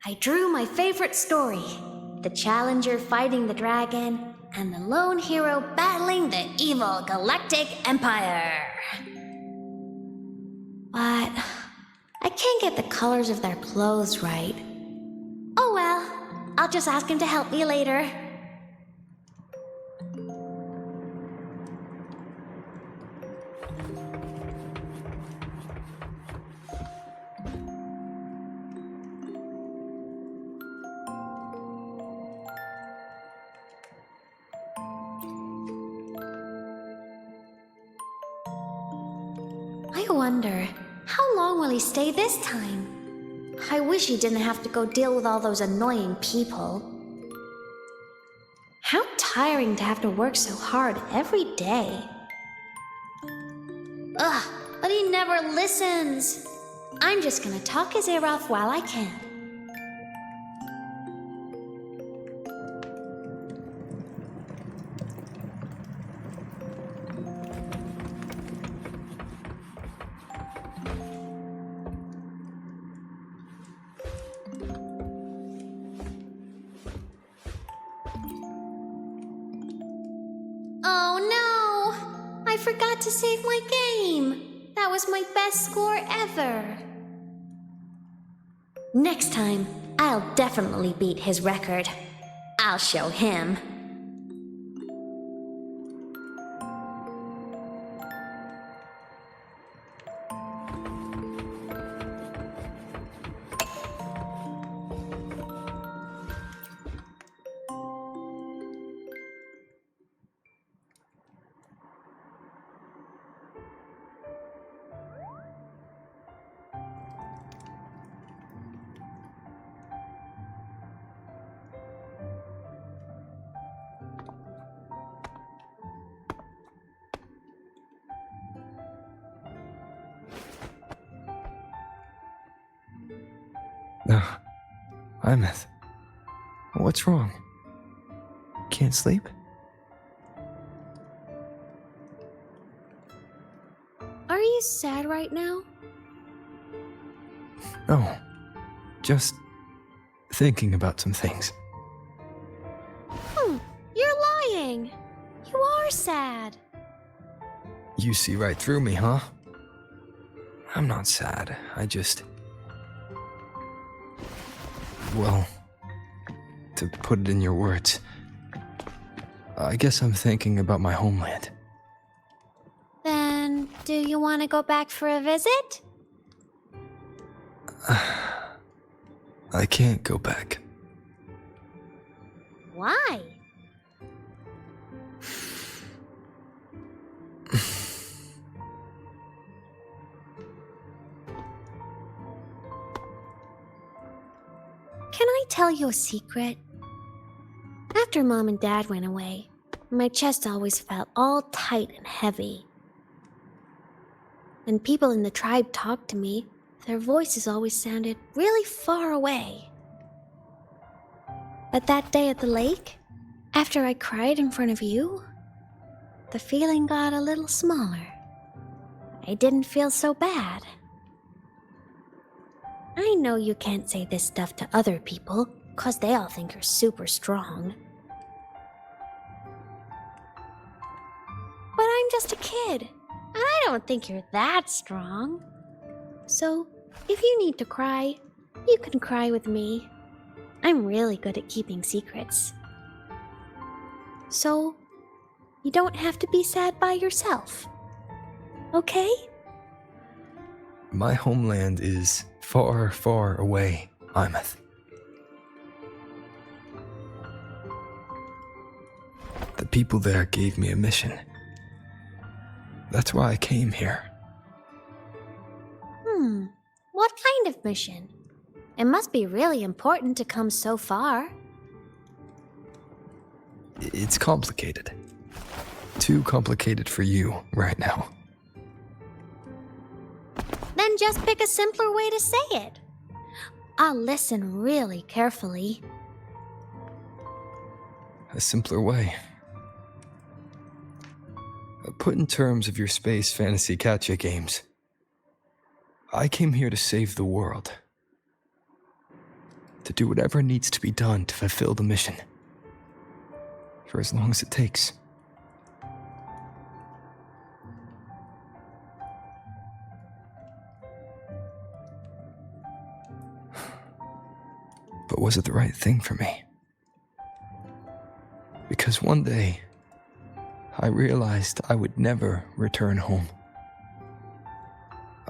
I drew my favorite story. The Challenger fighting the dragon, and the lone hero battling the evil Galactic Empire. But I can't get the colors of their clothes right. Oh well, I'll just ask him to help me later. I wonder, how long will he stay this time? I wish he didn't have to go deal with all those annoying people. How tiring to have to work so hard every day. Ugh, but he never listens. I'm just gonna talk his ear off while I can. Oh no! I forgot to save my game! That was my best score ever! Next time, I'll definitely beat his record. I'll show him. No. Imeth. What's wrong? Can't sleep? Are you sad right now? No. Just thinking about some things. You're lying! You are sad! You see right through me, huh? I'm not sad. I just... Well, to put it in your words, I guess I'm thinking about my homeland. Then, do you want to go back for a visit? I can't go back. Why? Can I tell you a secret? After Mom and Dad went away, my chest always felt all tight and heavy. When people in the tribe talked to me, their voices always sounded really far away. But that day at the lake, after I cried in front of you, the feeling got a little smaller. it didn't feel so bad. I know you can't say this stuff to other people, 'cause they all think you're super strong. But I'm just a kid, and I don't think you're that strong. So, if you need to cry, you can cry with me. I'm really good at keeping secrets. So, you don't have to be sad by yourself. Okay? My homeland is far, far away, Imeth. The people there gave me a mission. That's why I came here. What kind of mission? It must be really important to come so far. It's complicated. Too complicated for you right now. Then just pick a simpler way to say it. I'll listen really carefully. A simpler way. Put in terms of your space fantasy gacha games. I came here to save the world. To do whatever needs to be done to fulfill the mission. For as long as it takes. But was it the right thing for me? Because one day, I realized I would never return home.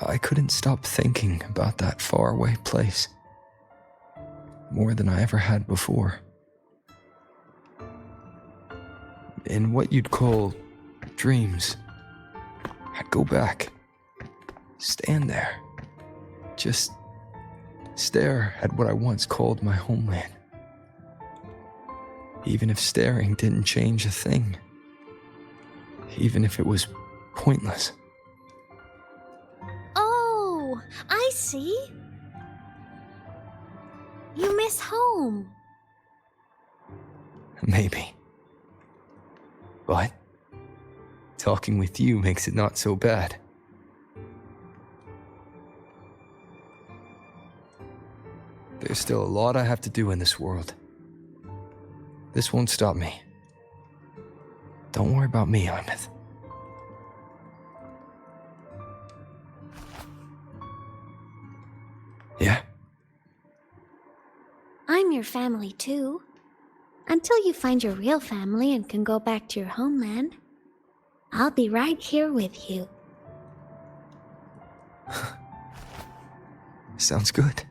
I couldn't stop thinking about that faraway place. More than I ever had before. In what you'd call dreams, I'd go back, stand there, just stare at what I once called my homeland. Even if staring didn't change a thing. Even if it was pointless. Oh, I see. You miss home. Maybe. But talking with you makes it not so bad. There's still a lot I have to do in this world. This won't stop me. Don't worry about me, Imeth. Yeah? I'm your family too. Until you find your real family and can go back to your homeland, I'll be right here with you. Sounds good.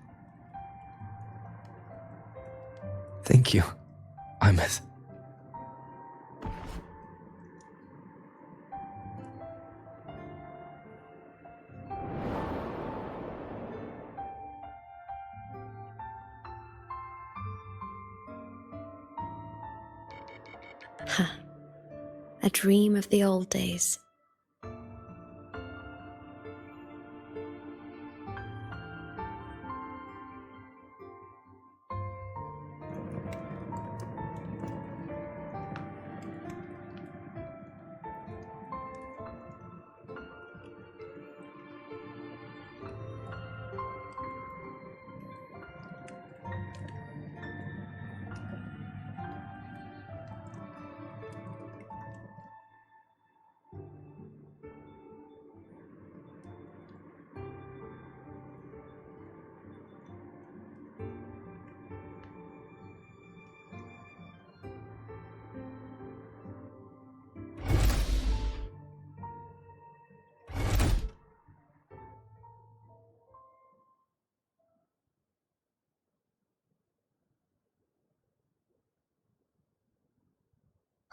Thank you, Imeth. A dream of the old days.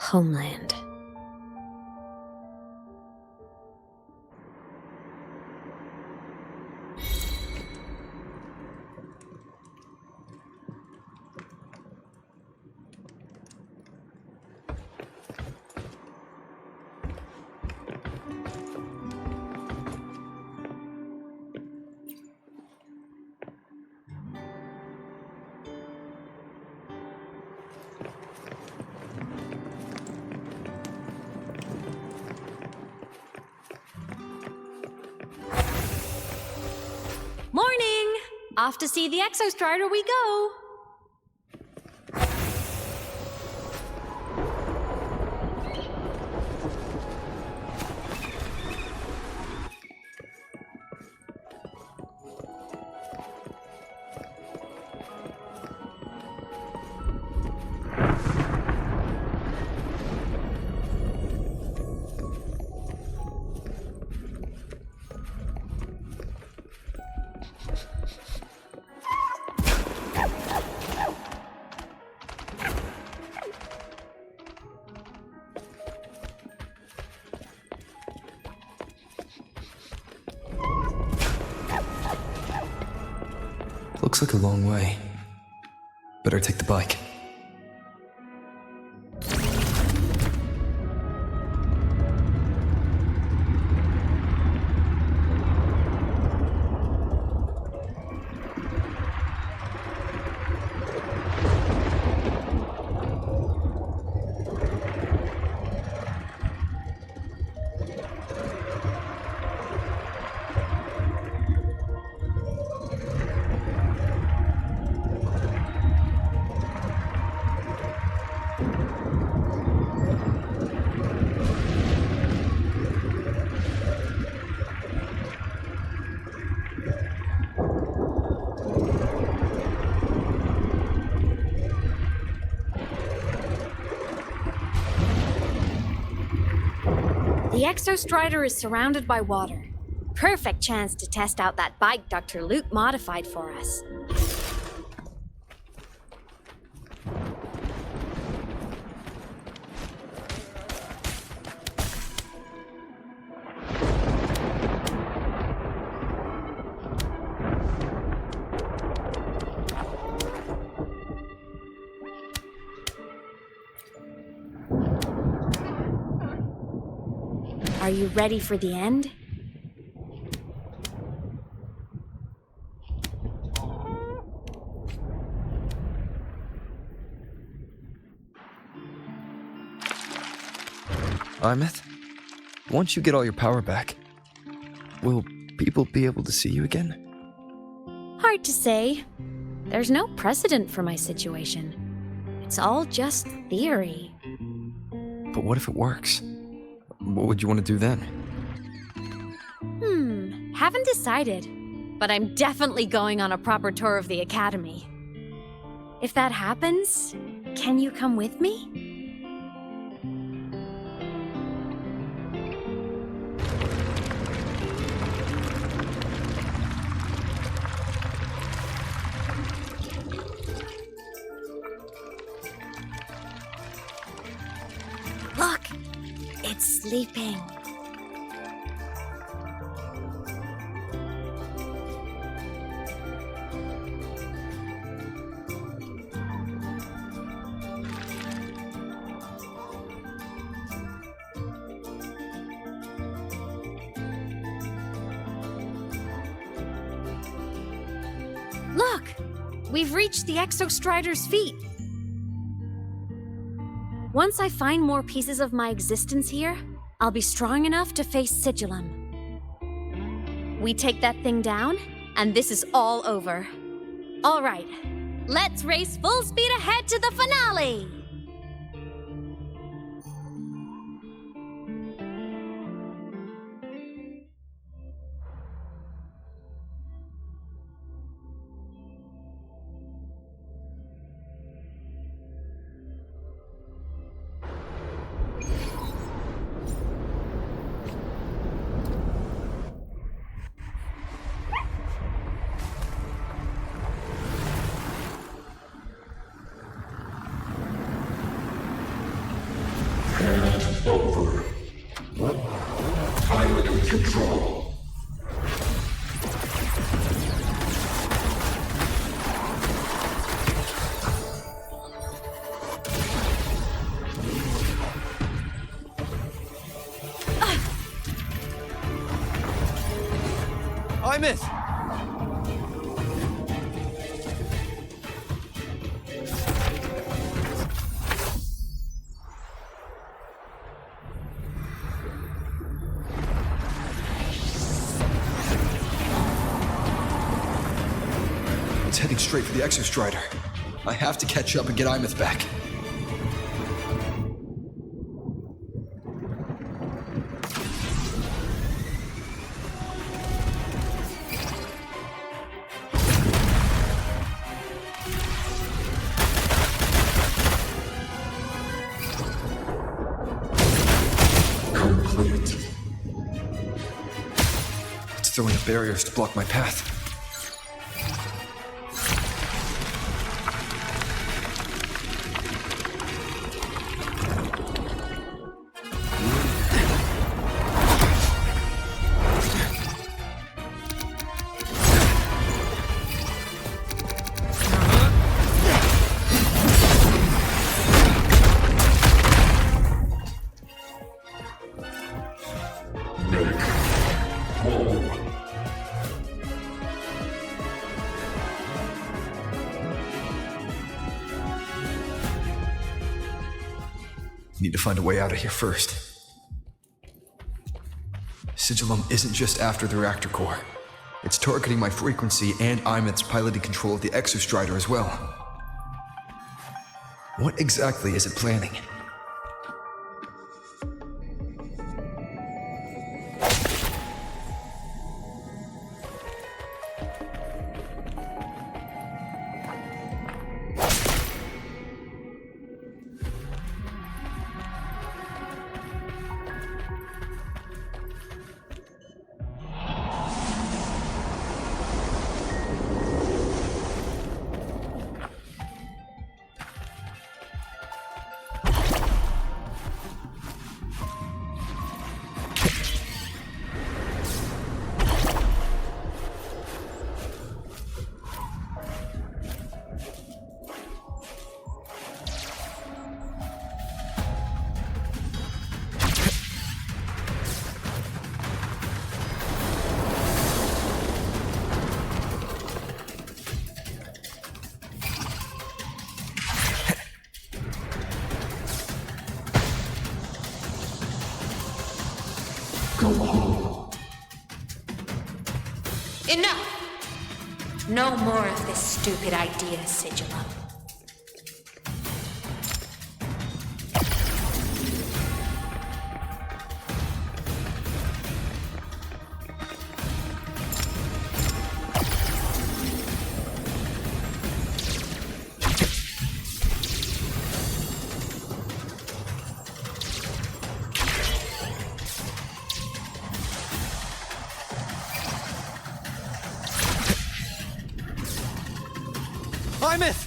Homeland. Morning! Off to see the Exostrider we go! Looks like a long way. Better take the bike. The Exostrider is surrounded by water. Perfect chance to test out that bike Dr. Luke modified for us. Are you ready for the end? Imeth, once you get all your power back, will people be able to see you again? Hard to say. There's no precedent for my situation. It's all just theory. But what if it works? What would you want to do then? Haven't decided. But I'm definitely going on a proper tour of the Academy. If that happens, can you come with me? Look! It's sleeping. Look! We've reached the Exostrider's feet. Once I find more pieces of my existence here, I'll be strong enough to face Sigillum. We take that thing down, and this is all over. All right, let's race full speed ahead to the finale! It's heading straight for the Exostrider. I have to catch up and get Imeth back. Complete. It's throwing up barriers to block my path. Need to find a way out of here first. Sigillum isn't just after the reactor core. It's targeting my frequency and Imeth's piloted control of the Exostrider as well. What exactly is it planning? Go home. Enough! No more of this stupid idea, Sigillum. Imeth!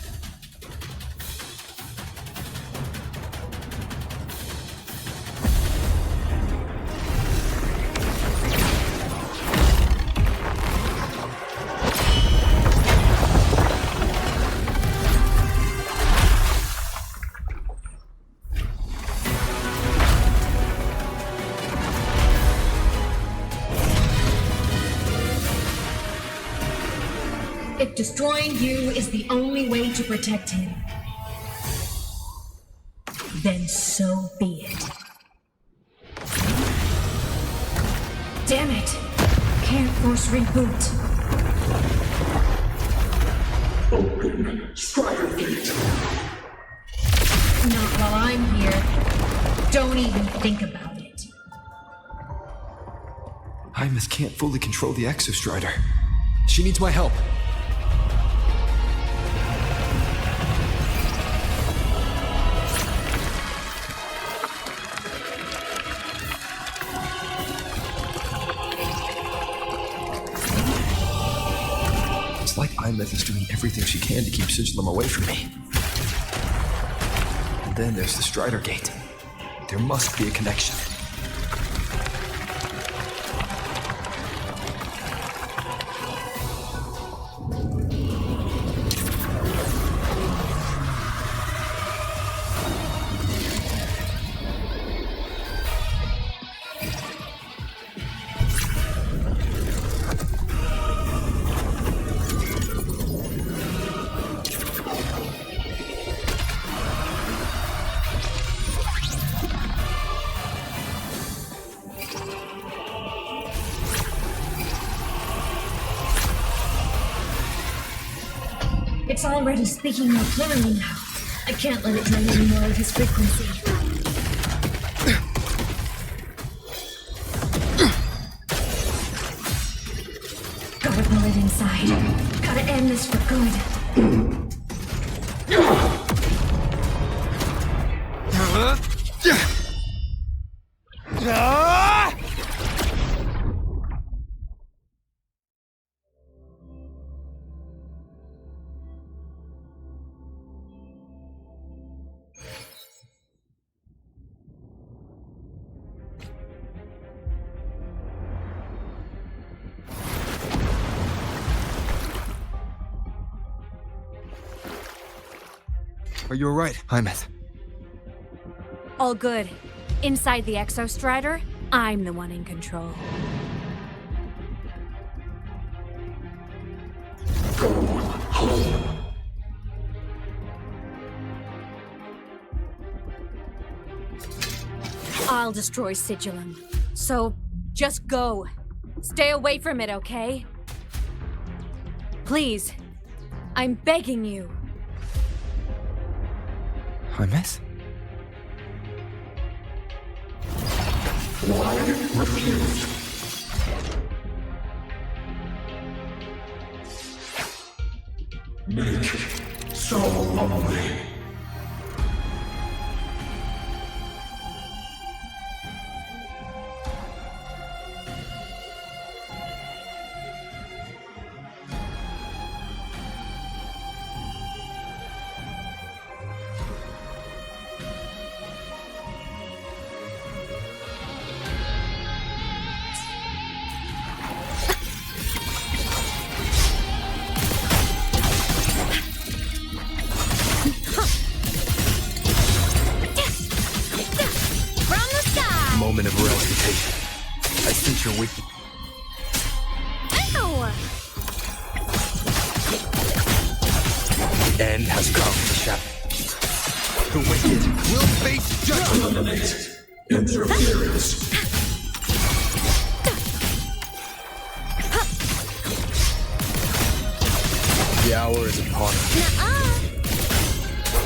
If destroying you is the only way to protect him, then so be it. Damn it! Can't force reboot. Open Strider Gate. Not while I'm here. Don't even think about it. Imeth can't fully control the Exostrider. She needs my help. It's like Imeth is doing everything she can to keep Sigillum away from me. And then there's the Strider Gate. There must be a connection. It's already speaking more clearly now. I can't let it drain any more of his frequency. Gotta pull it inside. Gotta end this for good. Are you alright, Hymet? All good. Inside the Exostrider, I'm the one in control. Go home. I'll destroy Sigilum. So, just go. Stay away from it, okay? Please. I'm begging you. Hymet? Why refused? Make so lonely. Moment of realization. I sense your weakness. The end has come, Shep. The wicked will face judgment. Eliminate interference. The hour is upon us.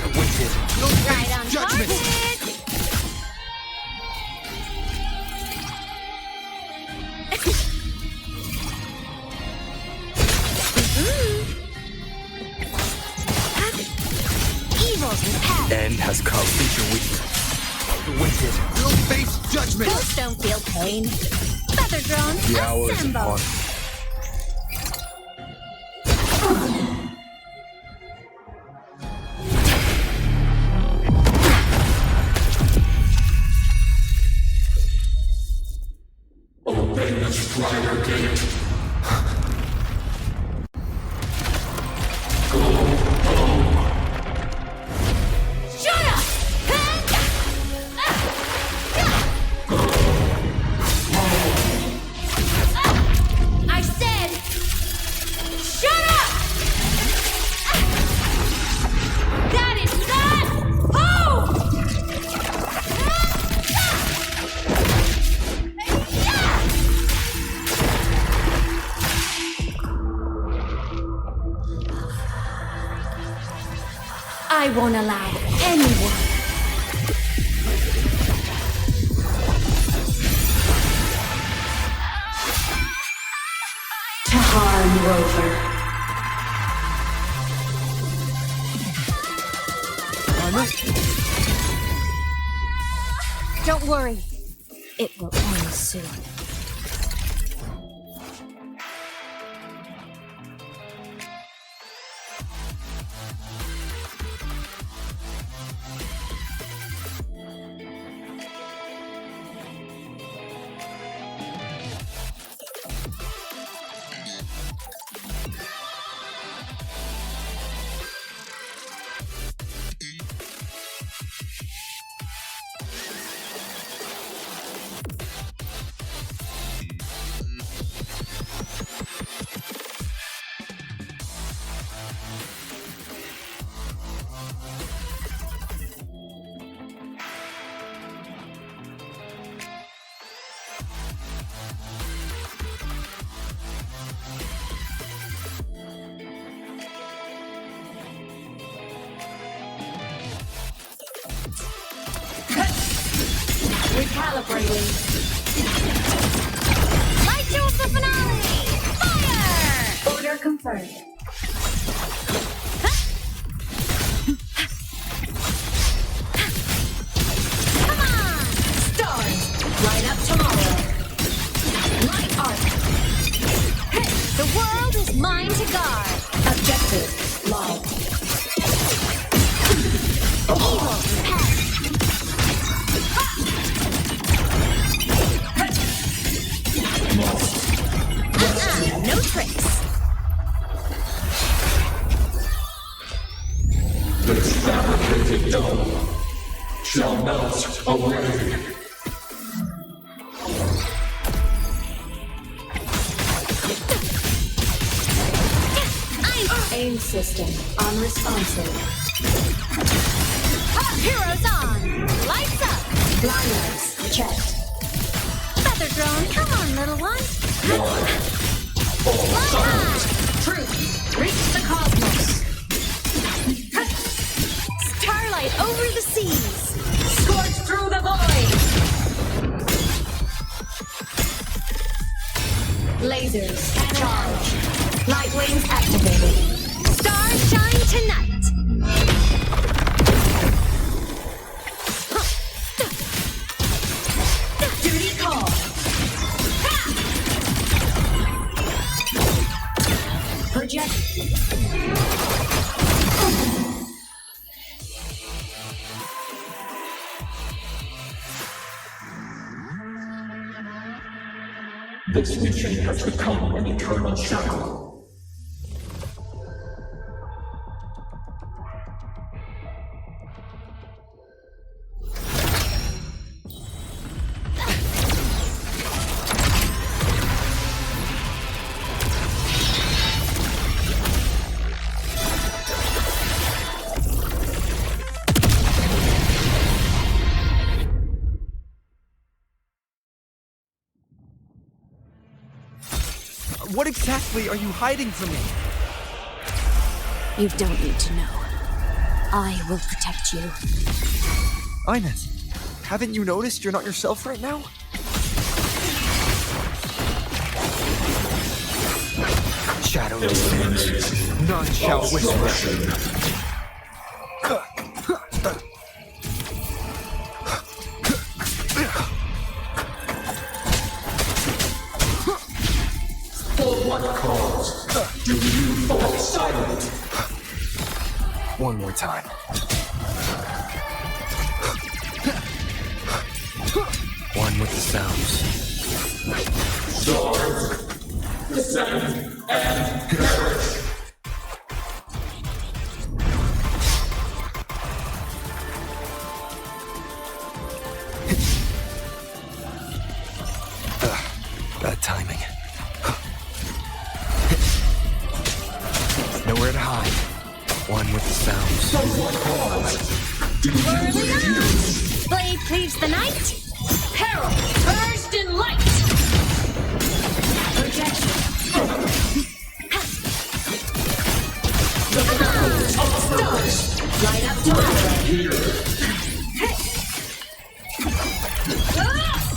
The wicked will face judgment. End has come. Face your weakness. The wicked will face judgment. Ghosts don't feel pain. Feather drones, The hour is assemble. upon us. Open the Strider Gate. Go home. Shut up! I said, shut up! That is not who! I won't allow anyone. To harm Rover. Don't worry. It will end soon. Recalibrating. Light show of the finale! Fire! Order confirmed. Come on! Stars, light up tomorrow. Light arc. The world is mine to guard. Objective logged. Evil pass. No tricks. This fabricated dome shall melt away. Aim system unresponsive. Heroes on! Lights up! Blinders checked. Feather drone, come on, little one. Fly high! Truth, reach the cosmos. Starlight over the seas. Scorch through the void. Lasers charge. Light wings activated. Stars shine tonight. Duty call. Project. This mission has become an eternal shackle. What exactly are you hiding from me? You don't need to know. I will protect you. Ines, haven't you noticed you're not yourself right now? Shadow descends, none shall whisper. For what cause do you fall silent? One more time. One with the sounds. Stars, descend and perish. Bad timing. Nowhere to hide. One with the sounds. For what cause do you refuse? Blade cleaves the night. Peril, burst in light. Projection. Stars, light up tomorrow.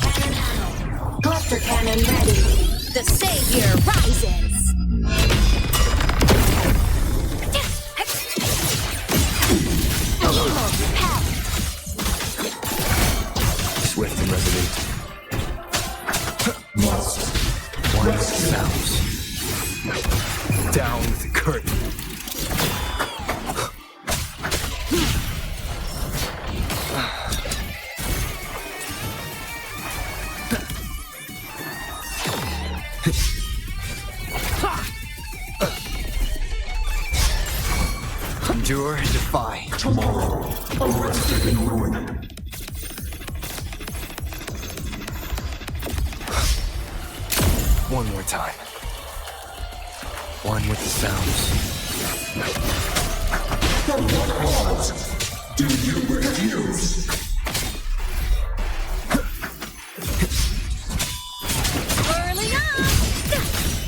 Cannon ammo. Cluster cannon ready. The savior rises. Evil repelled. Swift and resolute. One with the sounds. Down with the curtain. Endure and defy. Tomorrow, arrested in ruin. One more time. One with the sounds. For what cause do you refuse? Whirling up!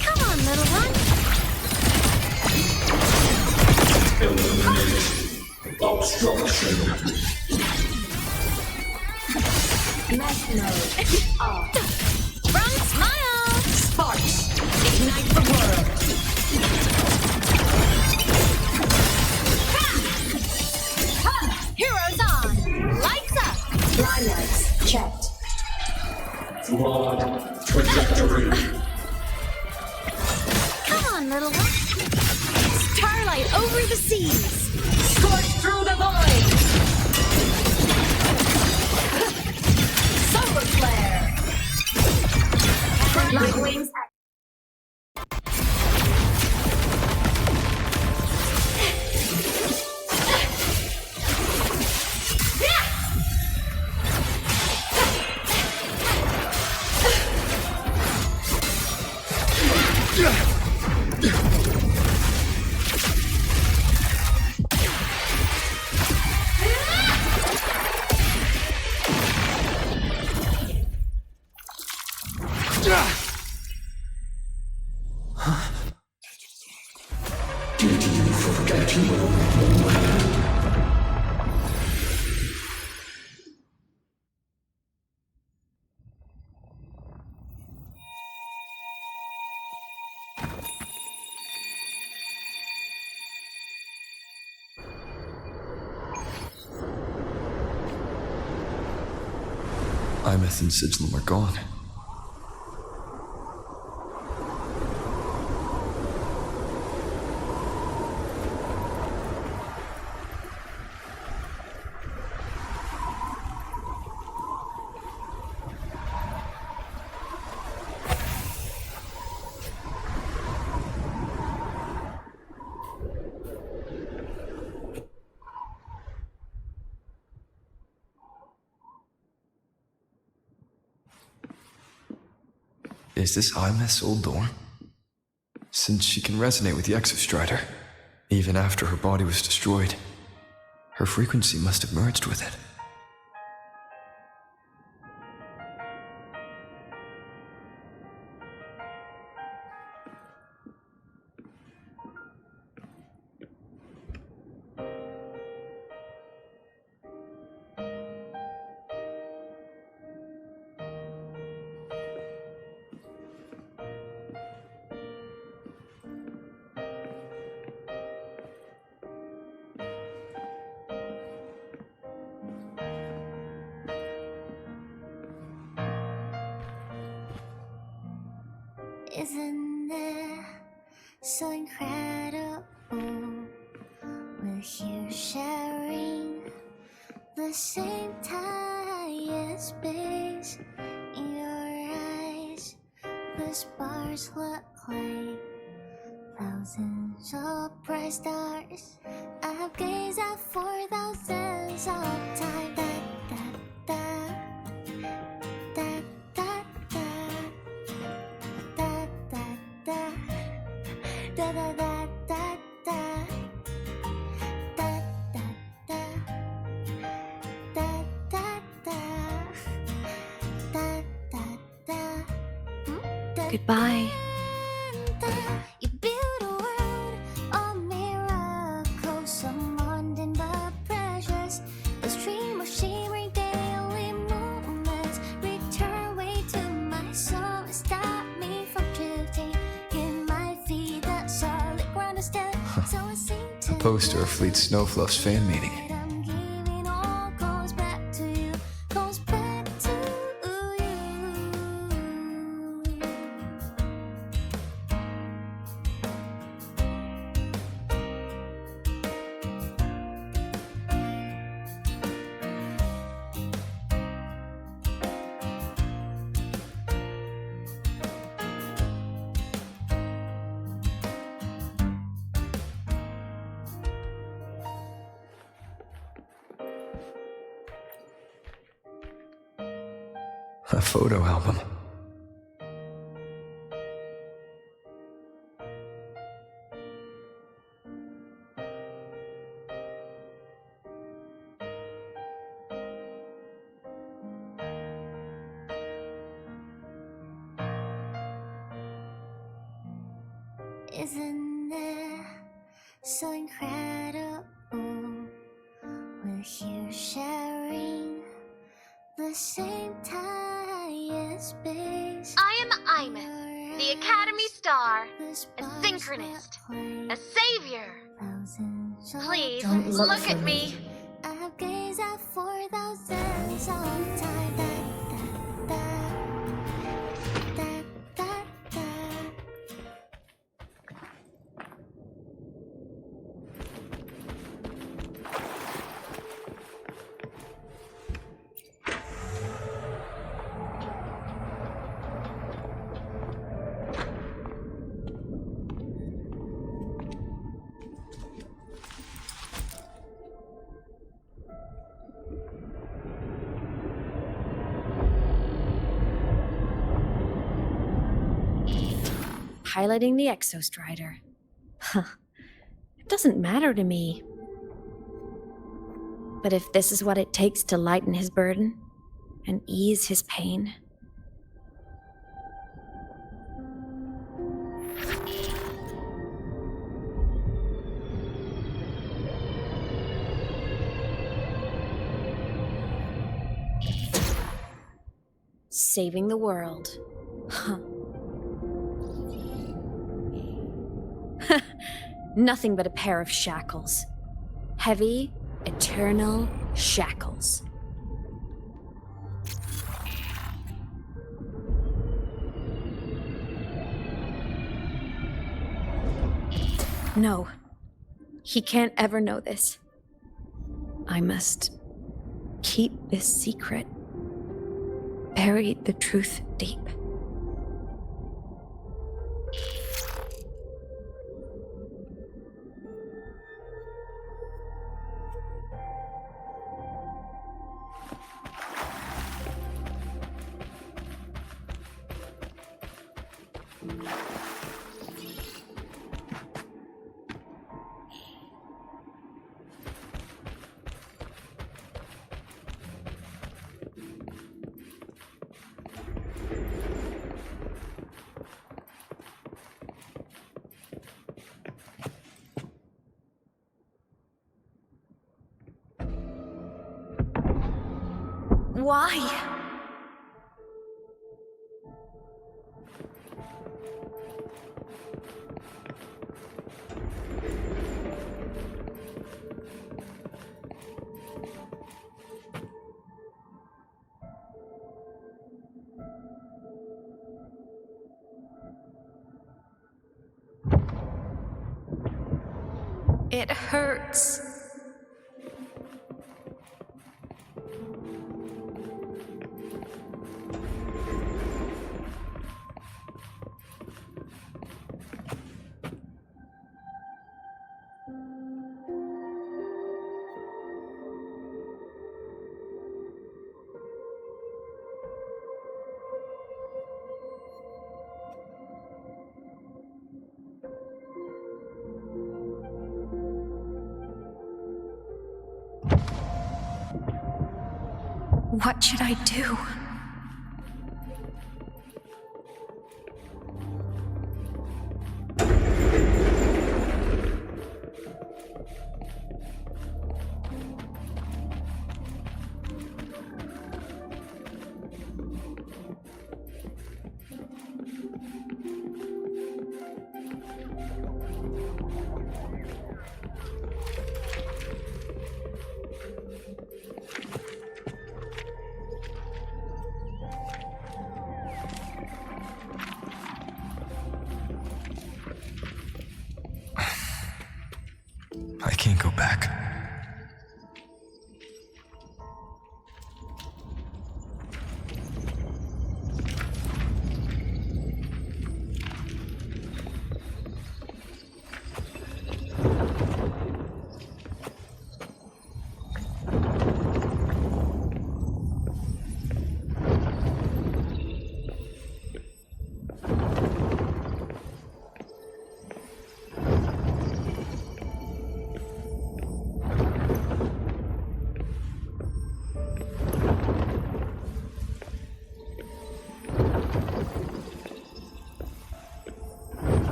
Come on, little one. Eliminate obstruction. Smash mode. Off. From Smile! Sparks. Ignite the world. Ha! Heroes on! Lights up! Climax checked. Flawed trajectory. Come on, little one. Starlight over the seas. Scorch through the void. Solar flare. Light wings. Did you forget you were Imeth and Sigilum are gone. Is this Imeth's old door? Since she can resonate with the Exostrider, even after her body was destroyed, her frequency must have merged with it. Isn't it so incredible? We're here sharing the same time and space. In your eyes, the stars look like thousands of bright stars. I've gazed at for thousands of times. Goodbye. You build a world of miracles, some mundane but precious. The stream of shimmering daily movements return way to my soul and stop me from drifting in my feet. That solid ground is dead, so I sing to A poster of Fleet Snowfluff's fan meeting. I'm giving all goes back to you, goes back to you. A photo album. Isn't it so incredible? We're here sharing the same time. I am Imeth, the Academy Star, a synchronist, a savior. Please, look at me. I've gazed out for thousands of time. Piloting the Exostrider. Huh. It doesn't matter to me. But if this is what it takes to lighten his burden and ease his pain... Saving the world. Huh. Nothing but a pair of shackles. Heavy, eternal shackles. No. He can't ever know this. I must keep this secret. Bury the truth deep. Why? It hurts. What should I do? I can't go back.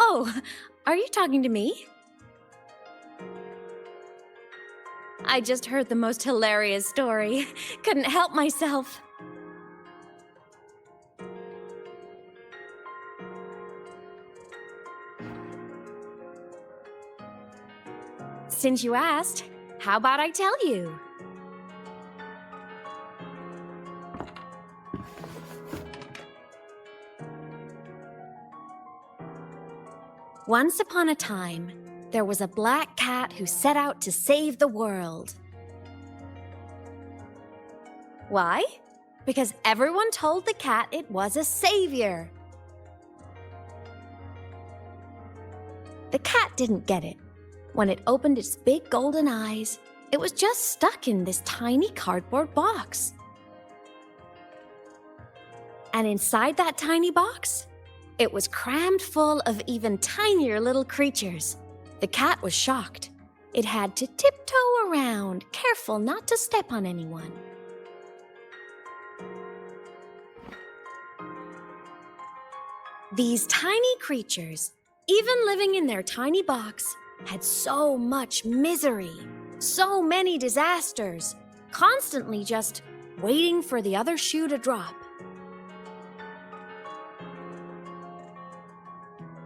Oh, are you talking to me? I just heard the most hilarious story. Couldn't help myself. Since you asked, how about I tell you? Once upon a time, there was a black cat who set out to save the world. Why? Because everyone told the cat it was a savior. The cat didn't get it. When it opened its big golden eyes, it was just stuck in this tiny cardboard box. And inside that tiny box, it was crammed full of even tinier little creatures. The cat was shocked. It had to tiptoe around, careful not to step on anyone. These tiny creatures, even living in their tiny box, had so much misery, so many disasters, constantly just waiting for the other shoe to drop.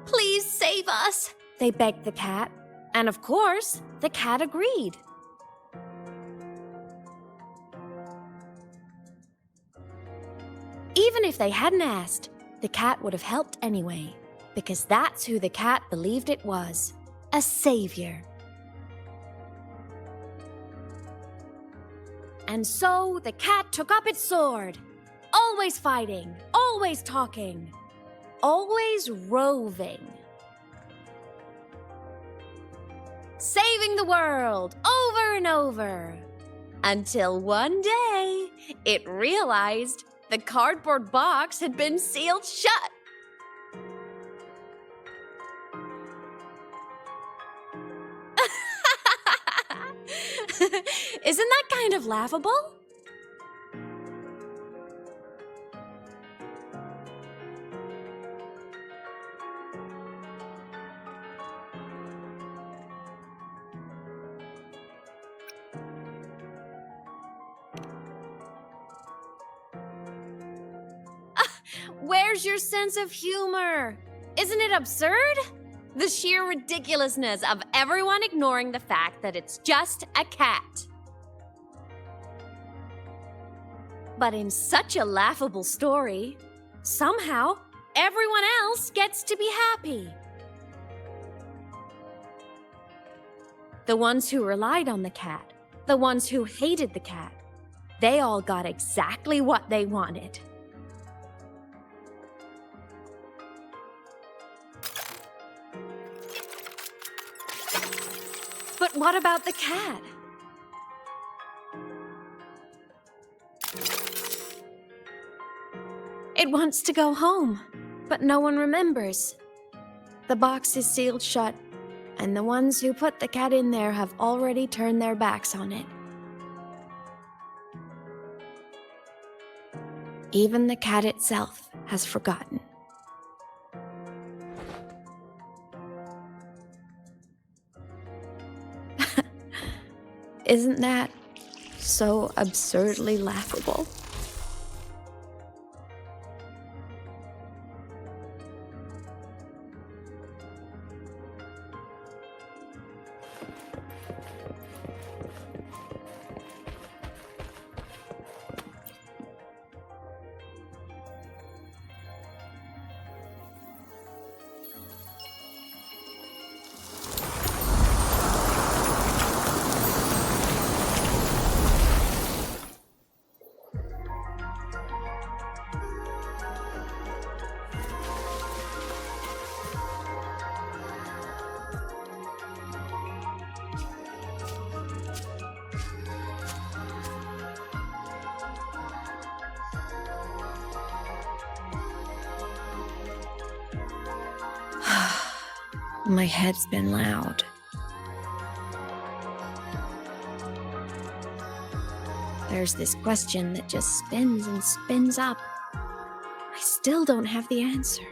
Please save us, they begged the cat. And of course, the cat agreed. Even if they hadn't asked, the cat would have helped anyway, because that's who the cat believed it was, a savior. And so the cat took up its sword, always fighting, always talking, always roving. Saving the world over and over. Until one day, it realized the cardboard box had been sealed shut. Isn't that kind of laughable? Where's your sense of humor? Isn't it absurd? The sheer ridiculousness of everyone ignoring the fact that it's just a cat. But in such a laughable story, somehow everyone else gets to be happy. The ones who relied on the cat, the ones who hated the cat, they all got exactly what they wanted. But what about the cat? It wants to go home, but no one remembers. The box is sealed shut, and the ones who put the cat in there have already turned their backs on it. Even the cat itself has forgotten. Isn't that so absurdly laughable? My head's been loud. There's this question that just spins and spins up. I still don't have the answer.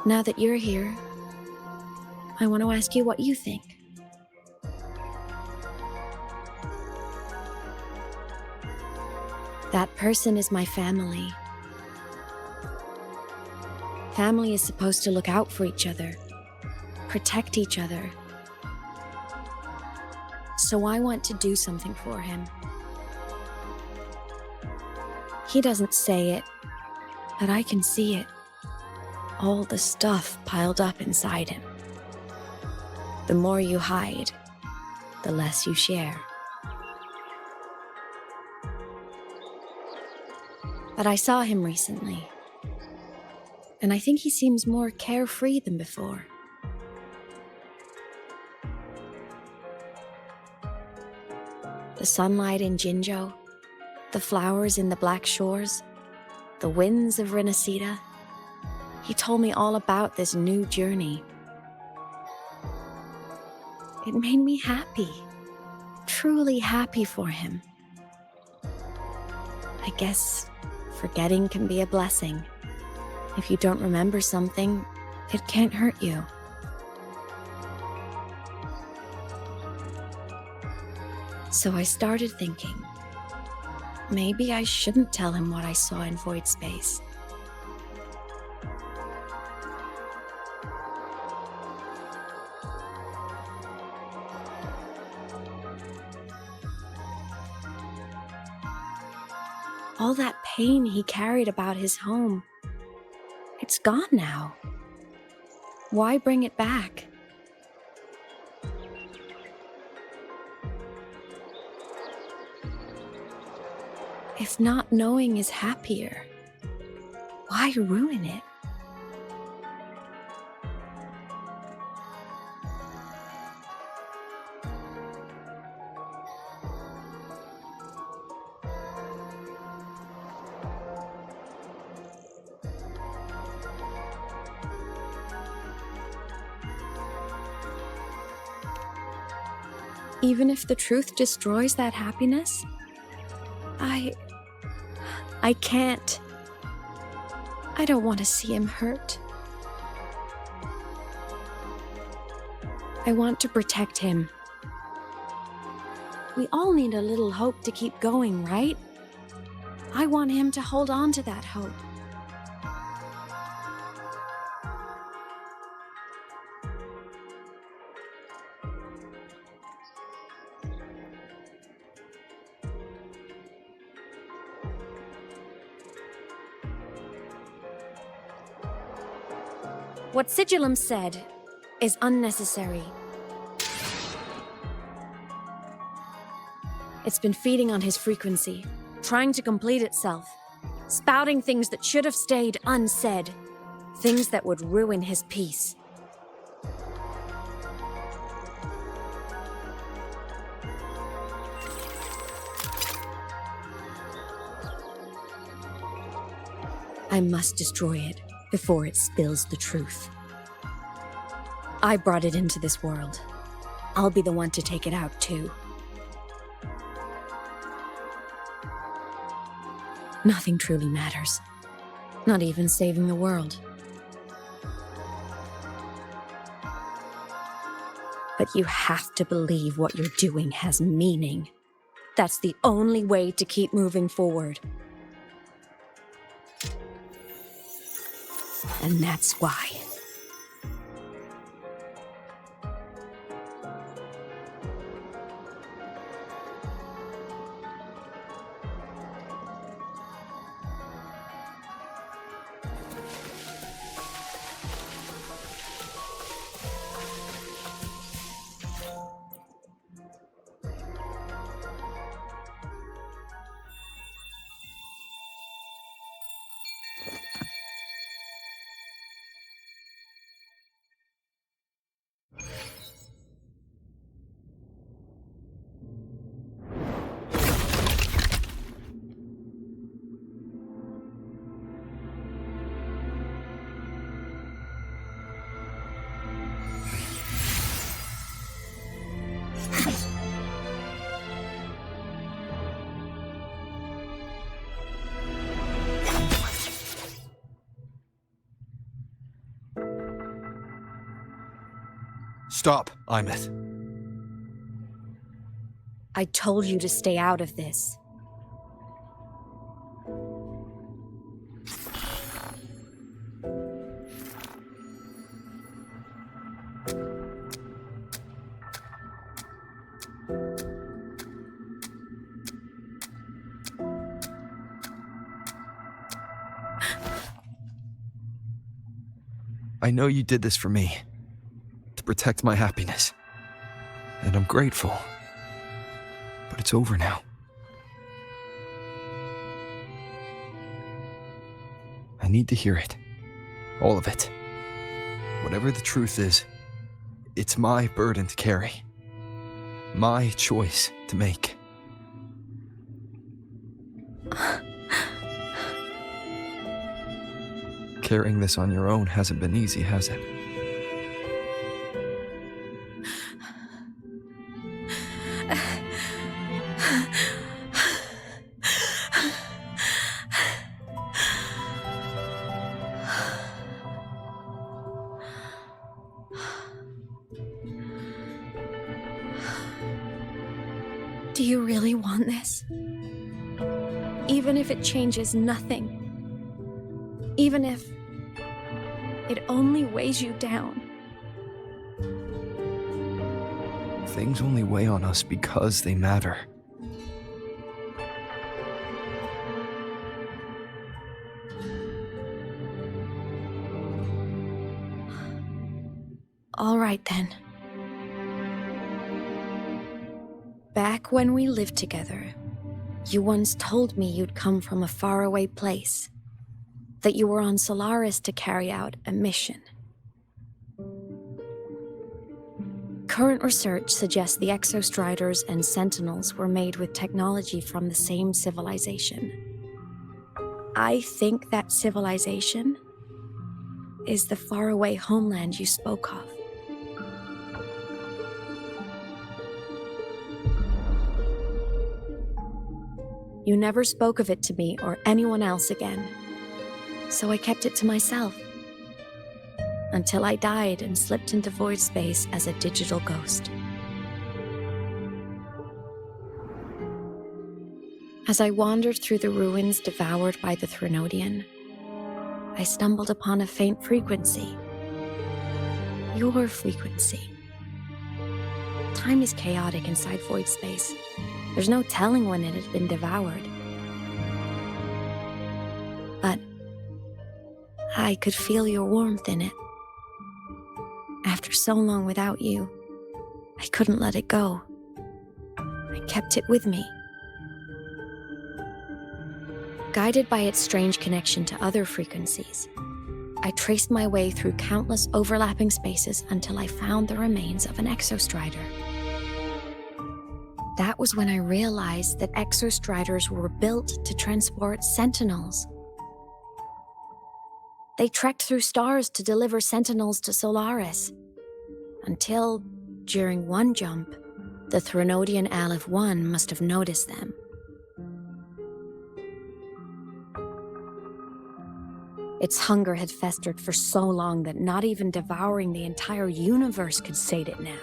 Now that you're here, I want to ask you what you think. That person is my family. Family is supposed to look out for each other, protect each other. So I want to do something for him. He doesn't say it, but I can see it. All the stuff piled up inside him. The more you hide, the less you share. But I saw him recently, and I think he seems more carefree than before. The sunlight in Jinzhou, the flowers in the Black Shores, the winds of Renacida. He told me all about this new journey. It made me happy, truly happy for him. I guess forgetting can be a blessing. If you don't remember something, it can't hurt you. So I started thinking, maybe I shouldn't tell him what I saw in void space. All that pain he carried about his home, it's gone now. Why bring it back? If not knowing is happier, why ruin it? Even if the truth destroys that happiness, I can't. I don't want to see him hurt. I want to protect him. We all need a little hope to keep going, right? I want him to hold on to that hope. What Sigillum said is unnecessary. It's been feeding on his frequency, trying to complete itself, spouting things that should have stayed unsaid, things that would ruin his peace. I must destroy it before it spills the truth. I brought it into this world. I'll be the one to take it out, too. Nothing truly matters. Not even saving the world. But you have to believe what you're doing has meaning. That's the only way to keep moving forward. And that's why. Stop, Imeth. I told you to stay out of this. I know you did this for me, to protect my happiness. And I'm grateful. But it's over now. I need to hear it. All of it. Whatever the truth is, it's my burden to carry. My choice to make. Carrying this on your own hasn't been easy, has it? Do you really want this? Even if it changes nothing? Even if it only weighs you down? Things only weigh on us because they matter. All right then. Back when we lived together, you once told me you'd come from a faraway place, that you were on Solaris to carry out a mission. Current research suggests the Exostriders and Sentinels were made with technology from the same civilization. I think that civilization is the faraway homeland you spoke of. You never spoke of it to me or anyone else again, so I kept it to myself. Until I died and slipped into void space as a digital ghost. As I wandered through the ruins devoured by the Threnodian, I stumbled upon a faint frequency. Your frequency. Time is chaotic inside void space. There's no telling when it had been devoured. But I could feel your warmth in it. After so long without you, I couldn't let it go. I kept it with me. Guided by its strange connection to other frequencies, I traced my way through countless overlapping spaces until I found the remains of an Exostrider. That was when I realized that Exostriders were built to transport Sentinels. They trekked through stars to deliver Sentinels to Solaris, until, during one jump, the Threnodian Aleph 1 must have noticed them. Its hunger had festered for so long that not even devouring the entire universe could sate it now.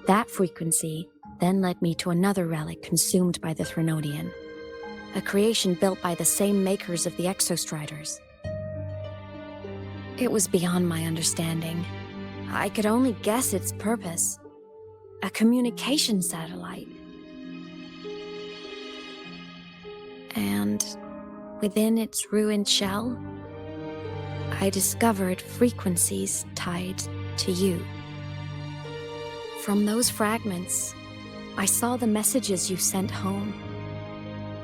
That frequency then led me to another relic consumed by the Threnodian, a creation built by the same makers of the Exostriders. It was beyond my understanding. I could only guess its purpose. A communication satellite. And within its ruined shell, I discovered frequencies tied to you. From those fragments, I saw the messages you sent home.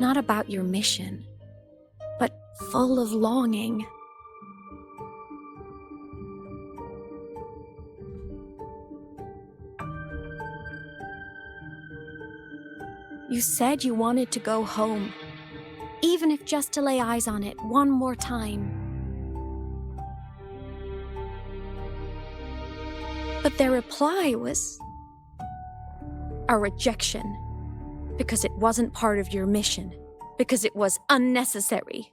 Not about your mission, but full of longing. You said you wanted to go home, even if just to lay eyes on it one more time. But their reply was a rejection, because it wasn't part of your mission, because it was unnecessary.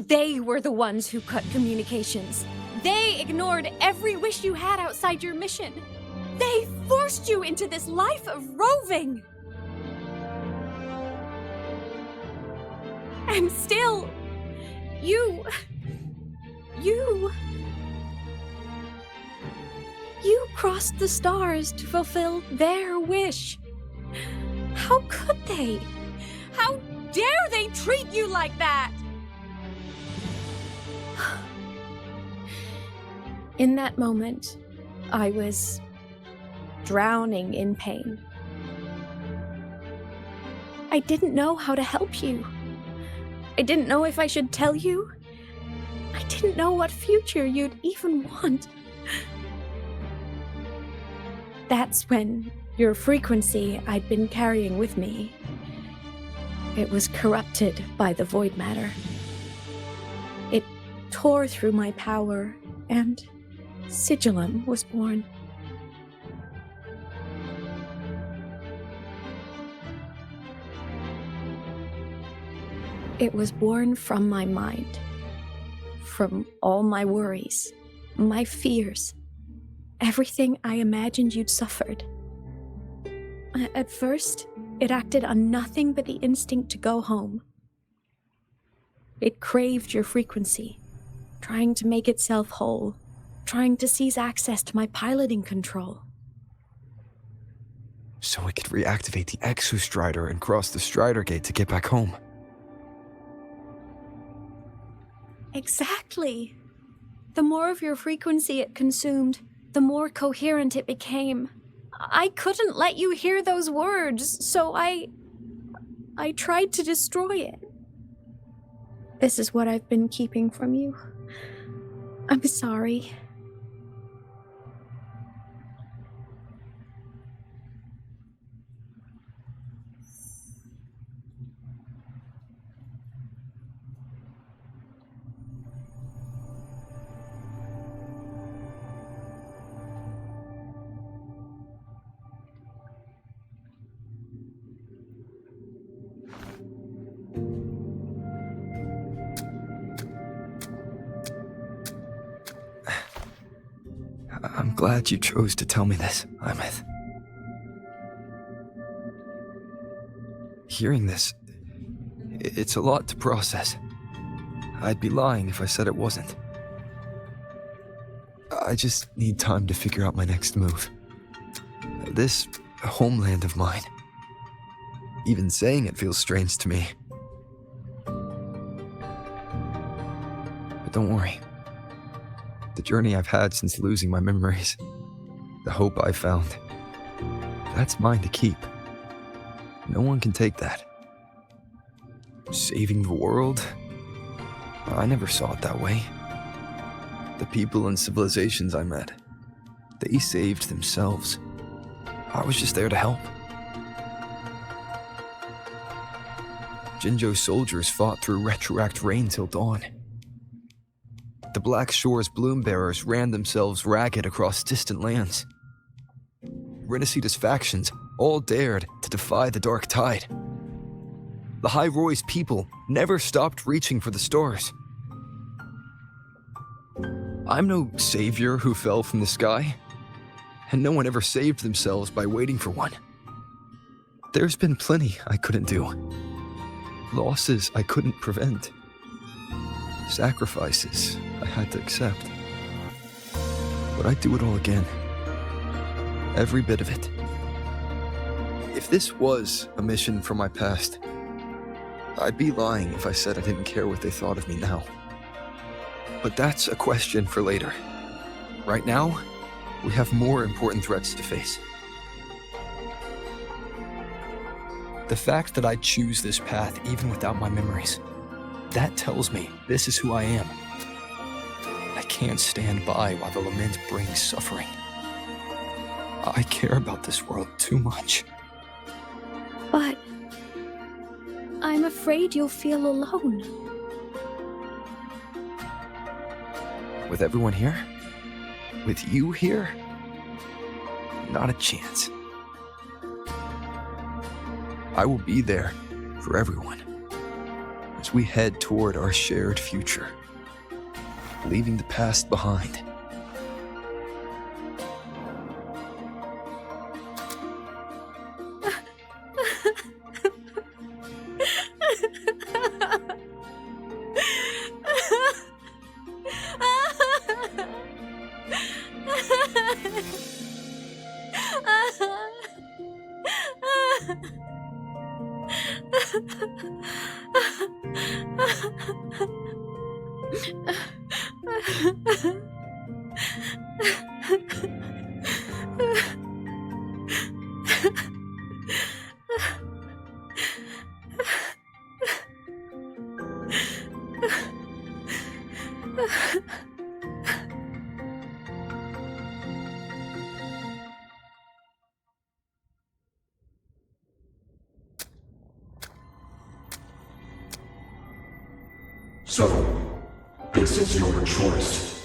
They were the ones who cut communications. They ignored every wish you had outside your mission. They forced you into this life of roving. And still, you crossed the stars to fulfill their wish. How could they? How dare they treat you like that? In that moment, I was drowning in pain. I didn't know how to help you. I didn't know if I should tell you. I didn't know what future you'd even want. That's when your frequency I'd been carrying with me, it was corrupted by the void matter. It tore through my power, and Sigillum was born. It was born from my mind, from all my worries, my fears, everything I imagined you'd suffered. At first, it acted on nothing but the instinct to go home. It craved your frequency, trying to make itself whole, trying to seize access to my piloting control. So it could reactivate the Exostrider and cross the Strider Gate to get back home. Exactly. The more of your frequency it consumed, the more coherent it became. I couldn't let you hear those words, so I tried to destroy it. This is what I've been keeping from you. I'm sorry. I'm glad you chose to tell me this, Imeth. Hearing this, it's a lot to process. I'd be lying if I said it wasn't. I just need time to figure out my next move. This homeland of mine, even saying it feels strange to me. But don't worry. The journey I've had since losing my memories, the hope I found, that's mine to keep. No one can take that. Saving the world? I never saw it that way. The people and civilizations I met, they saved themselves. I was just there to help. Jinjo's soldiers fought through retroact rain till dawn. The Black Shore's bloom bearers ran themselves ragged across distant lands. Renacita's factions all dared to defy the dark tide. Lahai-Roi's people never stopped reaching for the stars. I'm no savior who fell from the sky, and no one ever saved themselves by waiting for one. There's been plenty I couldn't do. Losses I couldn't prevent. Sacrifices I had to accept. But I'd do it all again. Every bit of it. If this was a mission from my past, I'd be lying if I said I didn't care what they thought of me now. But that's a question for later. Right now, we have more important threats to face. The fact that I choose this path even without my memories, that tells me this is who I am. I can't stand by while the lament brings suffering. I care about this world too much. But I'm afraid you'll feel alone. With everyone here? With you here? Not a chance. I will be there for everyone. as we head toward our shared future, leaving the past behind. So, this is your choice.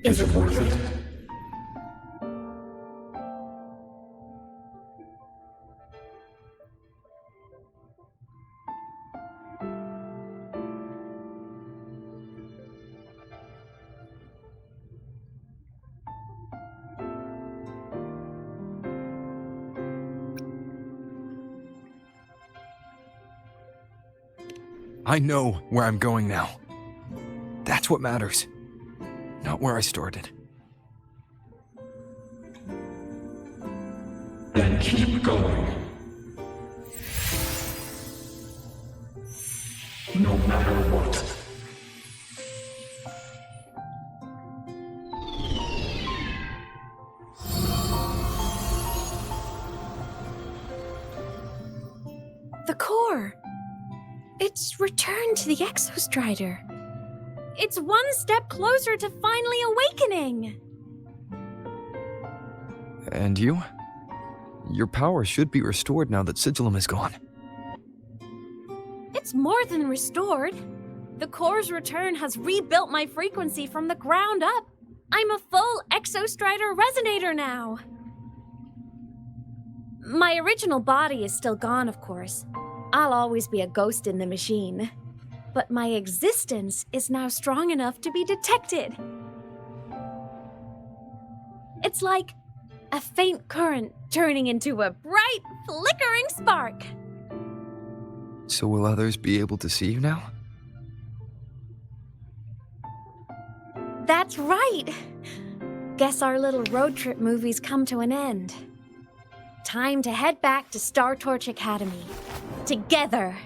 Is it worth it? I know where I'm going now. That's what matters. Not where I started. Then keep going. No matter what. The core! It's returned to the Exostrider. It's one step closer to finally awakening! And you? Your power should be restored now that Sigillum is gone. It's more than restored. The core's return has rebuilt my frequency from the ground up. I'm a full Exostrider resonator now. My original body is still gone, of course. I'll always be a ghost in the machine. But my existence is now strong enough to be detected. It's like a faint current turning into a bright, flickering spark. So will others be able to see you now? That's right. Guess our little road trip movie's come to an end. Time to head back to Star Torch Academy. Together.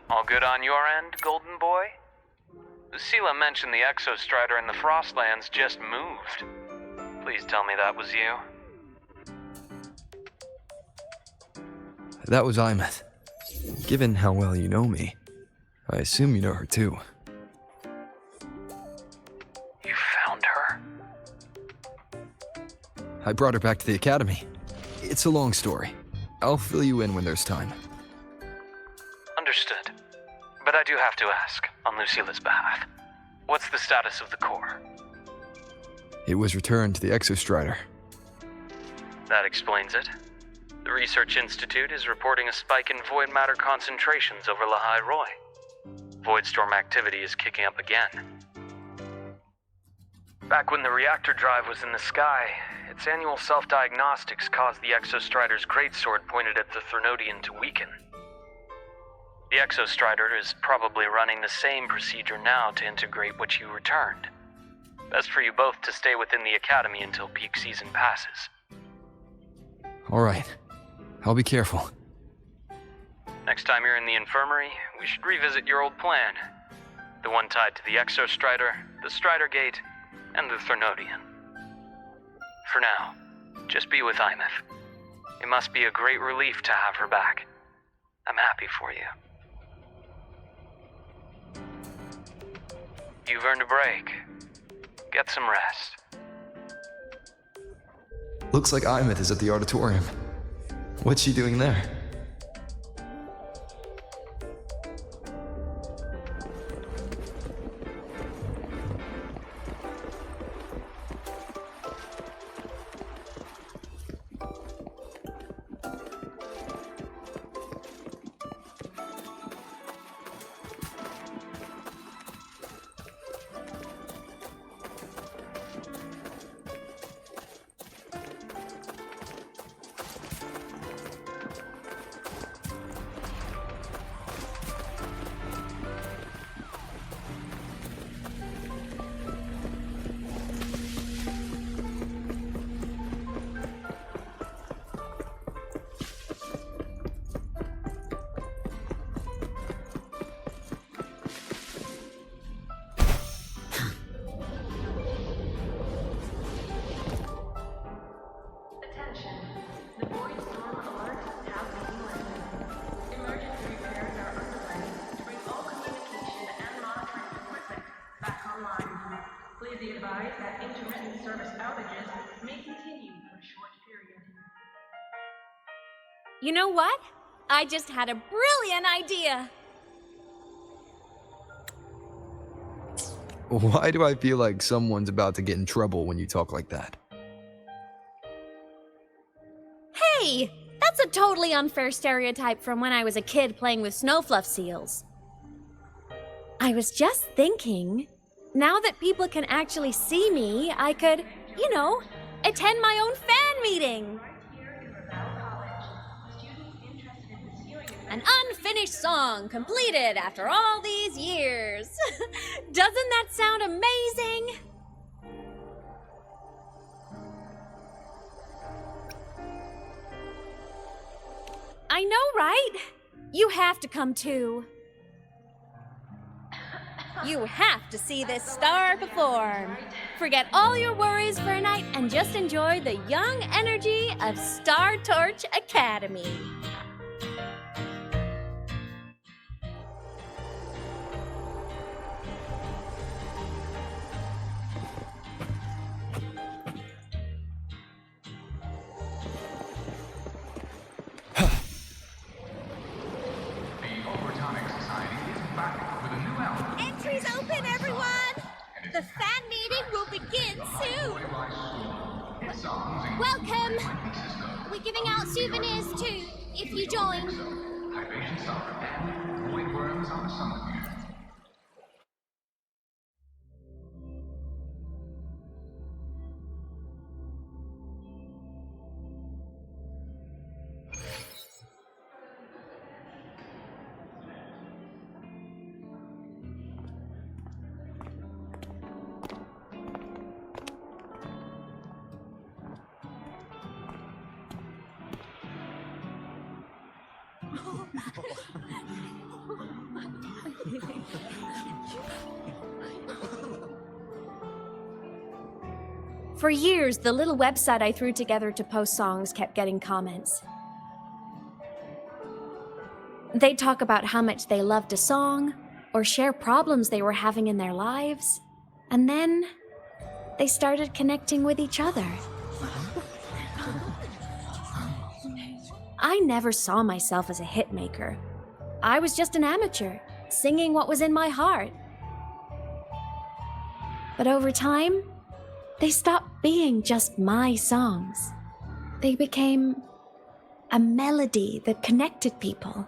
All good on your end, Golden Boy? Lucilla mentioned the Exostrider in the Frostlands just moved. Please tell me that was you. That was Imeth. Given how well you know me, I assume you know her too. You found her? I brought her back to the academy. It's a long story. I'll fill you in when there's time. Understood. But I do have to ask, on Lucilla's behalf, what's the status of the core? It was returned to the Exostrider. That explains it. The Research Institute is reporting a spike in void matter concentrations over Lahai-Roi. Voidstorm activity is kicking up again. Back when the reactor drive was in the sky, its annual self-diagnostics caused the Exostrider's greatsword pointed at the Threnodian to weaken. The Exostrider is probably running the same procedure now to integrate what you returned. Best for you both to stay within the Academy until peak season passes. All right. I'll be careful. Next time you're in the infirmary, we should revisit your old plan. The one tied to the Exostrider, the Strider Gate, and the Threnodian. For now, just be with Imeth. It must be a great relief to have her back. I'm happy for you. You've earned a break. Get some rest. Looks like Imeth is at the auditorium. What's she doing there? You know what? I just had a brilliant idea! Why do I feel like someone's about to get in trouble when you talk like that? Hey! That's a totally unfair stereotype from when I was a kid playing with snowfluff seals. I was just thinking, now that people can actually see me, I could, attend my own fan meeting! An unfinished song completed after all these years. Doesn't that sound amazing? I know, right? You have to come too. You have to see this star perform. Forget all your worries for a night and just enjoy the young energy of Star Torch Academy. Entries open, everyone! The fan meeting will begin soon! Welcome! We're giving out souvenirs too, if you join. For years, the little website I threw together to post songs kept getting comments. They'd talk about how much they loved a song, or share problems they were having in their lives, and then they started connecting with each other. I never saw myself as a hitmaker. I was just an amateur, singing what was in my heart. But over time, they stopped being just my songs. They became a melody that connected people.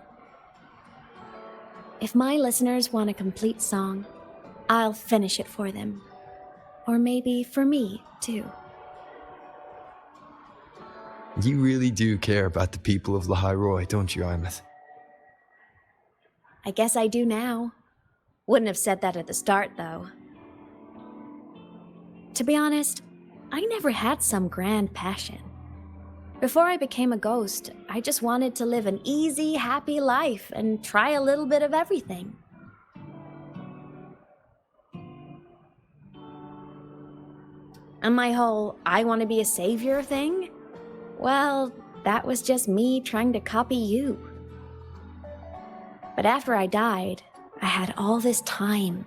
If my listeners want a complete song, I'll finish it for them. Or maybe for me, too. You really do care about the people of Lahai-Roi, don't you, Imeth? I guess I do now. Wouldn't have said that at the start, though. To be honest, I never had some grand passion. Before I became a ghost, I just wanted to live an easy, happy life and try a little bit of everything. And my whole I want to be a savior thing? Well, that was just me trying to copy you. But after I died, I had all this time.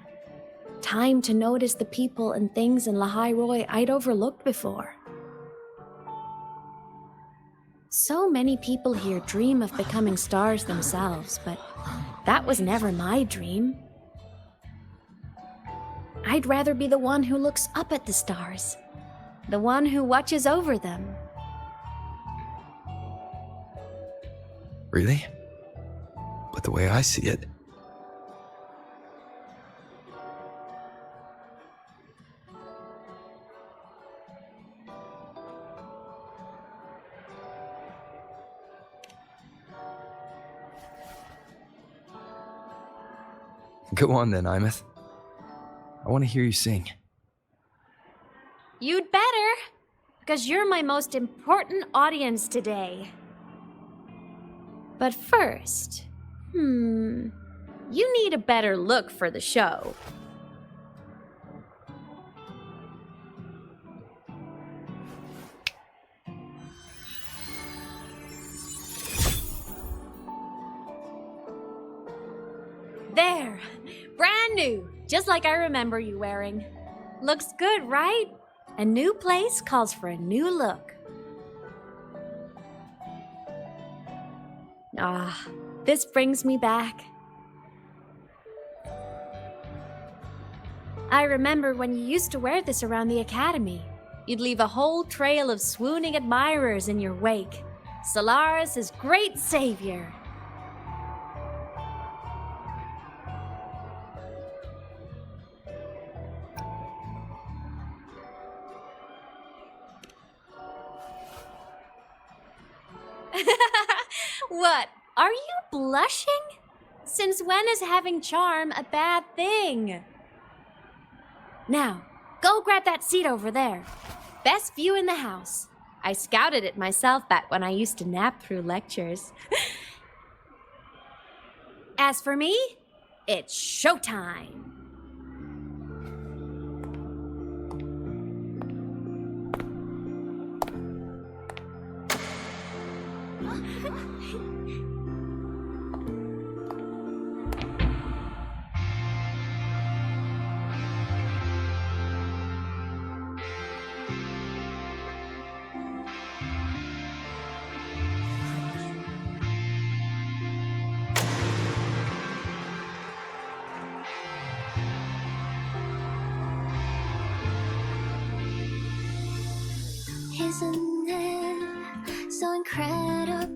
Time to notice the people and things in Lahai-Roi I'd overlooked before. So many people here dream of becoming stars themselves, but that was never my dream. I'd rather be the one who looks up at the stars, the one who watches over them. Really? But the way I see it, go on then, Imeth. I want to hear you sing. You'd better, because you're my most important audience today. But first, you need a better look for the show. There, brand new, just like I remember you wearing. Looks good, right? A new place calls for a new look. Ah, this brings me back. I remember when you used to wear this around the academy. You'd leave a whole trail of swooning admirers in your wake. Solaris' great savior. What? Are you blushing? Since when is having charm a bad thing? Now, go grab that seat over there. Best view in the house. I scouted it myself back when I used to nap through lectures. As for me, it's showtime. Isn't it so incredible?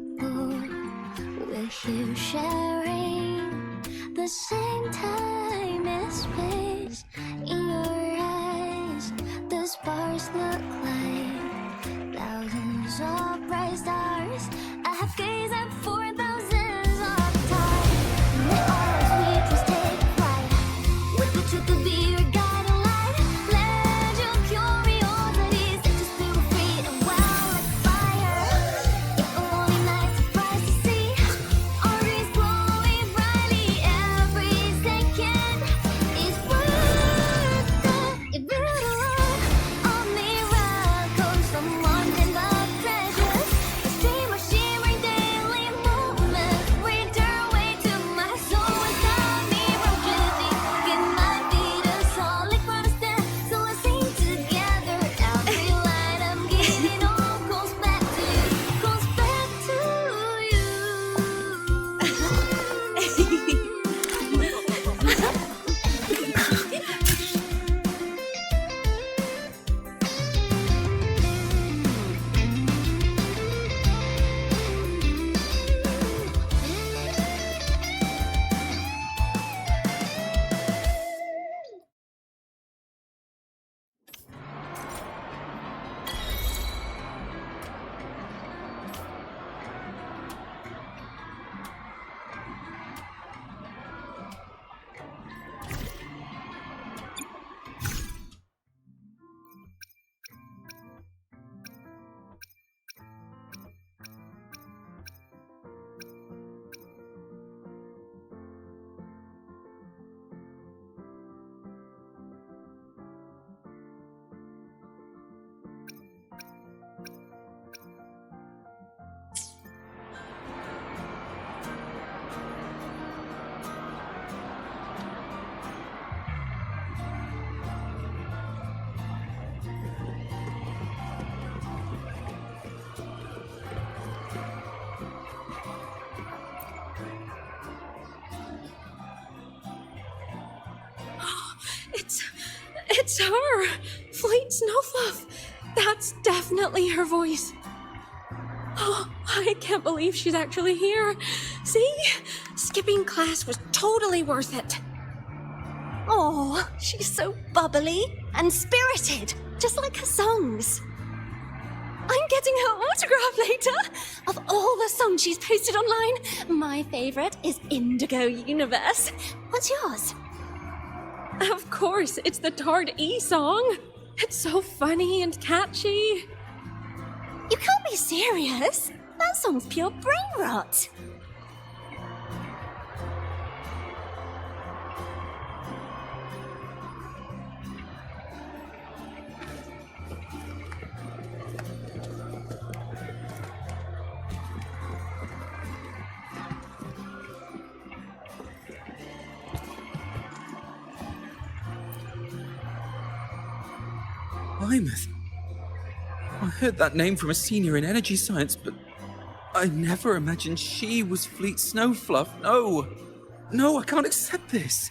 We're here sharing the same time and space. In your eyes, the sparks look like thousands of bright stars. I have gazed at for thousands of times. May all our sweet dreams take flight. With the truth to be your guiding light. Let your curiosity set your spirit free and well like fire. If a lonely night surprise to see our dreams glowing brightly, every second is worth it. If we're alone, all miracles, someone in the treasures, a stream of shimmering daylight. It's her! Fleet Snowfluff! That's definitely her voice. Oh, I can't believe she's actually here. See? Skipping class was totally worth it. Oh, she's so bubbly and spirited, just like her songs. I'm getting her autograph later. Of all the songs she's posted online, my favorite is Indigo Universe. What's yours? Of course, it's the Tard E song. It's so funny and catchy. You can't be serious. That song's pure brain rot. Plymouth. I heard that name from a senior in energy science, but I never imagined she was Fleet Snowfluff. No. No, I can't accept this.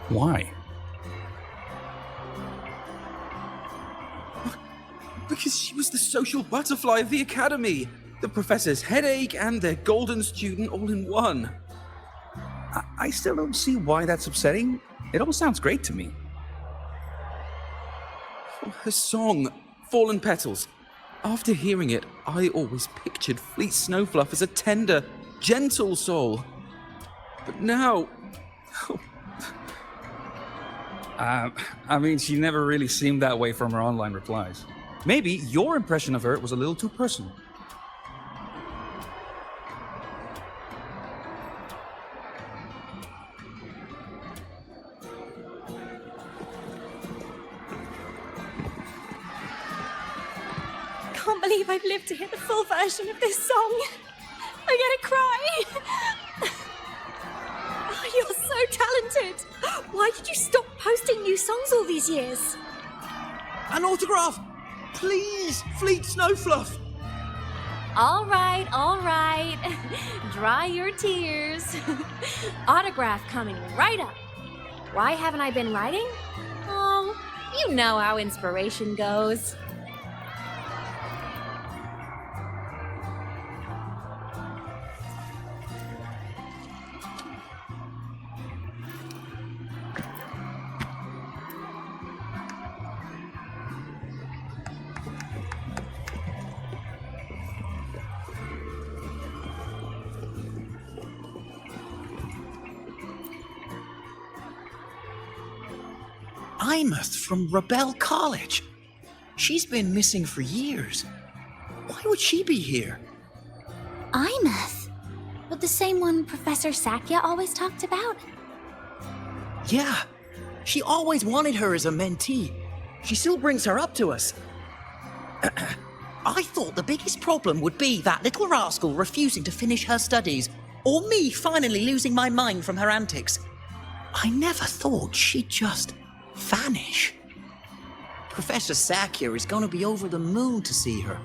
Why? Because she was the social butterfly of the academy. The professor's headache and their golden student all in one. I still don't see why that's upsetting. It all sounds great to me. Her song, Fallen Petals. After hearing it, I always pictured Fleet Snowfluff as a tender, gentle soul. But now... I mean, she never really seemed that way from her online replies. Maybe your impression of her was a little too personal. I can't believe I've lived to hear the full version of this song. I'm gonna cry. Oh, you're so talented. Why did you stop posting new songs all these years? An autograph! Please, Fleet Snowfluff! All right. Dry your tears. Autograph coming right up. Why haven't I been writing? Oh, you know how inspiration goes. Imeth from Rebel College. She's been missing for years. Why would she be here? Imeth? But the same one Professor Sakya always talked about? Yeah, she always wanted her as a mentee. She still brings her up to us. I thought the biggest problem would be that little rascal refusing to finish her studies, or me finally losing my mind from her antics. I never thought she'd just vanish. Professor Sakya is gonna be over the moon to see her.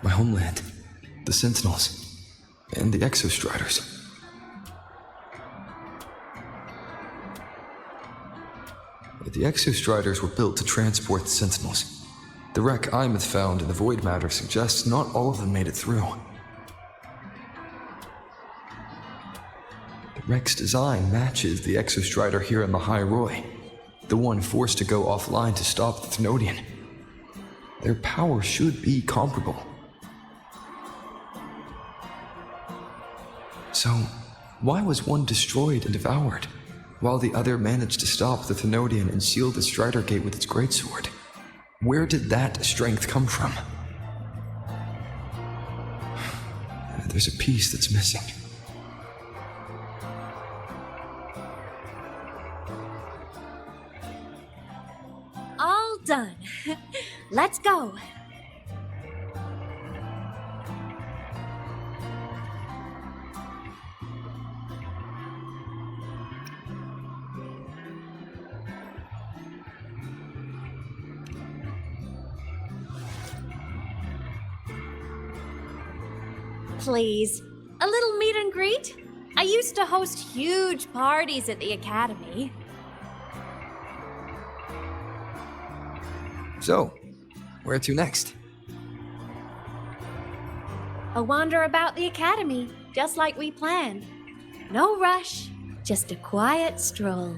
My homeland, the Sentinels, and the Exostriders. The Exostriders were built to transport the Sentinels. The wreck Imeth found in the Void Matter suggests not all of them made it through. The wreck's design matches the Exostrider here in Lahai-Roi, the one forced to go offline to stop the Thnodian. Their power should be comparable. So, why was one destroyed and devoured, while the other managed to stop the Thnodian and seal the Strider Gate with its greatsword? Where did that strength come from? There's a piece that's missing. All done. Let's go. Please, a little meet and greet? I used to host huge parties at the academy. So, where to next? A wander about the academy, just like we planned. No rush, just a quiet stroll.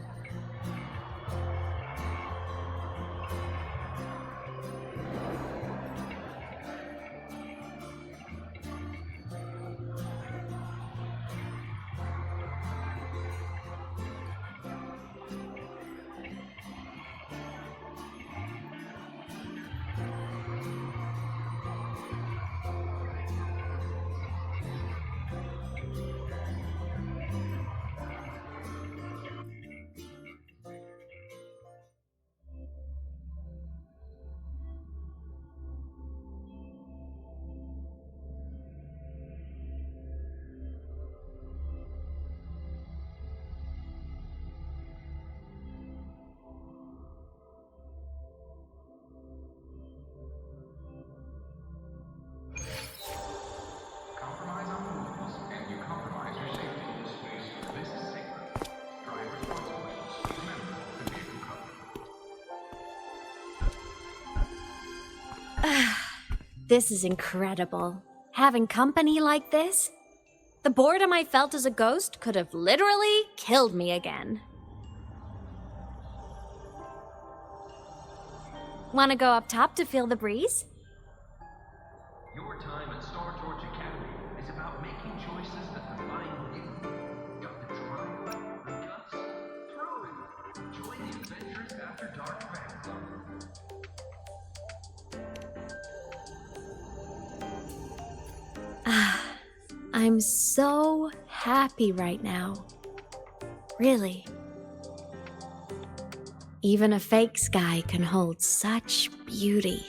This is incredible. Having company like this? The boredom I felt as a ghost could have literally killed me again. Wanna go up top to feel the breeze? Your time at Star Torch Academy is about making choices that define you. Got the drive, the guts, throw it. Join the Adventures After Dark fan club. I'm so happy right now. Really. Even a fake sky can hold such beauty.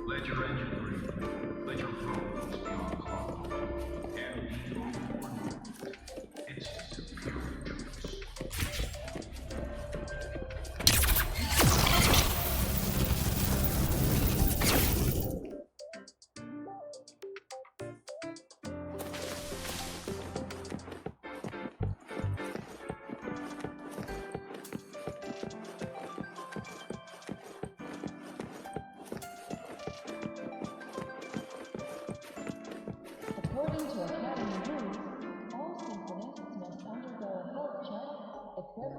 Let your engine breathe. Let your phones be on clock. And be overboard. It's a superior choice. According to Academy rules, all synchronicists must undergo a health check, equip.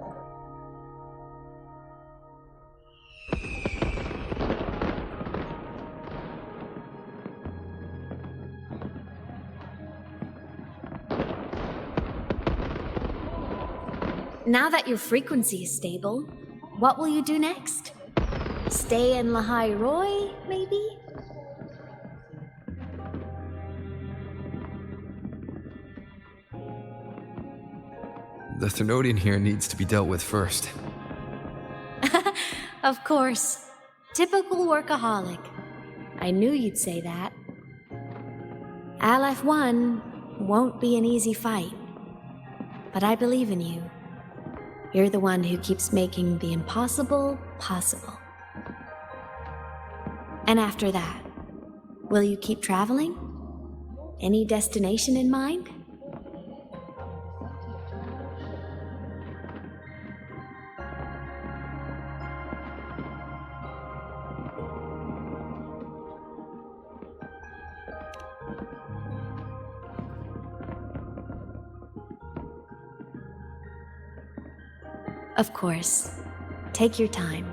Now that your frequency is stable, what will you do next? Stay in Lahai-Roi, maybe? The Thermodian here needs to be dealt with first. Of course. Typical workaholic. I knew you'd say that. LF1 won't be an easy fight. But I believe in you. You're the one who keeps making the impossible possible. And after that, will you keep traveling? Any destination in mind? Of course. Take your time.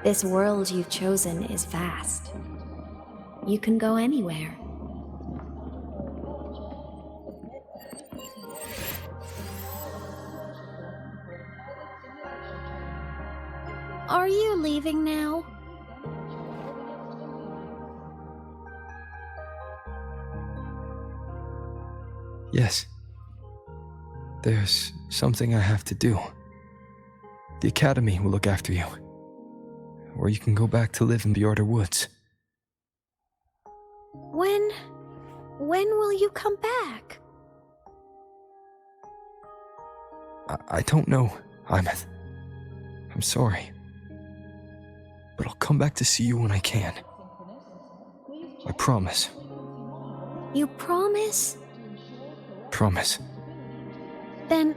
This world you've chosen is vast. You can go anywhere. Are you leaving now? Yes. There's something I have to do. The Academy will look after you. Or you can go back to live in Bjorder Woods. When will you come back? I don't know, Imeth. I'm sorry. But I'll come back to see you when I can. I promise. You promise? Promise. Then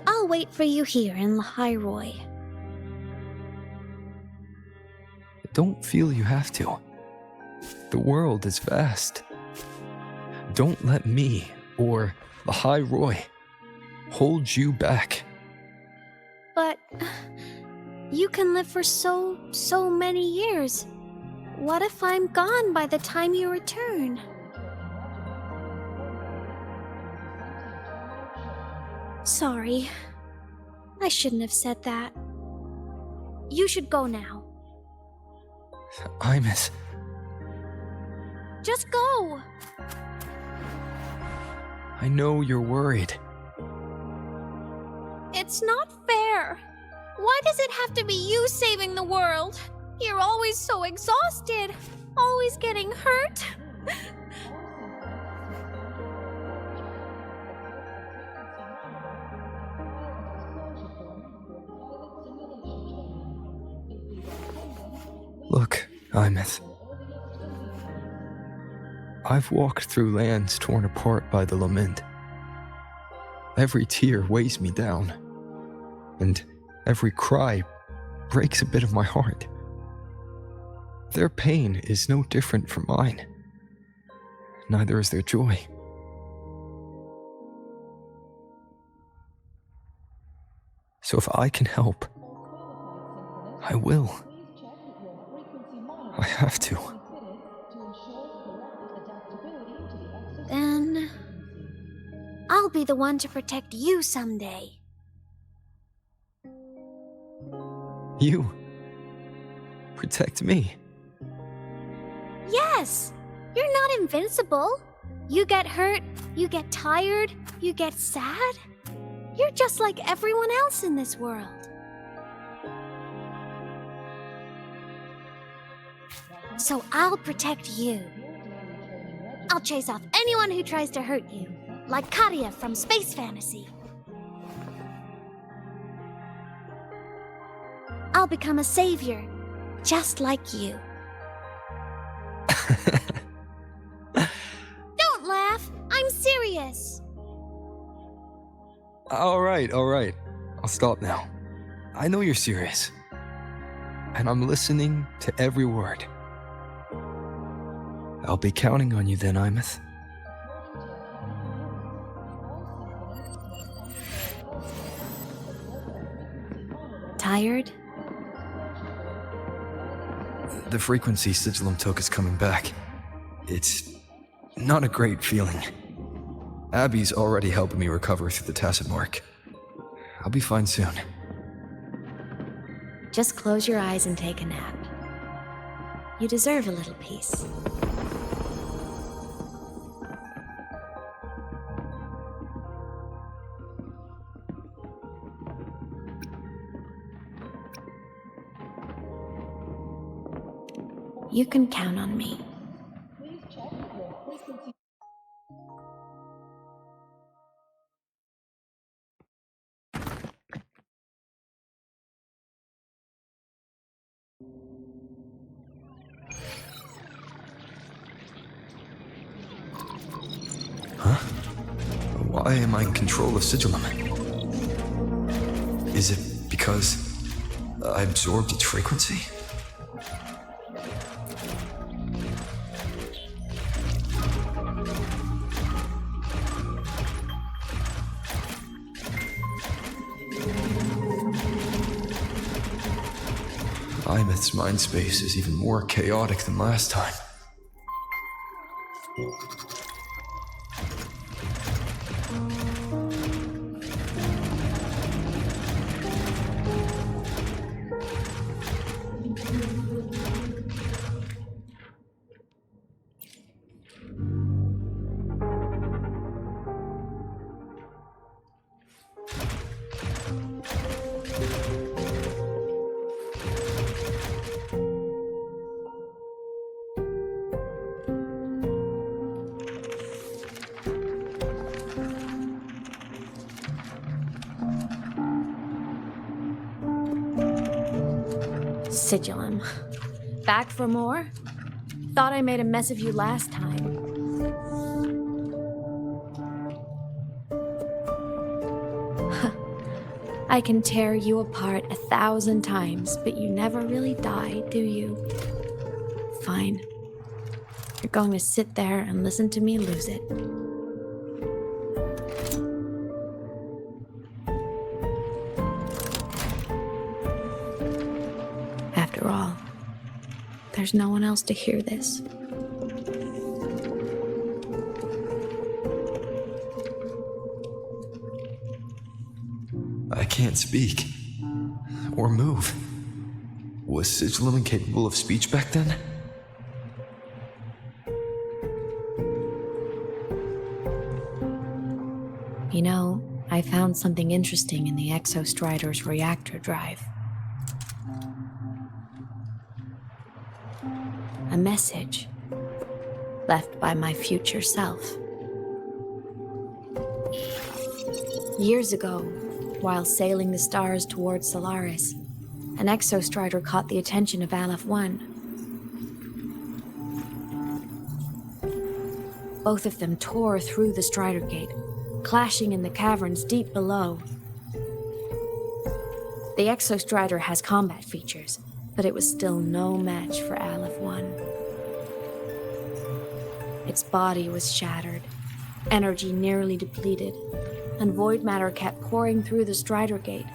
I'll wait for you here in Lahai-Roi. Don't feel you have to. The world is vast. Don't let me or Lahai-Roi hold you back. But you can live for so many years. What if I'm gone by the time you return? Sorry. I shouldn't have said that. You should go now. Imeth. Just go! I know you're worried. It's not fair. Why does it have to be you saving the world? You're always so exhausted, always getting hurt. Look, Imeth. I've walked through lands torn apart by the lament. Every tear weighs me down, and every cry breaks a bit of my heart. Their pain is no different from mine. Neither is their joy. So if I can help, I will. I have to. Then I'll be the one to protect you someday. You protect me. Yes! You're not invincible. You get hurt, you get tired, you get sad. You're just like everyone else in this world. So I'll protect you. I'll chase off anyone who tries to hurt you, like Katia from Space Fantasy. I'll become a savior, just like you. Don't laugh! I'm serious! All right. I'll stop now. I know you're serious. And I'm listening to every word. I'll be counting on you then, Imeth. Tired? The frequency Sigillum took is coming back. It's not a great feeling. Abby's already helping me recover through the tacit mark. I'll be fine soon. Just close your eyes and take a nap. You deserve a little peace. You can count on me. Huh? Why am I in control of Sigillum? Is it because I absorbed its frequency? Imeth's mind space is even more chaotic than last time. Sigillum. Back for more? Thought I made a mess of you last time. I can tear you apart 1,000 times, but you never really die, do you? Fine. You're going to sit there and listen to me lose it. After all, there's no one else to hear this. I can't speak. Or move. Was Sigillum incapable of speech back then? You know, I found something interesting in the Exostrider's reactor drive. A message left by my future self. Years ago, while sailing the stars towards Solaris, an Exostrider caught the attention of Aleph-1. Both of them tore through the Strider Gate, clashing in the caverns deep below. The Exostrider has combat features, but it was still no match for Aleph-1. Its body was shattered, energy nearly depleted, and void matter kept pouring through the Strider Gate.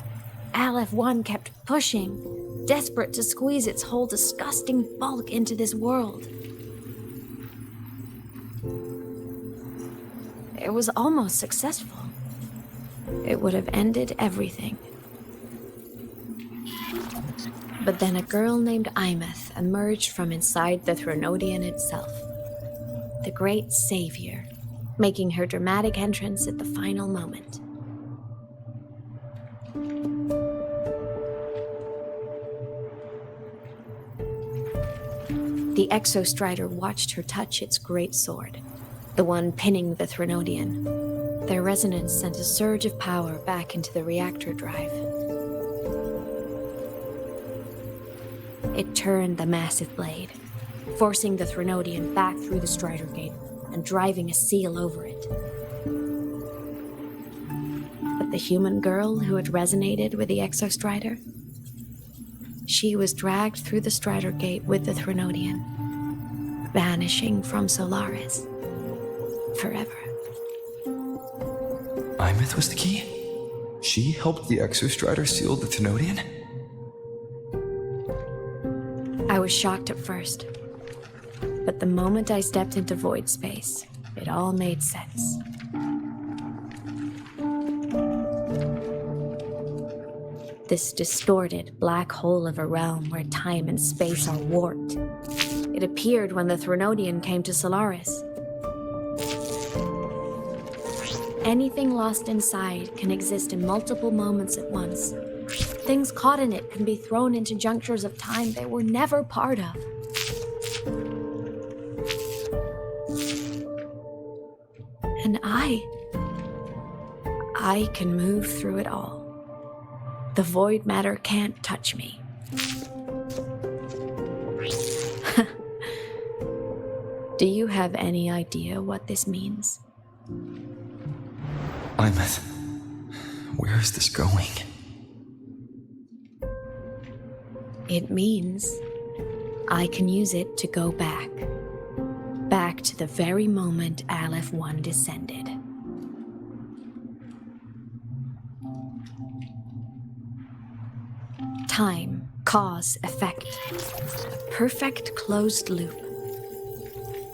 Aleph-1 kept pushing, desperate to squeeze its whole disgusting bulk into this world. It was almost successful. It would have ended everything. But then a girl named Imeth emerged from inside the Threnodian itself. The great savior, making her dramatic entrance at the final moment. The Exostrider watched her touch its great sword, the one pinning the Threnodian. Their resonance sent a surge of power back into the reactor drive. It turned the massive blade, forcing the Threnodian back through the Strider Gate and driving a seal over it. But the human girl who had resonated with the Exostrider, she was dragged through the Strider Gate with the Threnodian, vanishing from Solaris forever. Imeth was the key? She helped the Exostrider seal the Threnodian? I was shocked at first, but the moment I stepped into void space, it all made sense. This distorted black hole of a realm where time and space are warped. It appeared when the Threnodian came to Solaris. Anything lost inside can exist in multiple moments at once. Things caught in it can be thrown into junctures of time they were never part of. And I can move through it all. The void matter can't touch me. Do you have any idea what this means? Imeth, where is this going? It means I can use it to go back. Back to the very moment Aleph-1 descended. Time Cause, effect. A perfect closed loop.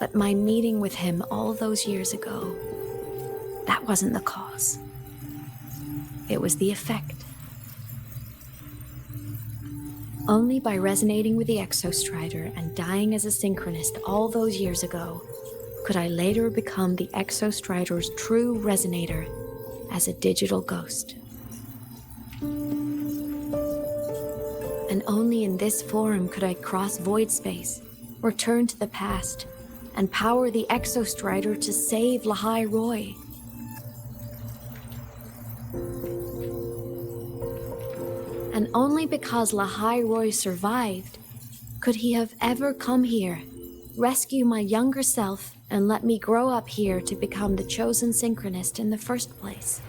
But my meeting with him all those years ago, that wasn't the cause. It was the effect. Only by resonating with the Exostrider and dying as a synchronist all those years ago could I later become the Exostrider's true resonator as a digital ghost. And only in this form could I cross void space, return to the past, and power the Exostrider to save Lahai-Roi. And only because Lahai-Roi survived could he have ever come here, rescue my younger self, and let me grow up here to become the chosen synchronist in the first place.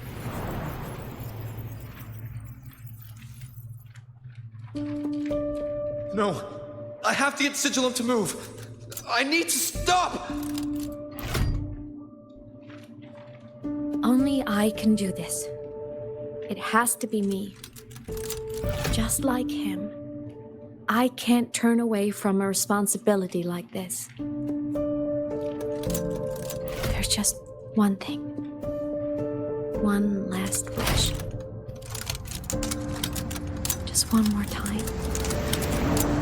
No, I have to get Sigilum to move. I need to stop! Only I can do this. It has to be me. Just like him, I can't turn away from a responsibility like this. There's just one thing. One last wish. Just one more time.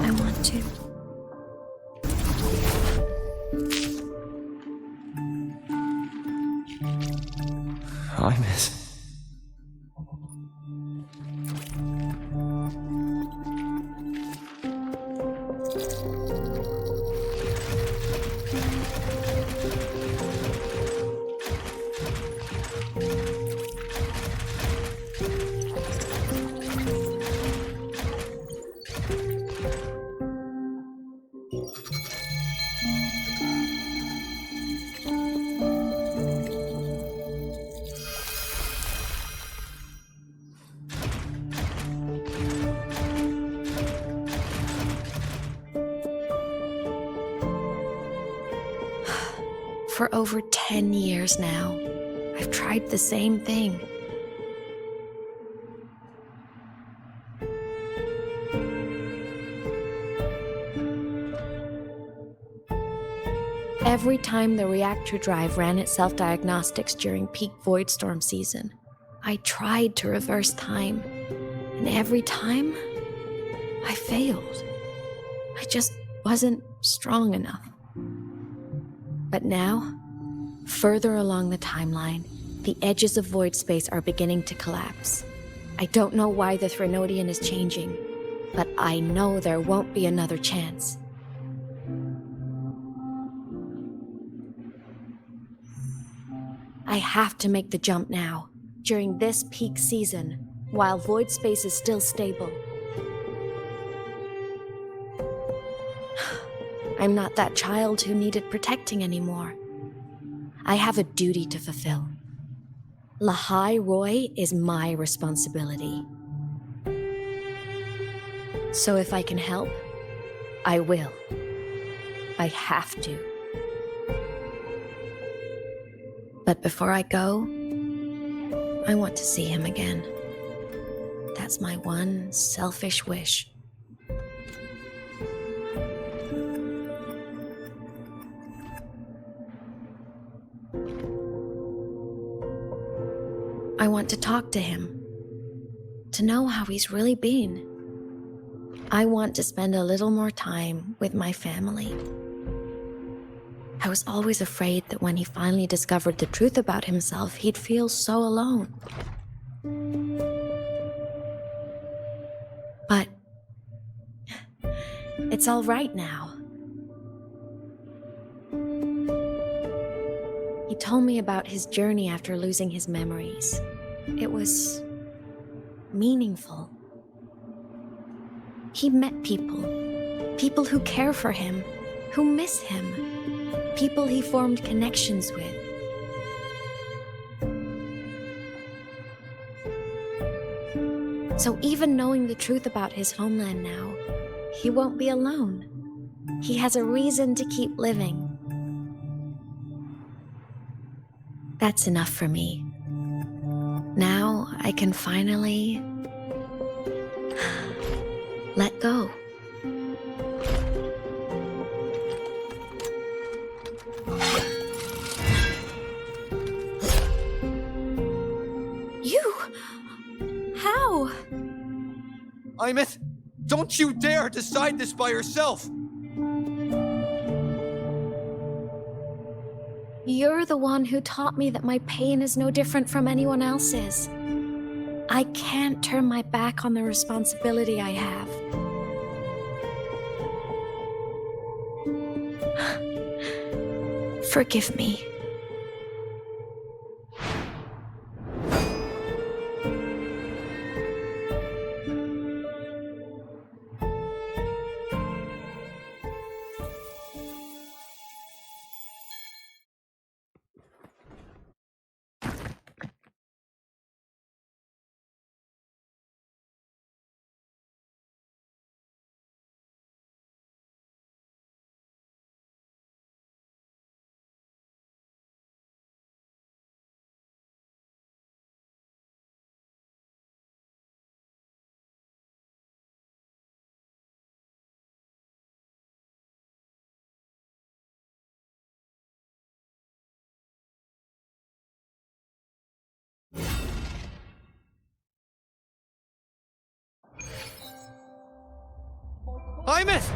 I want to. I miss. For over 10 years now, I've tried the same thing. Every time the reactor drive ran its self-diagnostics during peak void storm season, I tried to reverse time, and every time, I failed. I just wasn't strong enough. But now, further along the timeline, the edges of void space are beginning to collapse. I don't know why the Threnodian is changing, but I know there won't be another chance. I have to make the jump now, during this peak season, while void space is still stable. I'm not that child who needed protecting anymore. I have a duty to fulfill. Lahai-Roi is my responsibility. So if I can help, I will. I have to. But before I go, I want to see him again. That's my one selfish wish. I want to talk to him, to know how he's really been. I want to spend a little more time with my family. I was always afraid that when he finally discovered the truth about himself, he'd feel so alone. But it's all right now. He told me about his journey after losing his memories. It was meaningful. He met people who care for him, who miss him, people he formed connections with. So even knowing the truth about his homeland now, he won't be alone. He has a reason to keep living. That's enough for me. Now I can finally let go. You? How? Imeth, don't you dare decide this by yourself! You're the one who taught me that my pain is no different from anyone else's. I can't turn my back on the responsibility I have. Forgive me. Imeth!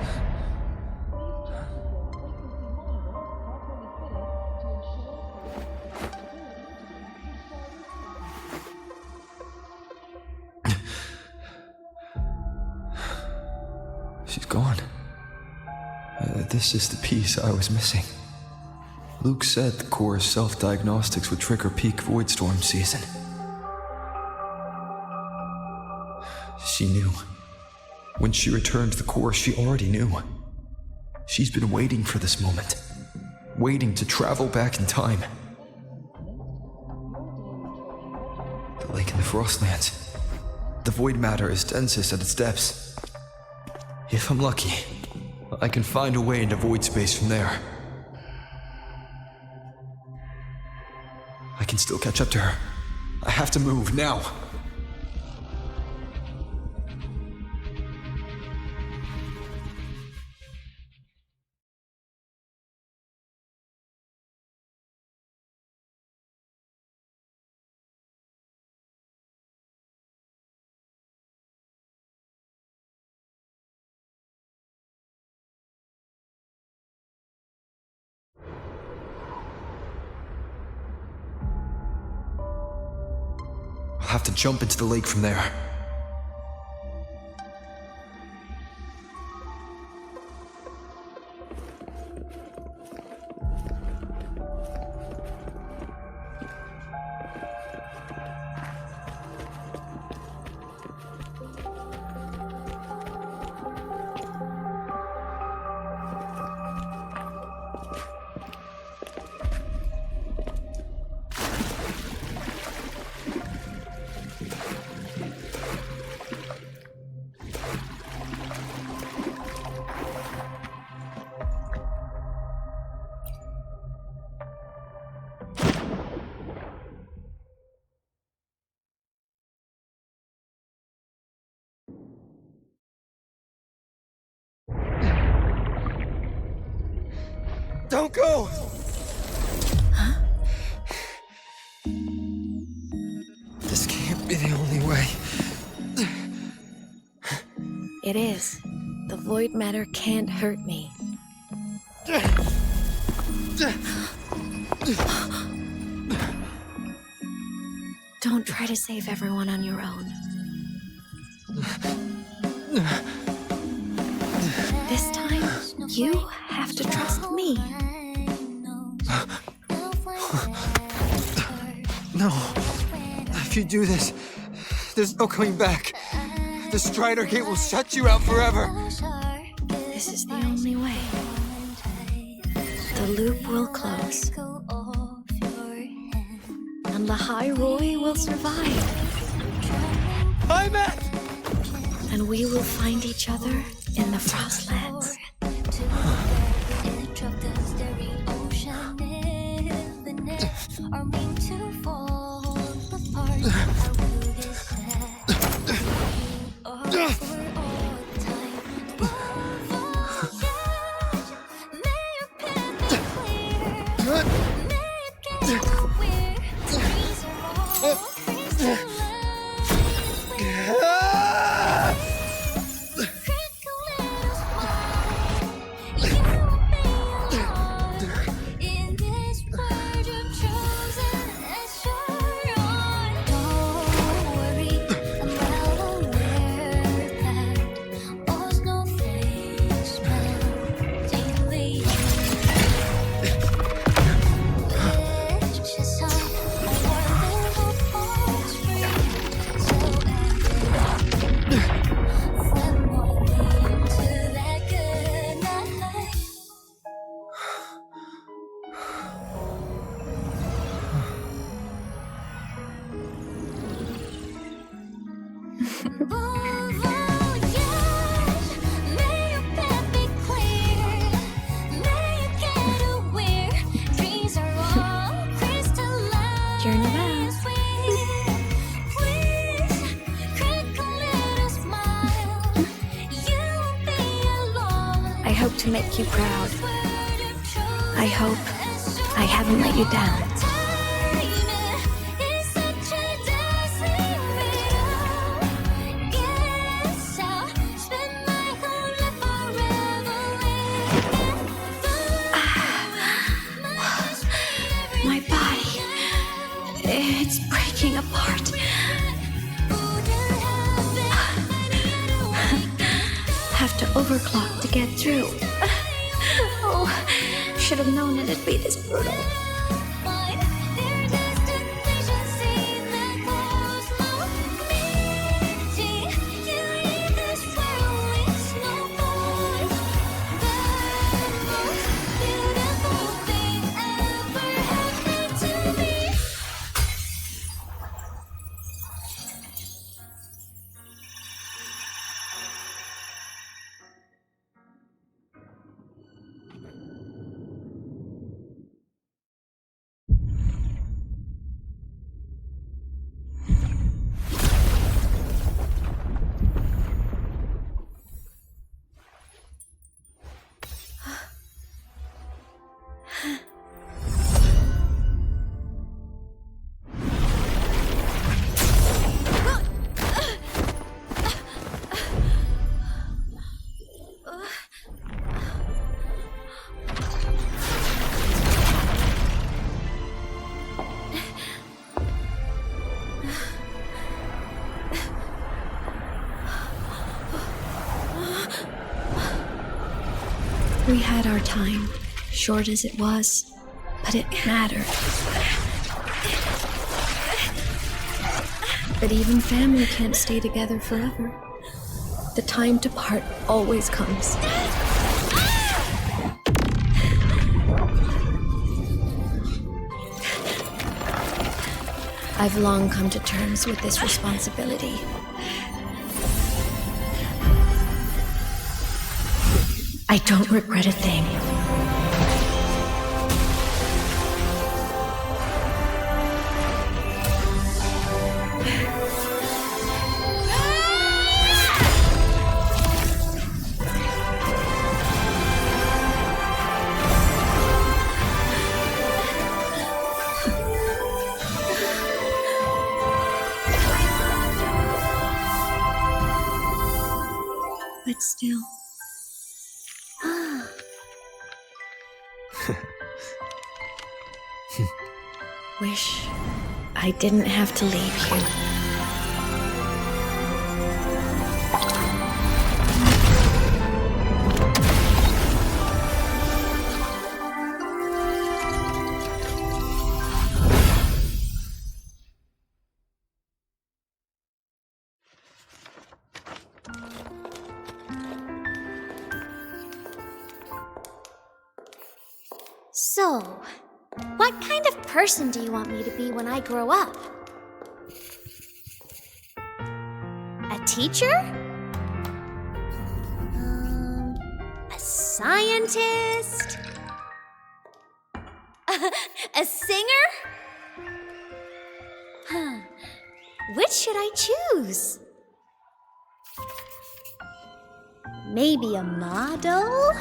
She's gone. This is the piece I was missing. Luke said the core's self-diagnostics would trigger peak Voidstorm season. She knew. When she returned to the core, she already knew. She's been waiting for this moment. Waiting to travel back in time. The lake in the Frostlands. The void matter is densest at its depths. If I'm lucky, I can find a way into void space from there. I can still catch up to her. I have to move now. I'll have to jump into the lake from there. Don't go! Huh? This can't be the only way. It is. The void matter can't hurt me. Don't try to save everyone on your own. This time, you have to trust me. No. If you do this, there's no coming back. The Strider Gate will shut you out forever. This is the only way. The loop will close. And Lahai-Roi will survive. Imeth! And we will find each other in the Frostlands. Journey well. I hope to make you proud. I hope I haven't let you down. My body, it's breaking apart. Have to overclock to get through. Oh, should have known it'd be this brutal. We had our time, short as it was, but it mattered. But even family can't stay together forever. The time to part always comes. I've long come to terms with this responsibility. I don't regret a thing. But still. Wish I didn't have to leave you. So, what kind of person do you want me to be when I grow up? A teacher? A scientist? A singer? Huh. Which should I choose? Maybe a model?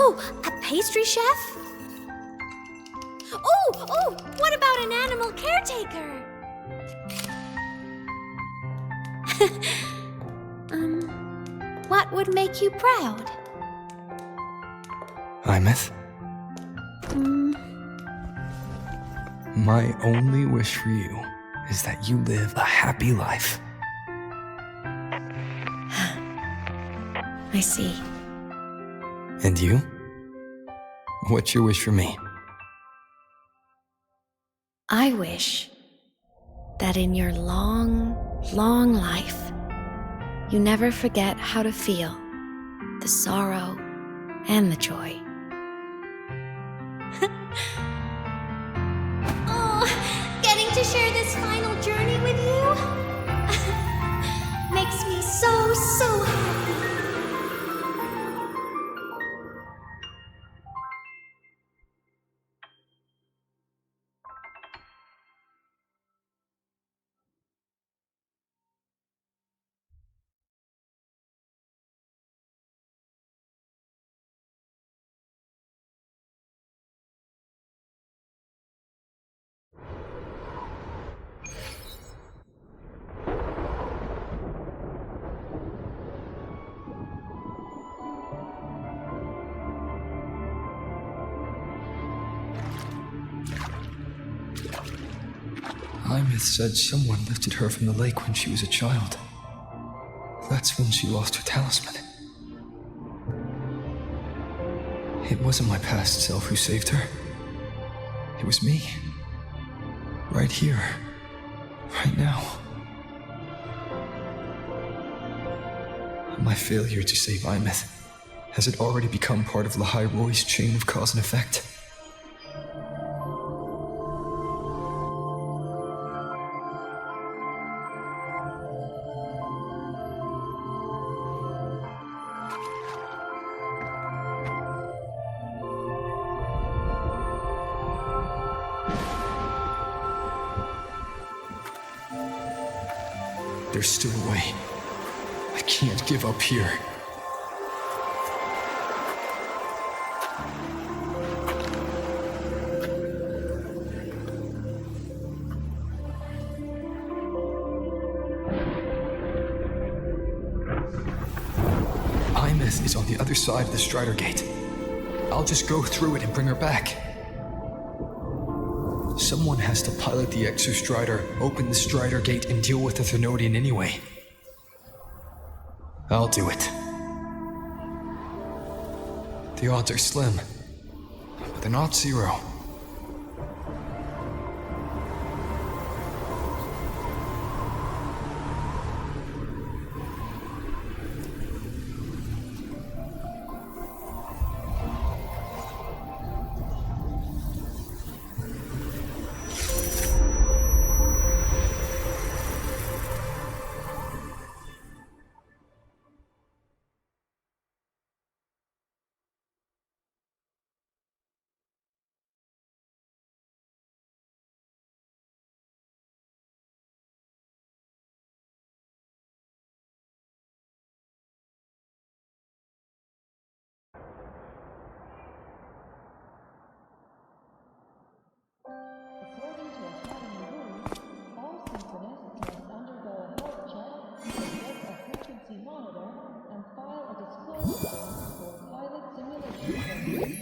Oh, a pastry chef? Oh, what about an animal caretaker? What would make you proud? Imeth? My only wish for you is that you live a happy life. I see. And you? What's your wish for me? I wish that in your long, long life, you never forget how to feel the sorrow and the joy. Oh, getting to share this final journey with you makes me so happy. Imeth said someone lifted her from the lake when she was a child. That's when she lost her talisman. It wasn't my past self who saved her. It was me. Right here. Right now. My failure to save Imeth, has it already become part of Lahai-Roi's chain of cause and effect? There's still a way. I can't give up here. Imeth is on the other side of the Strider Gate. I'll just go through it and bring her back. Someone has to pilot the Exostrider, open the Strider Gate, and deal with the Thenodian anyway. I'll do it. The odds are slim, but they're not zero. According to Academy rules, all synchronicists must undergo a health check, get a frequency monitor, and file a disclosure form for pilot simulation training.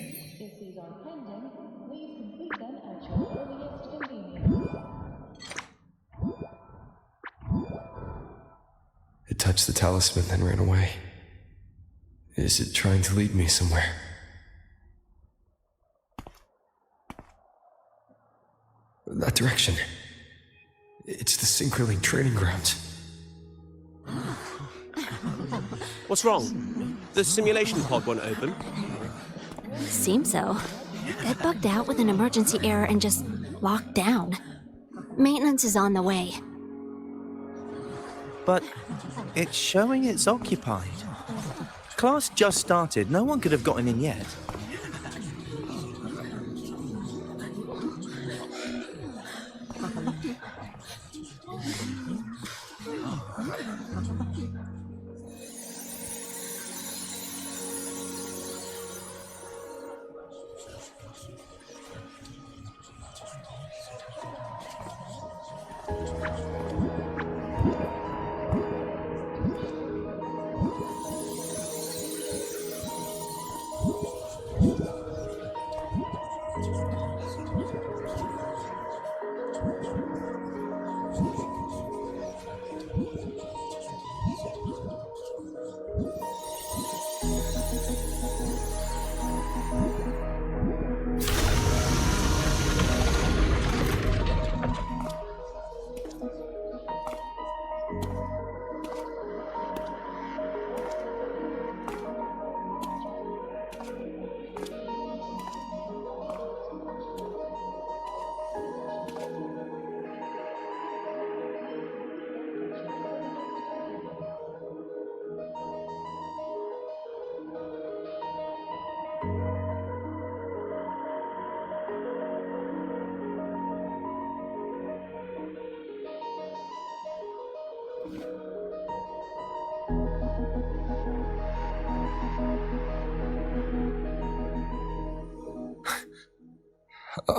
If these are pending, please complete them at your earliest convenience. It touched the talisman, then ran away. Is it trying to lead me somewhere? That direction. It's the Synchroling training grounds. What's wrong? The simulation pod won't open? Seems so. It bugged out with an emergency error and just locked down. Maintenance is on the way. But it's showing it's occupied. Class just started. No one could have gotten in yet.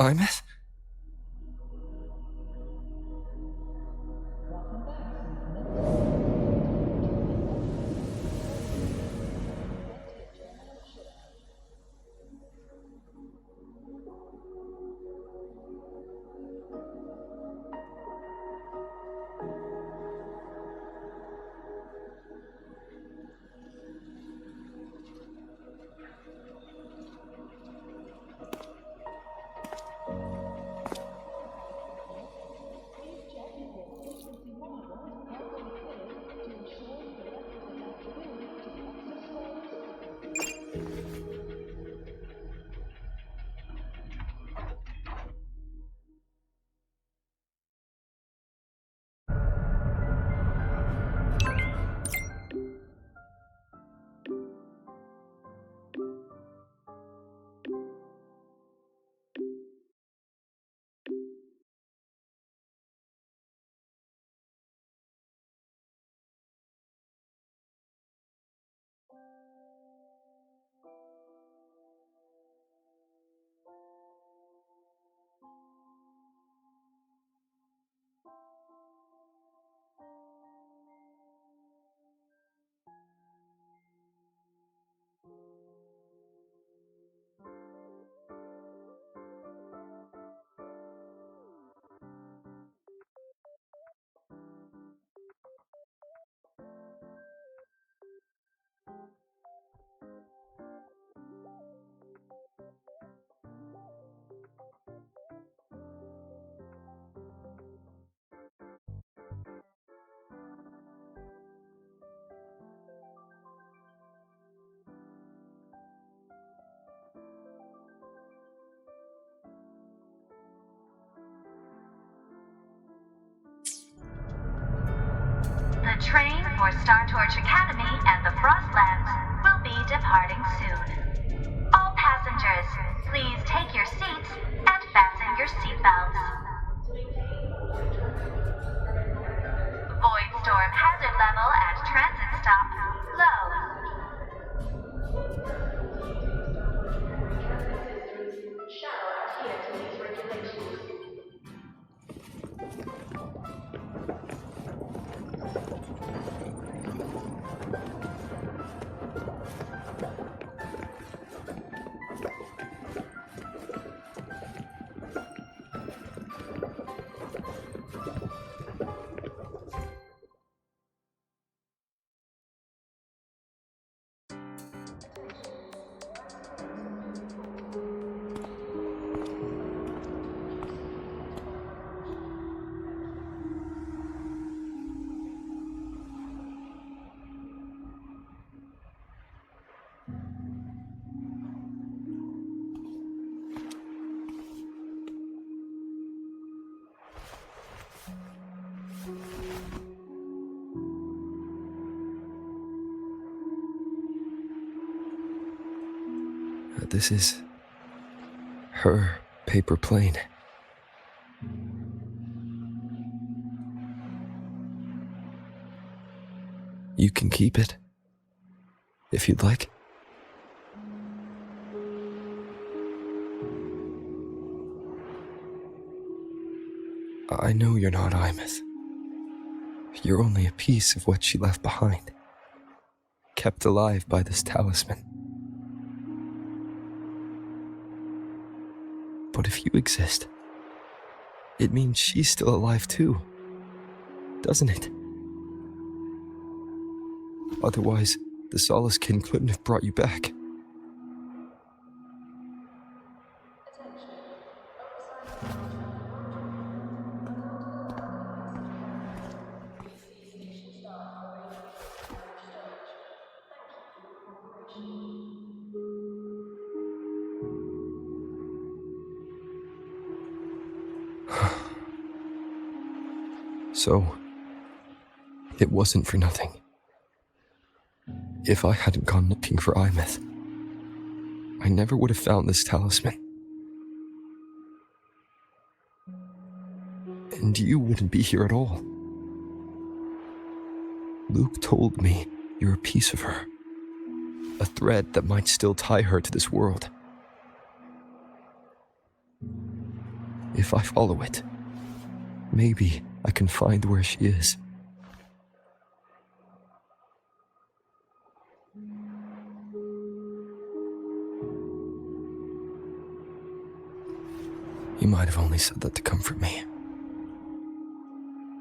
I miss? The train for Star Torch Academy and the Frostlands will be departing soon. All passengers, please take your seats and fasten your seatbelts. Void storm hazard level at transit stop low. This is her paper plane. You can keep it, if you'd like. I know you're not Imeth. You're only a piece of what she left behind, kept alive by this talisman. But if you exist, it means she's still alive too, doesn't it? Otherwise, the Solace Kin couldn't have brought you back. So, it wasn't for nothing. If I hadn't gone looking for Imeth, I never would have found this talisman. And you wouldn't be here at all. Luke told me you're a piece of her, a thread that might still tie her to this world. If I follow it, maybe I can find where she is. You might have only said that to comfort me.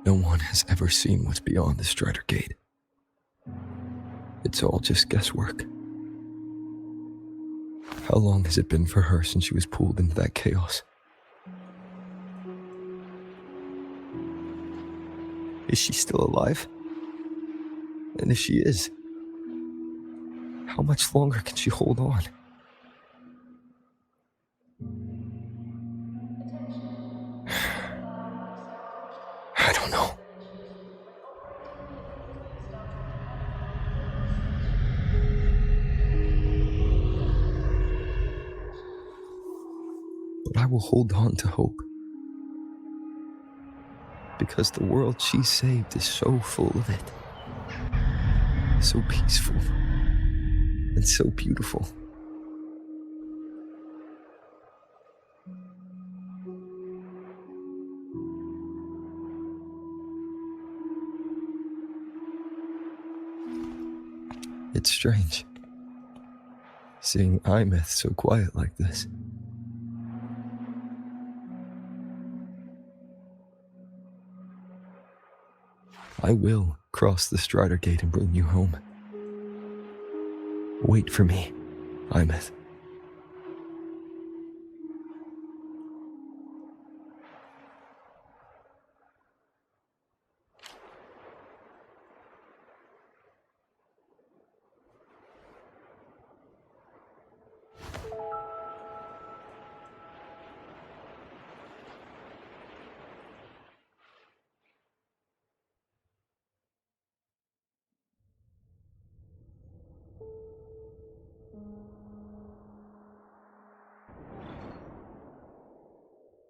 No one has ever seen what's beyond the Strider Gate. It's all just guesswork. How long has it been for her since she was pulled into that chaos? Is she still alive? And if she is, how much longer can she hold on? I don't know. But I will hold on to hope. Because the world she saved is so full of it. So peaceful. And so beautiful. It's strange, seeing Imeth so quiet like this. I will cross the Strider Gate and bring you home. Wait for me, Imeth.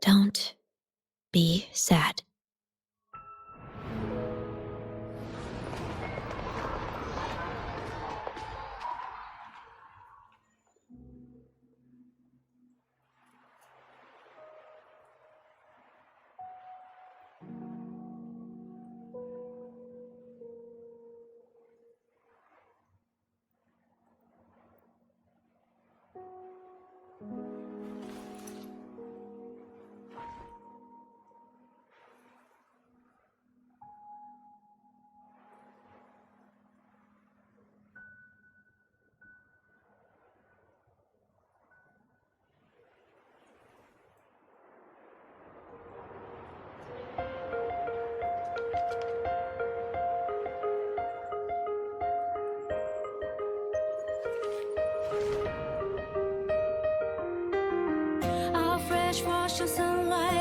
Don't be sad. Our fresh wash of sunlight